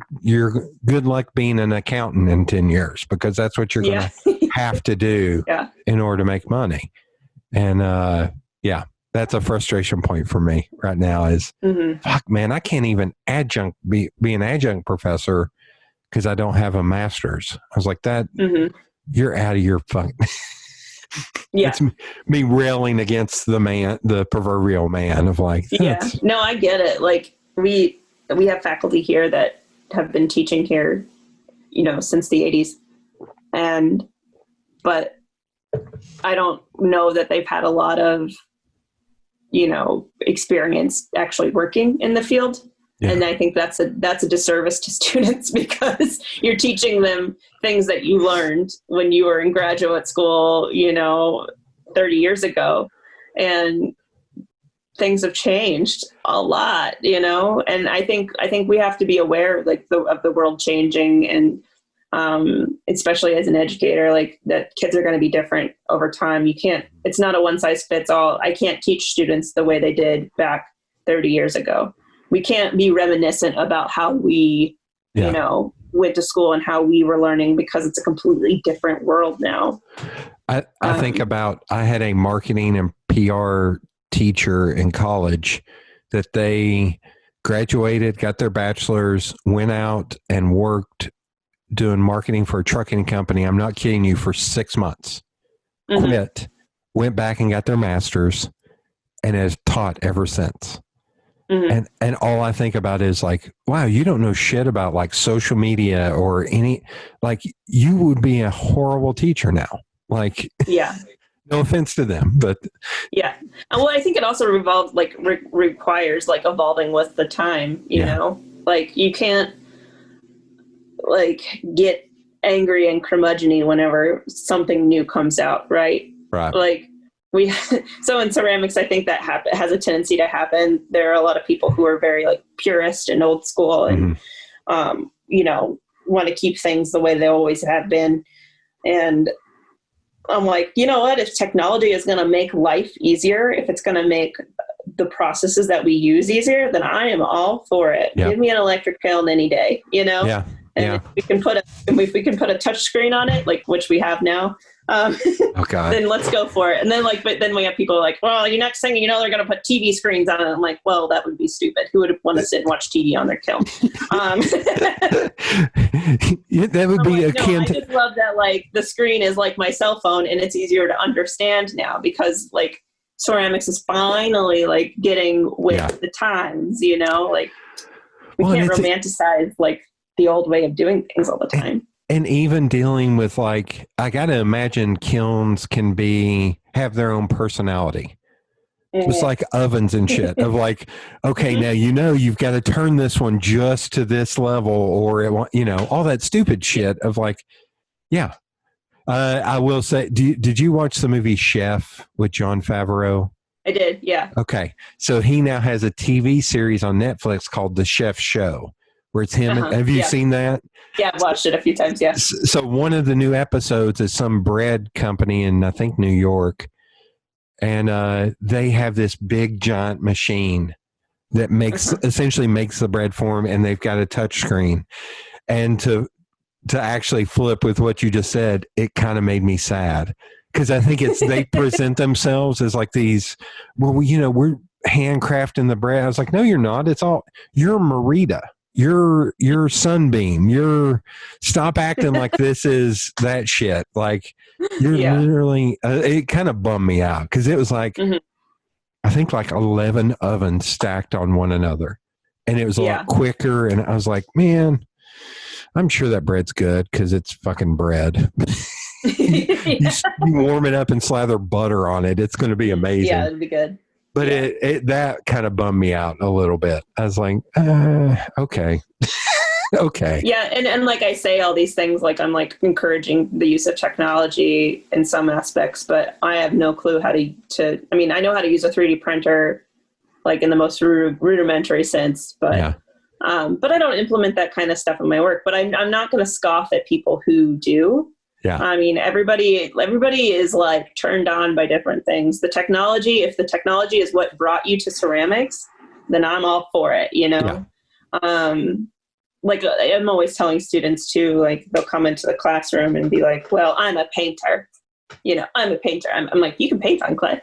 good luck being an accountant in 10 years, because that's what you're going to have to do in order to make money. And That's a frustration point for me right now is, fuck, man, I can't even be an adjunct professor because I don't have a master's. I was like, that, you're out of your fucking... Yeah. It's me railing against the proverbial man of like, yeah. No, I get it. Like we have faculty here that have been teaching here, since the 80s. But I don't know that they've had a lot of, experience actually working in the field. Yeah. And I think that's a disservice to students because you're teaching them things that you learned when you were in graduate school, 30 years ago, and things have changed a lot, and I think we have to be aware of the world changing, and especially as an educator, like that kids are going to be different over time. It's not a one size fits all. I can't teach students the way they did back 30 years ago. We can't be reminiscent about how we, went to school and how we were learning because it's a completely different world now. I think I had a marketing and PR teacher in college that they graduated, got their bachelor's, went out and worked doing marketing for a trucking company. I'm not kidding you, for 6 months. Quit, went back and got their master's, and has taught ever since. And all I think about is like, wow, you don't know shit about like social media or any, like you would be a horrible teacher now. Like, yeah, no offense to them, but yeah. And well, I think it also requires like evolving with the time, you know, like you can't like get angry and curmudgeon-y whenever something new comes out. Right. Like, so in ceramics, I think that has a tendency to happen. There are a lot of people who are very like purist and old school and, want to keep things the way they always have been. And I'm like, you know what, if technology is going to make life easier, if it's going to make the processes that we use easier, then I am all for it. Yeah. Give me an electric kiln any day, Yeah. And if we can put a touch screen on it, like which we have now, then let's go for it. And then but then we have people like, well, your next thing they're going to put TV screens on it. I'm like, well, that would be stupid. Who would want to sit and watch TV on their kiln? That would be akin to. I just love that like the screen is like my cell phone, and it's easier to understand now because like ceramics is finally like getting with the times. Like we can't romanticize like the old way of doing things all the time. And even dealing with like, I got to imagine kilns can have their own personality. It's like ovens and shit of like, okay, now, you've got to turn this one just to this level or all that stupid shit of like, I will say, did you watch the movie Chef with Jon Favreau? I did. Yeah. Okay. So he now has a TV series on Netflix called The Chef Show. Where it's him. Have you seen that? Yeah, I've watched it a few times, yeah. So one of the new episodes is some bread company in, I think, New York. And they have this big, giant machine that essentially makes the bread for them, and they've got a touch screen. And to actually flip with what you just said, it kind of made me sad. Because I think they present themselves as like these, well, we're handcrafting the bread. I was like, no, you're not. It's all, you're Merida. You're Sunbeam. Stop acting like this is that shit. Like you're literally, it kind of bummed me out because it was like, I think like 11 ovens stacked on one another, and it was a lot quicker. And I was like, man, I'm sure that bread's good because it's fucking bread. you warm it up and slather butter on it. It's going to be amazing. Yeah, it'll be good. But that kind of bummed me out a little bit. I was like, okay. Okay. Yeah. And like I say all these things, like I'm like encouraging the use of technology in some aspects, but I have no clue how I know how to use a 3D printer, like in the most rudimentary sense, but I don't implement that kind of stuff in my work, but I'm not going to scoff at people who do. Yeah. I mean, everybody is like turned on by different things. If the technology is what brought you to ceramics, then I'm all for it, Yeah. Like I'm always telling students too, like they'll come into the classroom and be like, well, I'm a painter. I'm a painter. I'm like, you can paint on clay.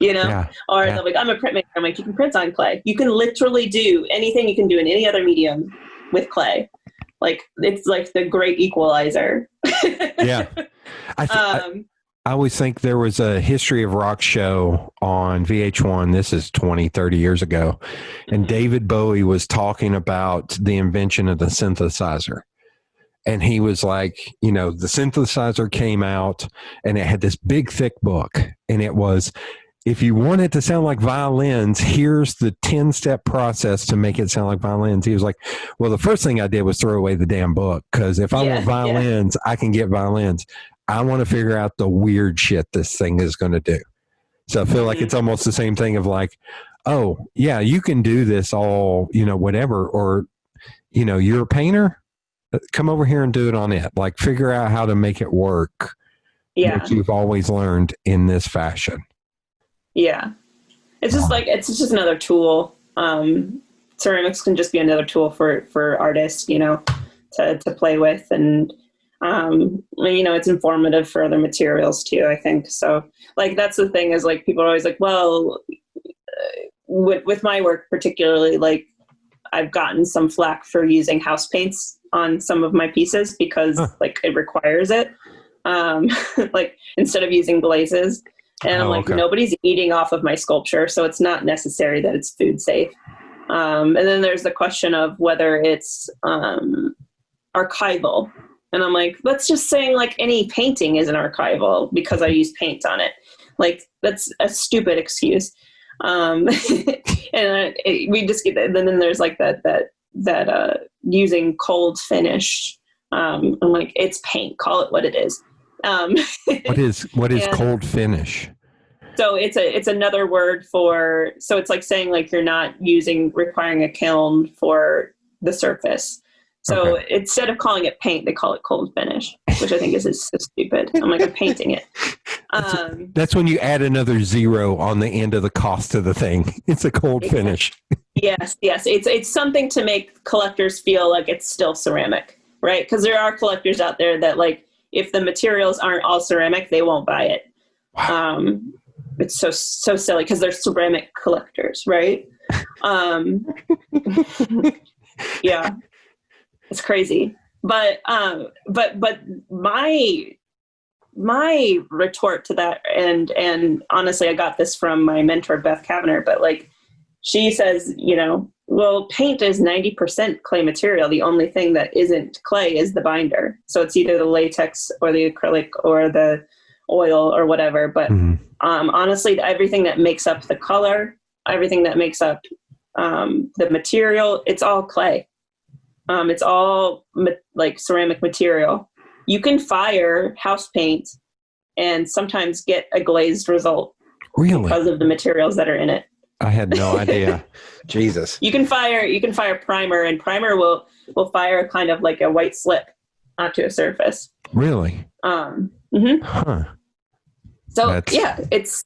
you know? Yeah. Or Yeah. they'll be like, I'm a printmaker. I'm like, you can print on clay. You can literally do anything you can do in any other medium with clay. Like, it's like the great equalizer. Yeah. I always think there was a History of Rock show on VH1. This is 20, 30 years ago. And David Bowie was talking about the invention of the synthesizer. And he was like, you know, the synthesizer came out and it had this big, thick book. And it was, if you want it to sound like violins, here's the 10-step process to make it sound like violins. He was like, well, the first thing I did was throw away the damn book, because if I want violins, I can get violins. I want to figure out the weird shit this thing is going to do. So I feel like it's almost the same thing of like, oh, yeah, you can do this all, you know, whatever. Or, you know, you're a painter. Come over here and do it on it. Like, figure out how to make it work. Yeah. Which you've always learned in this fashion. Yeah. It's just like, it's just another tool. Ceramics can just be another tool for artists, you know, to play with. And, you know, it's informative for other materials too, I think. So like, that's the thing is like, people are always like, well, with my work particularly, like I've gotten some flack for using house paints on some of my pieces because like it requires it. Like instead of using glazes. And I'm like, nobody's eating off of my sculpture, so it's not necessary that it's food safe. And then there's the question of whether it's archival. And I'm like, let's just saying like any painting isn't archival because I use paint on it. Like, that's a stupid excuse. And we just get, and then there's like that using cold finish. I'm like, it's paint, call it what it is. What is cold finish? So it's another word for, so it's like saying like you're not requiring a kiln for the surface. So instead of calling it paint, they call it cold finish, which I think is so stupid. I'm like, I'm painting it. That's when you add another zero on the end of the cost of the thing. It's a cold finish. Yes. It's something to make collectors feel like it's still ceramic, right? Because there are collectors out there that like, if the materials aren't all ceramic, they won't buy it. Wow. It's so silly because they're ceramic collectors, right? Yeah, it's crazy. But my retort to that, and honestly, I got this from my mentor Beth Kavanagh, but like she says, you know, well, paint is 90% clay material. The only thing that isn't clay is the binder. So it's either the latex or the acrylic or the oil or whatever. But honestly, everything that makes up the color, everything that makes up the material, it's all clay. It's all like ceramic material. You can fire house paint and sometimes get a glazed result. Really? Because of the materials that are in it. I had no idea. Jesus. You can fire primer, and primer will fire kind of like a white slip onto a surface. Really? Huh. So yeah, it's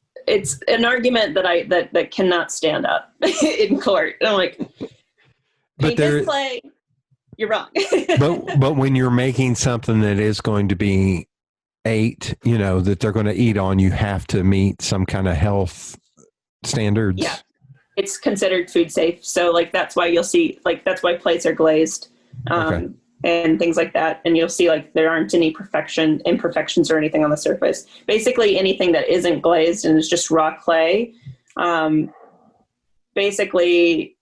an argument that cannot stand up in court. I'm like, paint is clay. You're wrong. but when you're making something that is going to be ate, you know, that they're going to eat on, you have to meet some kind of health standards. Yeah, it's considered food safe. So like that's why you'll see like that's why plates are glazed and things like that. And you'll see like there aren't any imperfections or anything on the surface. Basically anything that isn't glazed and is just raw clay, basically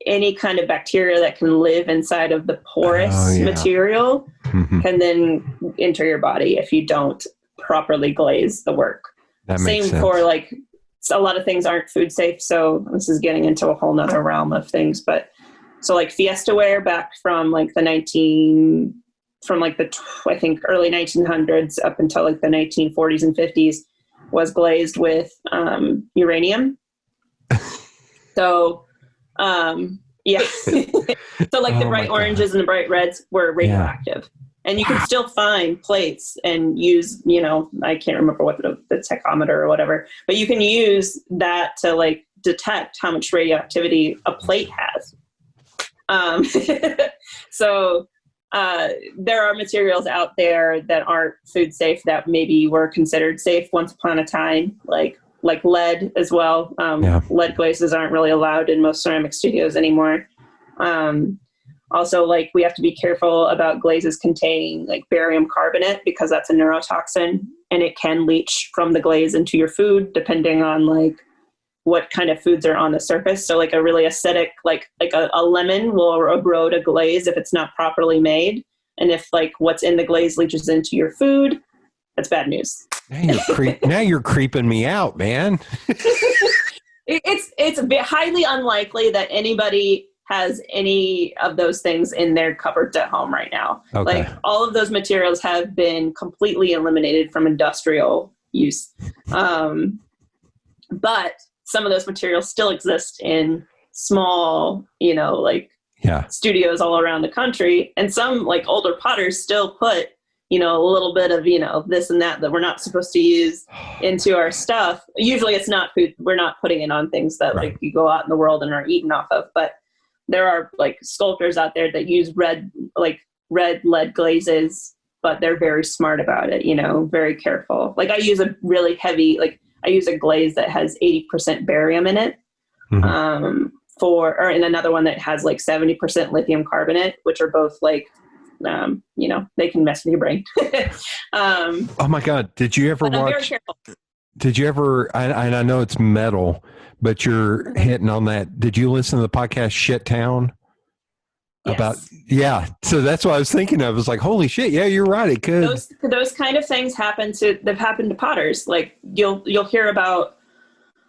any kind of bacteria that can live inside of the porous material can then enter your body if you don't properly glaze the work. That makes sense. For like a lot of things aren't food safe, so this is getting into a whole nother realm of things. But so like Fiesta ware back from like I think early 1900s up until like the 1940s and 50s was glazed with uranium. So yeah, so like the bright oranges and the bright reds were radioactive. And you can still find plates and use, you know, I can't remember what the tachometer or whatever, but you can use that to like detect how much radioactivity a plate has. So there are materials out there that aren't food safe that maybe were considered safe once upon a time, like like lead as well. Lead glazes aren't really allowed in most ceramic studios anymore. Also, like, we have to be careful about glazes containing like barium carbonate, because that's a neurotoxin, and it can leach from the glaze into your food depending on like what kind of foods are on the surface. So like a really acidic, like a lemon will erode a glaze if it's not properly made. And if like what's in the glaze leaches into your food, that's bad news. Now you're creeping me out, man. It's highly unlikely that anybody has any of those things in their cupboards at home right now. Okay. Like, all of those materials have been completely eliminated from industrial use. But some of those materials still exist in small, studios all around the country. And some like older potters still put, a little bit of, this and that we're not supposed to use into our stuff. Usually it's not food. We're not putting it on things that like you go out in the world and are eaten off of. But there are like sculptors out there that use red lead glazes, but they're very smart about it, very careful. Like, I use a really heavy, I use a glaze that has 80% barium in it. Mm-hmm. And another one that has like 70% lithium carbonate, which are both like, they can mess with your brain. Oh my God. Did you ever watch, I know it's metal, but you're hitting on that. Did you listen to the podcast Shit Town? Yes. So that's what I was thinking of. I was like, holy shit. Yeah, you're right. It could. Those kind of things they've happened to potters. Like, you'll hear about,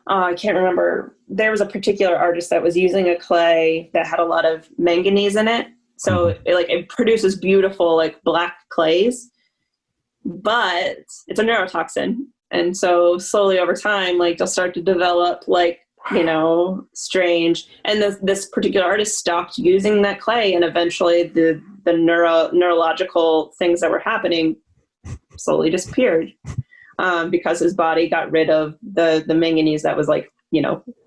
I can't remember. There was a particular artist that was using a clay that had a lot of manganese in it. So it produces beautiful like black clays, but it's a neurotoxin. And so slowly over time, like, they'll start to develop like, strange. And this particular artist stopped using that clay, and eventually the neurological things that were happening slowly disappeared, because his body got rid of the manganese that was like,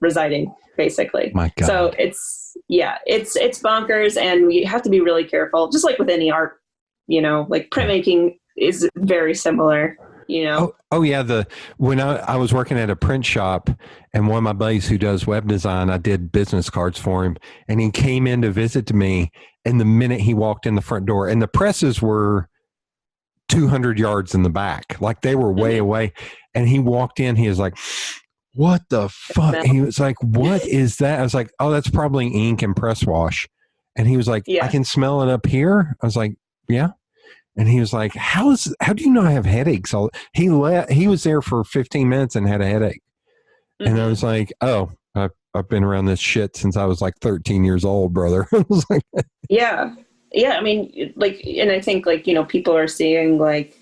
residing basically. My God. So it's bonkers, and we have to be really careful, just like with any art, like printmaking is very similar. Oh yeah. When I was working at a print shop, and one of my buddies who does web design, I did business cards for him, and he came in to visit me. And the minute he walked in the front door, and the presses were 200 yards in the back, like they were way away. And he walked in, he was like, what the fuck? He was like, what is that? I was like, oh, that's probably ink and press wash. And he was like, I can smell it up here. I was like, yeah. And he was like, how do you know I have headaches? He was there for 15 minutes and had a headache. Mm-hmm. And I was like, oh, I've been around this shit since I was like 13 years old, brother. I was like, yeah. I mean, like, and I think like, people are seeing like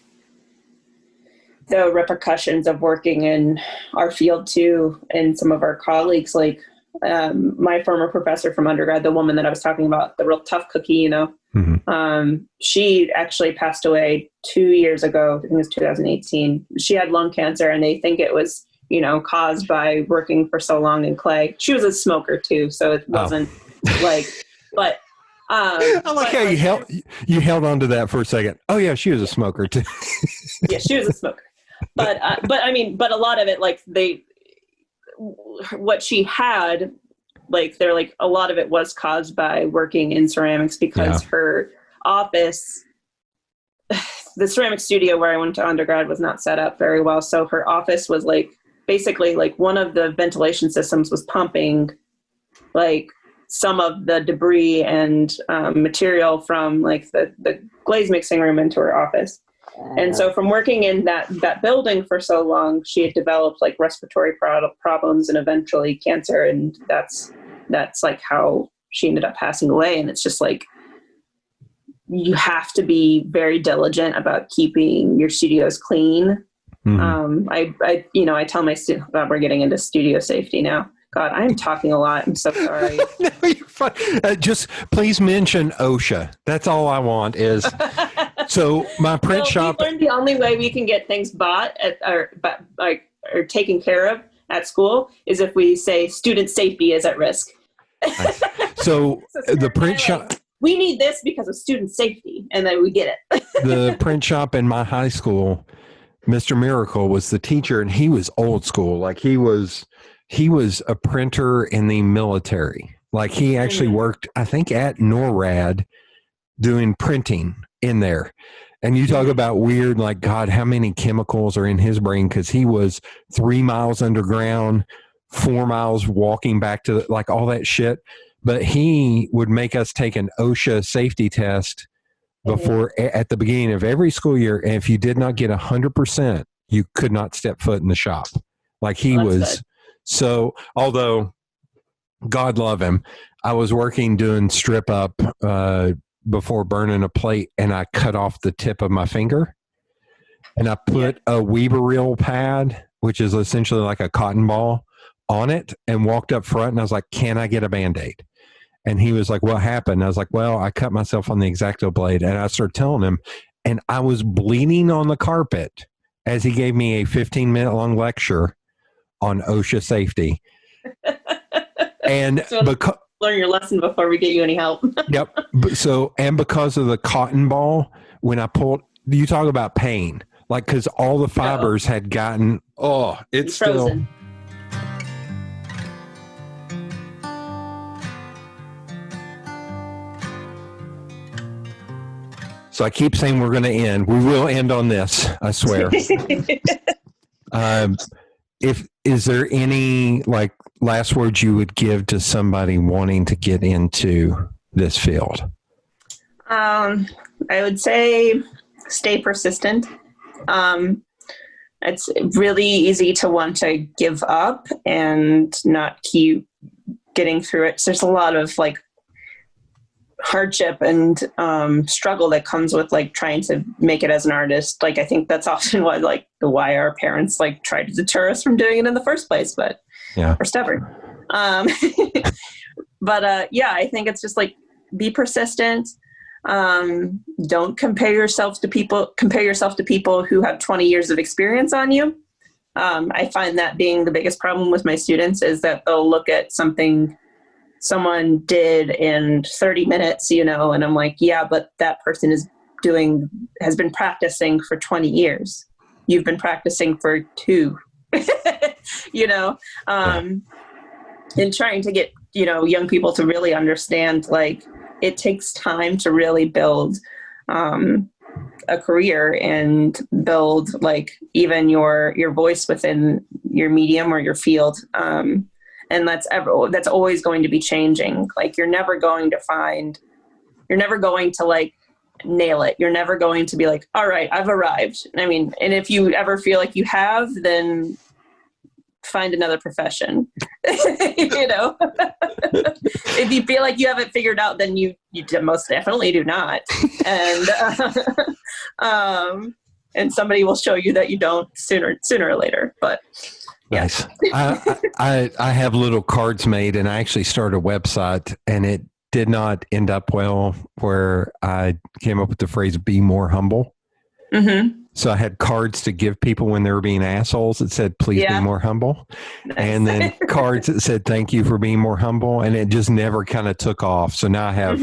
the repercussions of working in our field too. And some of our colleagues, like, my former professor from undergrad, the woman that I was talking about, the real tough cookie, she actually passed away 2 years ago. I think it was 2018. She had lung cancer, and they think it was, caused by working for so long in clay. She was a smoker too, so it wasn't but I like how you held on to that for a second. Oh yeah, she was a smoker too. Yeah, she was a smoker. But I mean, but a lot of it, like, what she had, like, they're like, a lot of it was caused by working in ceramics, because her office, the ceramic studio where I went to undergrad was not set up very well. So her office was like, basically like, one of the ventilation systems was pumping like some of the debris and material from like the glaze mixing room into her office. And so from working in that building for so long, she had developed like respiratory problems and eventually cancer. And that's like how she ended up passing away. And it's just like, you have to be very diligent about keeping your studios clean. Mm-hmm. I tell my students that we're getting into studio safety now. God, I'm talking a lot. I'm so sorry. No, you're fine. Just please mention OSHA. That's all I want is. So my print shop. We learned the only way we can get things bought or taken care of at school is if we say student safety is at risk. So the print shop. We need this because of student safety, and then we get it. The print shop in my high school, Mr. Miracle was the teacher, and he was old school. Like he was a printer in the military. Like he actually worked, I think, at NORAD doing printing in there. And you talk about weird, like, God, how many chemicals are in his brain? Because he was 3 miles underground, 4 miles walking back to like all that shit. But he would make us take an OSHA safety test before at the beginning of every school year. And if you did not get 100%, you could not step foot in the shop. Like he was. Good. So, although God love him, I was working doing strip up before burning a plate, and I cut off the tip of my finger, and I put a Weber reel pad, which is essentially like a cotton ball, on it, and walked up front, and I was like, "Can I get a Band-Aid?" And he was like, "What happened?" I was like, "Well, I cut myself on the X-Acto blade," and I started telling him, and I was bleeding on the carpet as he gave me a 15-minute long lecture on OSHA safety. And learn your lesson before we get you any help. Yep. So, and because of the cotton ball, when I pulled, you talk about pain, like, because all the fibers had gotten, it's frozen. So I keep saying we're going to end. We will end on this, I swear. Is there any like last words you would give to somebody wanting to get into this field? I would say stay persistent. It's really easy to want to give up and not keep getting through it. So there's a lot of like hardship and struggle that comes with like trying to make it as an artist. Like I think that's often why our parents like try to deter us from doing it in the first place, but we're stubborn. But I think it's just like be persistent. Don't compare yourself to people who have 20 years of experience on you. I find that being the biggest problem with my students is that they'll look at something someone did in 30 minutes, and I'm like, yeah, but that person has been practicing for 20 years. You've been practicing for 2, and trying to get, young people to really understand, like, it takes time to really build a career and build like even your voice within your medium or your field. And that's always going to be changing. Like you're never going to like nail it. You're never going to be like, all right, I've arrived. I mean, and if you ever feel like you have, then find another profession. If you feel like you have it figured out, then you most definitely do not. And somebody will show you that you don't sooner or later. But yeah. Nice. I have little cards made, and I actually started a website, and it did not end up well where I came up with the phrase, be more humble. Mm-hmm. So I had cards to give people when they were being assholes that said, please be more humble. Nice. And then cards that said, thank you for being more humble. And it just never kind of took off. So now I have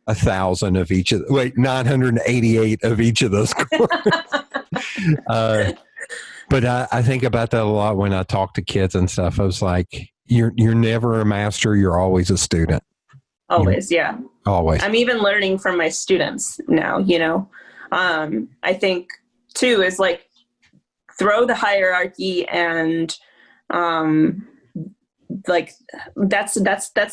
1,000 of each 988 of each of those cards. But I think about that a lot when I talk to kids and stuff. I was like, you're never a master. You're always a student. Always. Yeah. Always. I'm even learning from my students now, I think too is like throw the hierarchy and like that's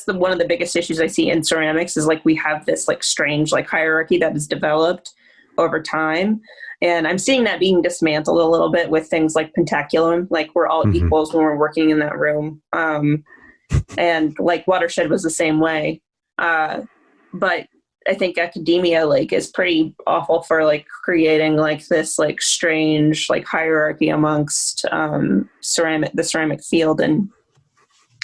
one of the biggest issues I see in ceramics is like we have this like strange like hierarchy that is developed over time. And I'm seeing that being dismantled a little bit with things like pentaculum, like we're all equals when we're working in that room. And like Watershed was the same way. But I think academia like is pretty awful for like creating like this like strange like hierarchy amongst the ceramic field. And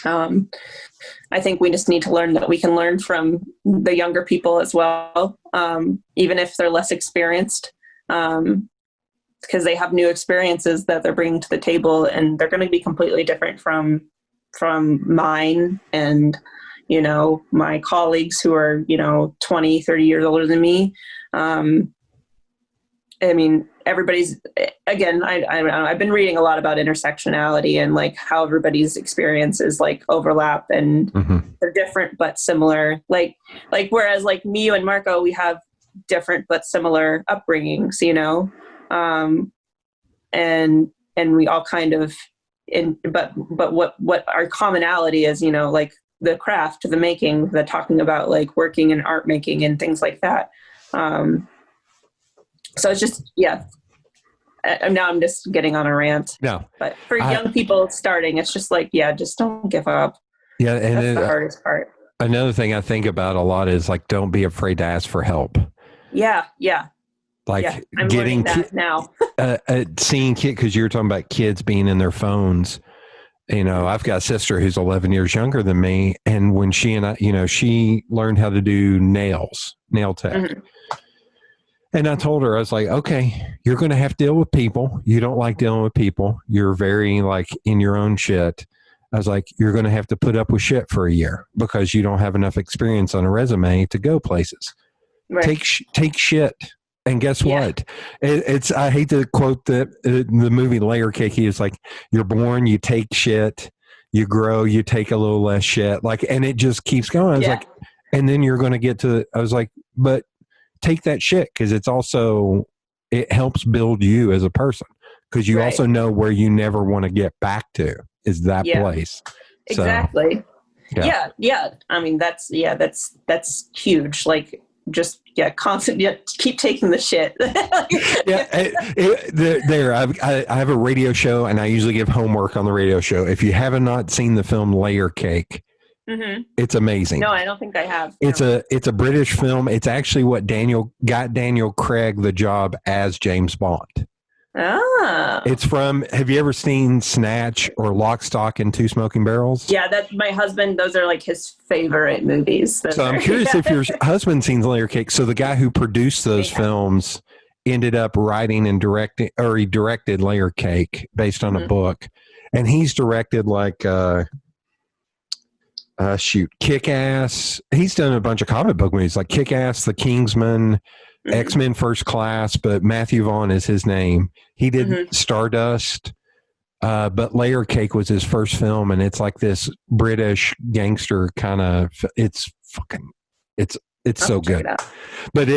I think we just need to learn that we can learn from the younger people as well, even if they're less experienced, because they have new experiences that they're bringing to the table, and they're going to be completely different from mine and my colleagues who are 20, 30 years older than me. I mean, everybody's, again, I don't know. I've been reading a lot about intersectionality and like how everybody's experiences like overlap and they're different but similar. Like whereas like me, you and Marco, we have different but similar upbringings, you know, and we all kind of but what our commonality is, you know, like the craft, the making, the talking about like working in art making and things like that. So it's just, yeah. Now I'm just getting on a rant. No, but for young people starting, it's just like, yeah, just don't give up. Yeah, and that's the hardest part. Another thing I think about a lot is like, don't be afraid to ask for help. Yeah. Like I'm getting that now. seeing kids, because you're talking about kids being in their phones. You know, I've got a sister who's 11 years younger than me, and when she and I, you know, she learned how to do nail tech. And I told her, I was like, okay, you're going to have to deal with people. You don't like dealing with people. You're very like in your own shit. I was like, you're going to have to put up with shit for a year because you don't have enough experience on a resume to go places. Right. Take shit. And guess what? It's I hate to quote the movie Layer Cake. It's like, you're born, you take shit, you grow, you take a little less shit. Like, and it just keeps going. I was like, and then you're going to get to, I was like, but take that shit, because it's also, it helps build you as a person, because you also know where you never want to get back to is that place. Exactly. So, yeah. I mean, that's huge. Like, just constant. Keep taking the shit. I have a radio show, and I usually give homework on the radio show. If you have not seen the film Layer Cake, it's amazing. No, I don't think I have. It's a British film. It's actually what got Daniel Craig the job as James Bond. Ah. It's from, have you ever seen Snatch or Lock, Stock, and Two Smoking Barrels? Yeah, that's my husband. Those are like his favorite movies. So I'm curious if your husband seen Layer Cake. So the guy who produced those films ended up writing and directing, or he directed Layer Cake based on a book. And he's directed like, Kick-Ass. He's done a bunch of comic book movies like Kick-Ass, The Kingsman, X-Men First Class, but Matthew Vaughn is his name. He did Stardust, but Layer Cake was his first film, and it's like this British gangster kind of, it's so good. But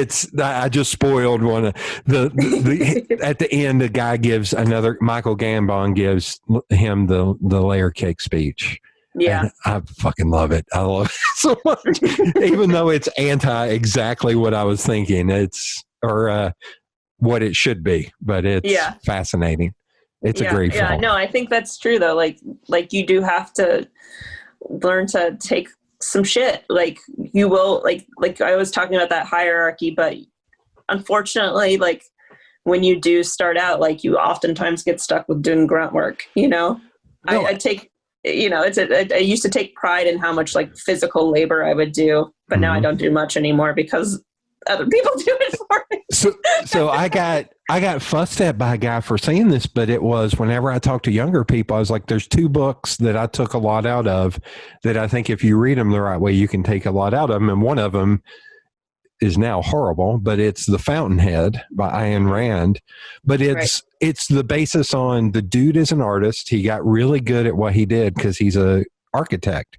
I just spoiled one of the at the end, the guy gives Michael Gambon gives him the Layer Cake speech. Yeah. And I fucking love it. I love it so much. Even though it's exactly what I was thinking. Or what it should be. But it's fascinating. It's a great film. Yeah, no, I think that's true though. Like you do have to learn to take some shit. Like you will, like I was talking about that hierarchy, but unfortunately, like when you do start out, like you oftentimes get stuck with doing grunt work, you know? No. I take, you know, I used to take pride in how much like physical labor I would do, but now I don't do much anymore because other people do it for me. So I got fussed at by a guy for saying this, but it was whenever I talk to younger people, I was like, there's two books that I took a lot out of that I think if you read them the right way, you can take a lot out of them. And one of them is now horrible, but it's The Fountainhead by Ayn Rand. But it's the basis on the dude is an artist. He got really good at what he did because he's a architect.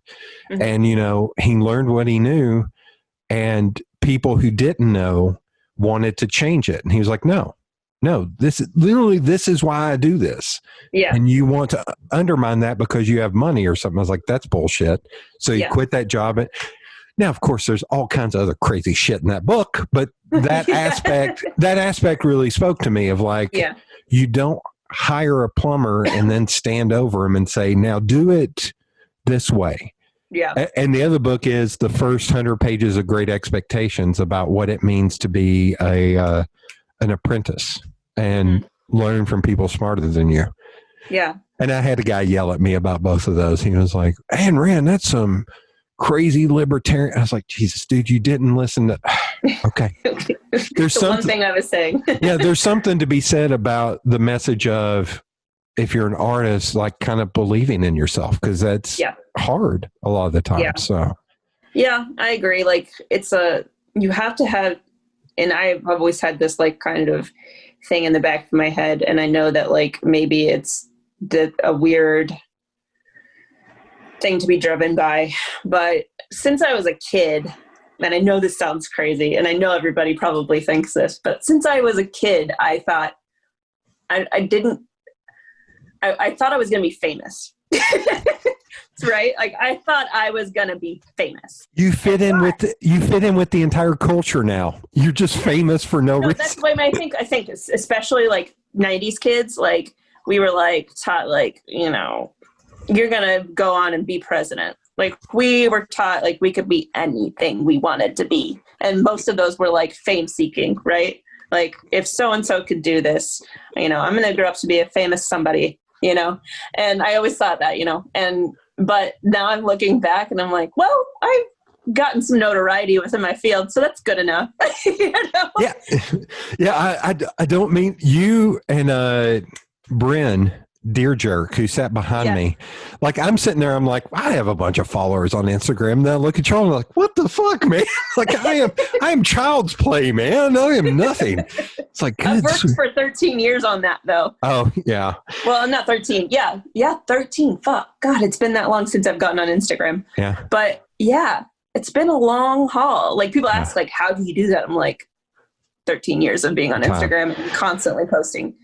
And, you know, he learned what he knew, and people who didn't know wanted to change it. And he was like, no, this is why I do this. Yeah. And you want to undermine that because you have money or something. I was like, that's bullshit. So he quit that job. Now, of course, there's all kinds of other crazy shit in that book, but that aspect really spoke to me of like, you don't hire a plumber and then stand over him and say, now do it this way. Yeah. And the other book is the first 100 pages of Great Expectations about what it means to be an apprentice and learn from people smarter than you. Yeah. And I had a guy yell at me about both of those. He was like, Ayn Rand, that's some crazy libertarian. I was like, Jesus, dude, you didn't listen to. Okay. There's one thing I was saying. Yeah, there's something to be said about the message of, if you're an artist, like kind of believing in yourself, because that's hard a lot of the time. So yeah, I agree. Like you have to have, and I've always had this like kind of thing in the back of my head. And I know that like maybe it's a weird thing to be driven by. But since I was a kid, and I know this sounds crazy, and I know everybody probably thinks this, but since I was a kid, I thought I thought I was going to be famous. Right? Like I thought I was going to be famous. You fit in with the entire culture now. You're just famous for no reason. That's the way I think especially like 90s kids, like we were like taught like, you know, you're going to go on and be president. Like we were taught like we could be anything we wanted to be. And most of those were like fame seeking, right? Like if so-and-so could do this, you know, I'm going to grow up to be a famous somebody, you know? And I always thought that, you know, but now I'm looking back and I'm like, well, I've gotten some notoriety within my field, so that's good enough. You know? Yeah. Yeah. I don't mean you and Bryn Deerjerk, who sat behind me. Like I'm sitting there, I'm like, I have a bunch of followers on Instagram. And then I look at y'all and I'm like, what the fuck, man? Like I am child's play, man. I am nothing. It's like I've worked for 13 years on that though. Oh yeah. Well, not 13. Yeah. 13. Fuck. God, it's been that long since I've gotten on Instagram. Yeah. But yeah, it's been a long haul. Like people ask like, how do you do that? I'm like 13 years of being on Instagram and constantly posting.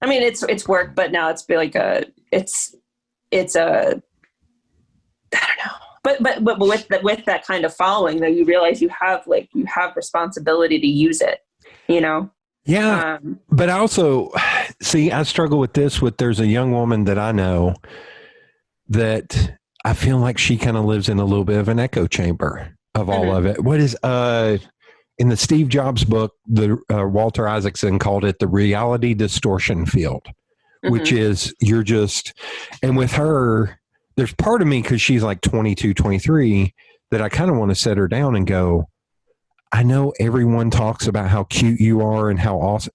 I mean, it's work, but now it's like it's a, I don't know, but with that kind of following though, you realize you have responsibility to use it, you know? Yeah. But I also see, I struggle with this there's a young woman that I know that I feel like she kind of lives in a little bit of an echo chamber of all of it. What is, in the Steve Jobs book, Walter Isaacson called it the reality distortion field, which is you're just, and with her, there's part of me, because she's like 22, 23, that I kind of want to set her down and go, I know everyone talks about how cute you are and how awesome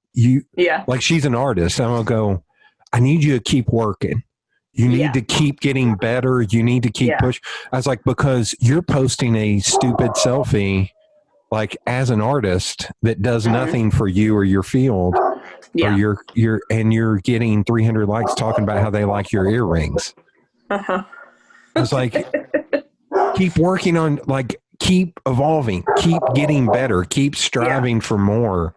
like she's an artist. I'm going to go, I need you to keep working. You need to keep getting better. You need to keep pushing. I was like, because you're posting a stupid selfie like as an artist that does nothing for you or your field, or you're getting 300 likes talking about how they like your earrings. I was like, keep working on, like, keep evolving, keep getting better, keep striving for more.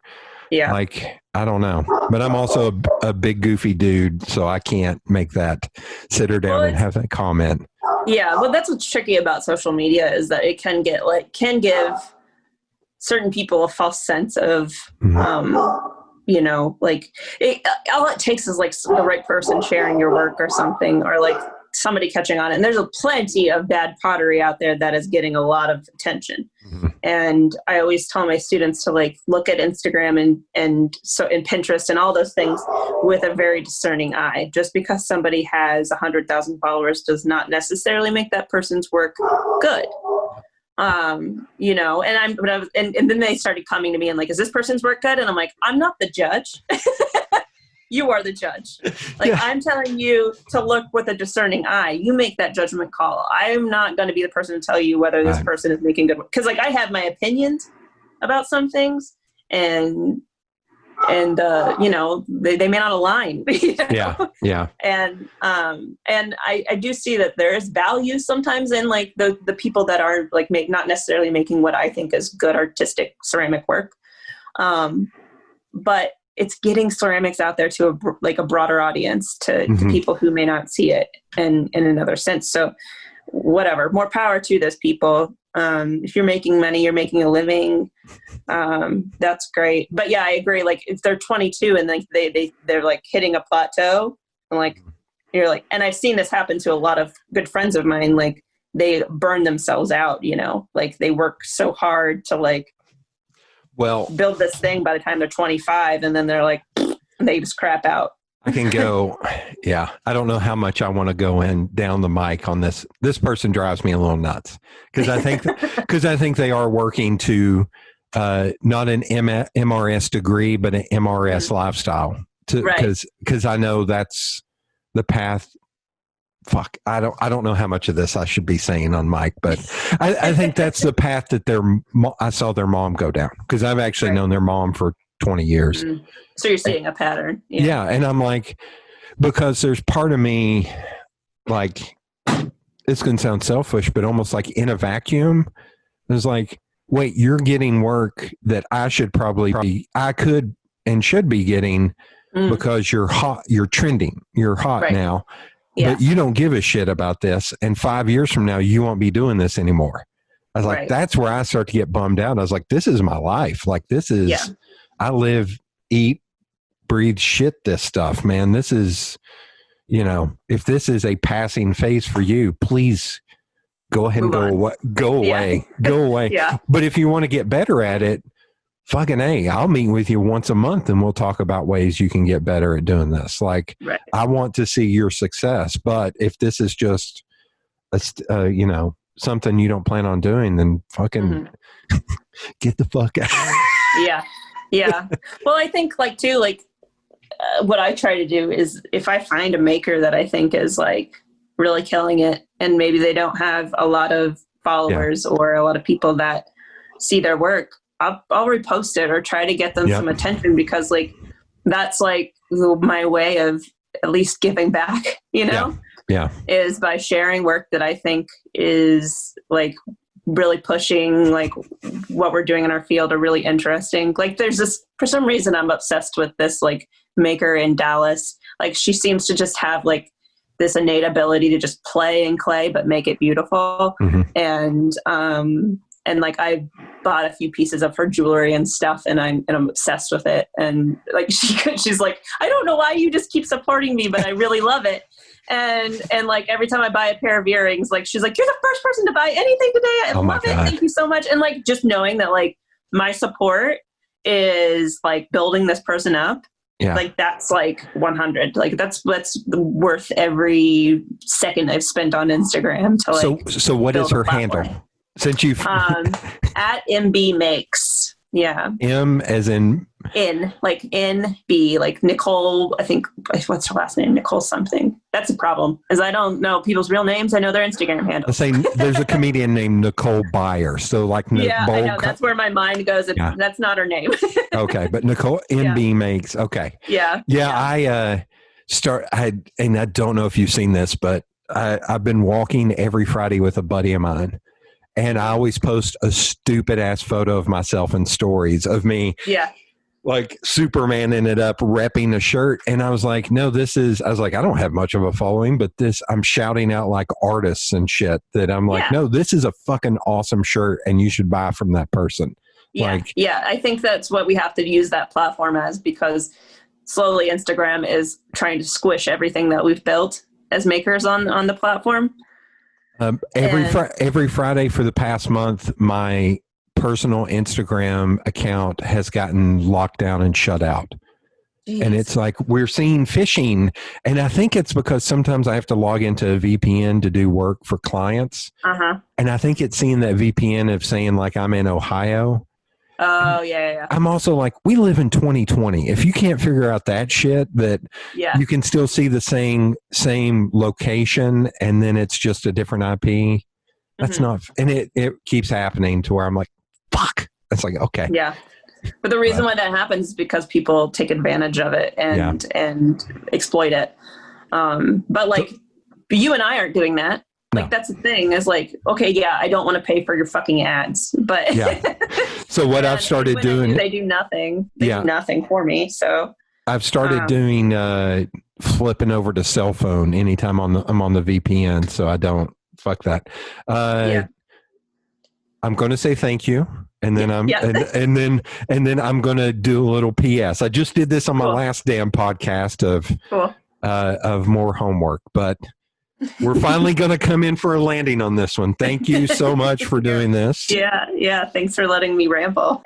Yeah. Like, I don't know, but I'm also a big goofy dude, so I can't make that, sit her down and have that comment. Yeah. Well, that's what's tricky about social media, is that it can give certain people a false sense of, you know, like all it takes is like the right person sharing your work or something, or like somebody catching on it. And there's plenty of bad pottery out there that is getting a lot of attention. And I always tell my students to like look at Instagram and Pinterest and all those things with a very discerning eye. Just because somebody has 100,000 followers does not necessarily make that person's work good. You know, and then they started coming to me and like, is this person's work good? And I'm like, I'm not the judge. You are the judge. Like, I'm telling you to look with a discerning eye. You make that judgment call. I'm not going to be the person to tell you whether this person is making good work. Because like I have my opinions about some things, and you know, they may not align. You know? Yeah. And I do see that there is value sometimes in like the people that are like not necessarily making what I think is good artistic ceramic work, but it's getting ceramics out there to a broader audience, to people who may not see it in another sense. So whatever, more power to those people. If you're making money, you're making a living. That's great. But yeah, I agree. Like if they're 22 and like they're like hitting a plateau, and like, you're like, and I've seen this happen to a lot of good friends of mine. Like they burn themselves out, you know, like they work so hard to like, build this thing by the time they're 25, and then they're like, they just crap out. I can go, I don't know how much I want to go in down the mic on this. This person drives me a little nuts because I think they are working to not an MRS degree, but an MRS lifestyle. Because I know that's the path. Fuck, I don't know how much of this I should be saying on mic, but I think that's the path that I saw their mom go down, because I've actually known their mom for 20 years. Mm. So you're seeing a pattern. Yeah. And I'm like, because there's part of me, like, it's going to sound selfish, but almost like in a vacuum, there's like, wait, you're getting work that I could and should be getting because you're hot, you're trending, you're hot Right. now, Yeah. but you don't give a shit about this. And 5 years from now, you won't be doing this anymore. I was like, Right. that's where I start to get bummed out. I was like, this is my life. Like, this is, I live, eat, breathe shit, this stuff, man. This is, you know, if this is a passing phase for you, please go ahead and go away. Yeah. But if you want to get better at it, fucking A, I'll meet with you once a month and we'll talk about ways you can get better at doing this. Like, Right. I want to see your success, but if this is just, you know, something you don't plan on doing, then fucking get the fuck out. Yeah. Yeah. Well, I think like too, like what I try to do is if I find a maker that I think is like really killing it and maybe they don't have a lot of followers or a lot of people that see their work, I'll repost it or try to get them some attention, because like that's like my way of at least giving back, you know, is by sharing work that I think is like really pushing like what we're doing in our field are really interesting. Like there's this, for some reason I'm obsessed with this like maker in Dallas. Like she seems to just have like this innate ability to just play in clay but make it beautiful. And like I bought a few pieces of her jewelry and stuff, and I'm obsessed with it. And like she's like, I don't know why you just keep supporting me, but I really love it. And like every time I buy a pair of earrings, like she's like, you're the first person to buy anything today. I love it. Thank you so much. And like just knowing that like my support is like building this person up. Yeah. Like that's like 100. Like that's worth every second I've spent on Instagram to like. So what is her handle? Since you've at MB Makes. Yeah. M as in like NB, like Nicole, I think, what's her last name? Nicole something. That's a problem, is I don't know people's real names. I know their Instagram handles. Saying there's a comedian named Nicole Byer. So like I know. That's where my mind goes. That's not her name. Okay. But Nicole MB Makes. Okay. Yeah. I and I don't know if you've seen this, but I've been walking every Friday with a buddy of mine. And I always post a stupid ass photo of myself in stories of me. Yeah. Like Superman ended up repping a shirt. And I was like, no, I was like, I don't have much of a following, but I'm shouting out like artists and shit that I'm like, no, this is a fucking awesome shirt and you should buy from that person. Yeah. I think that's what we have to use that platform as, because slowly Instagram is trying to squish everything that we've built as makers on the platform. Every Friday for the past month, my personal Instagram account has gotten locked down and shut out. Jeez. And it's like we're seeing phishing. And I think it's because sometimes I have to log into a VPN to do work for clients. And I think it's seeing that VPN of saying like I'm in Ohio. Oh, yeah. I'm also like, we live in 2020. If you can't figure out that shit, that you can still see the same location and then it's just a different IP, that's not, and it keeps happening to where I'm like, fuck. It's like, okay. Yeah. But the reason why that happens is because people take advantage of it and exploit it. But like, you and I aren't doing that. Like, that's the thing is like, okay, I don't want to pay for your fucking ads, but so what I've started doing, they do nothing. They do nothing for me. So I've started doing, flipping over to cell phone anytime I'm on the VPN. So I don't fuck that. I'm going to say thank you. And then and then I'm going to do a little PS. I just did this on my last damn podcast of more homework, but we're finally going to come in for a landing on this one. Thank you so much for doing this. Yeah. Thanks for letting me ramble.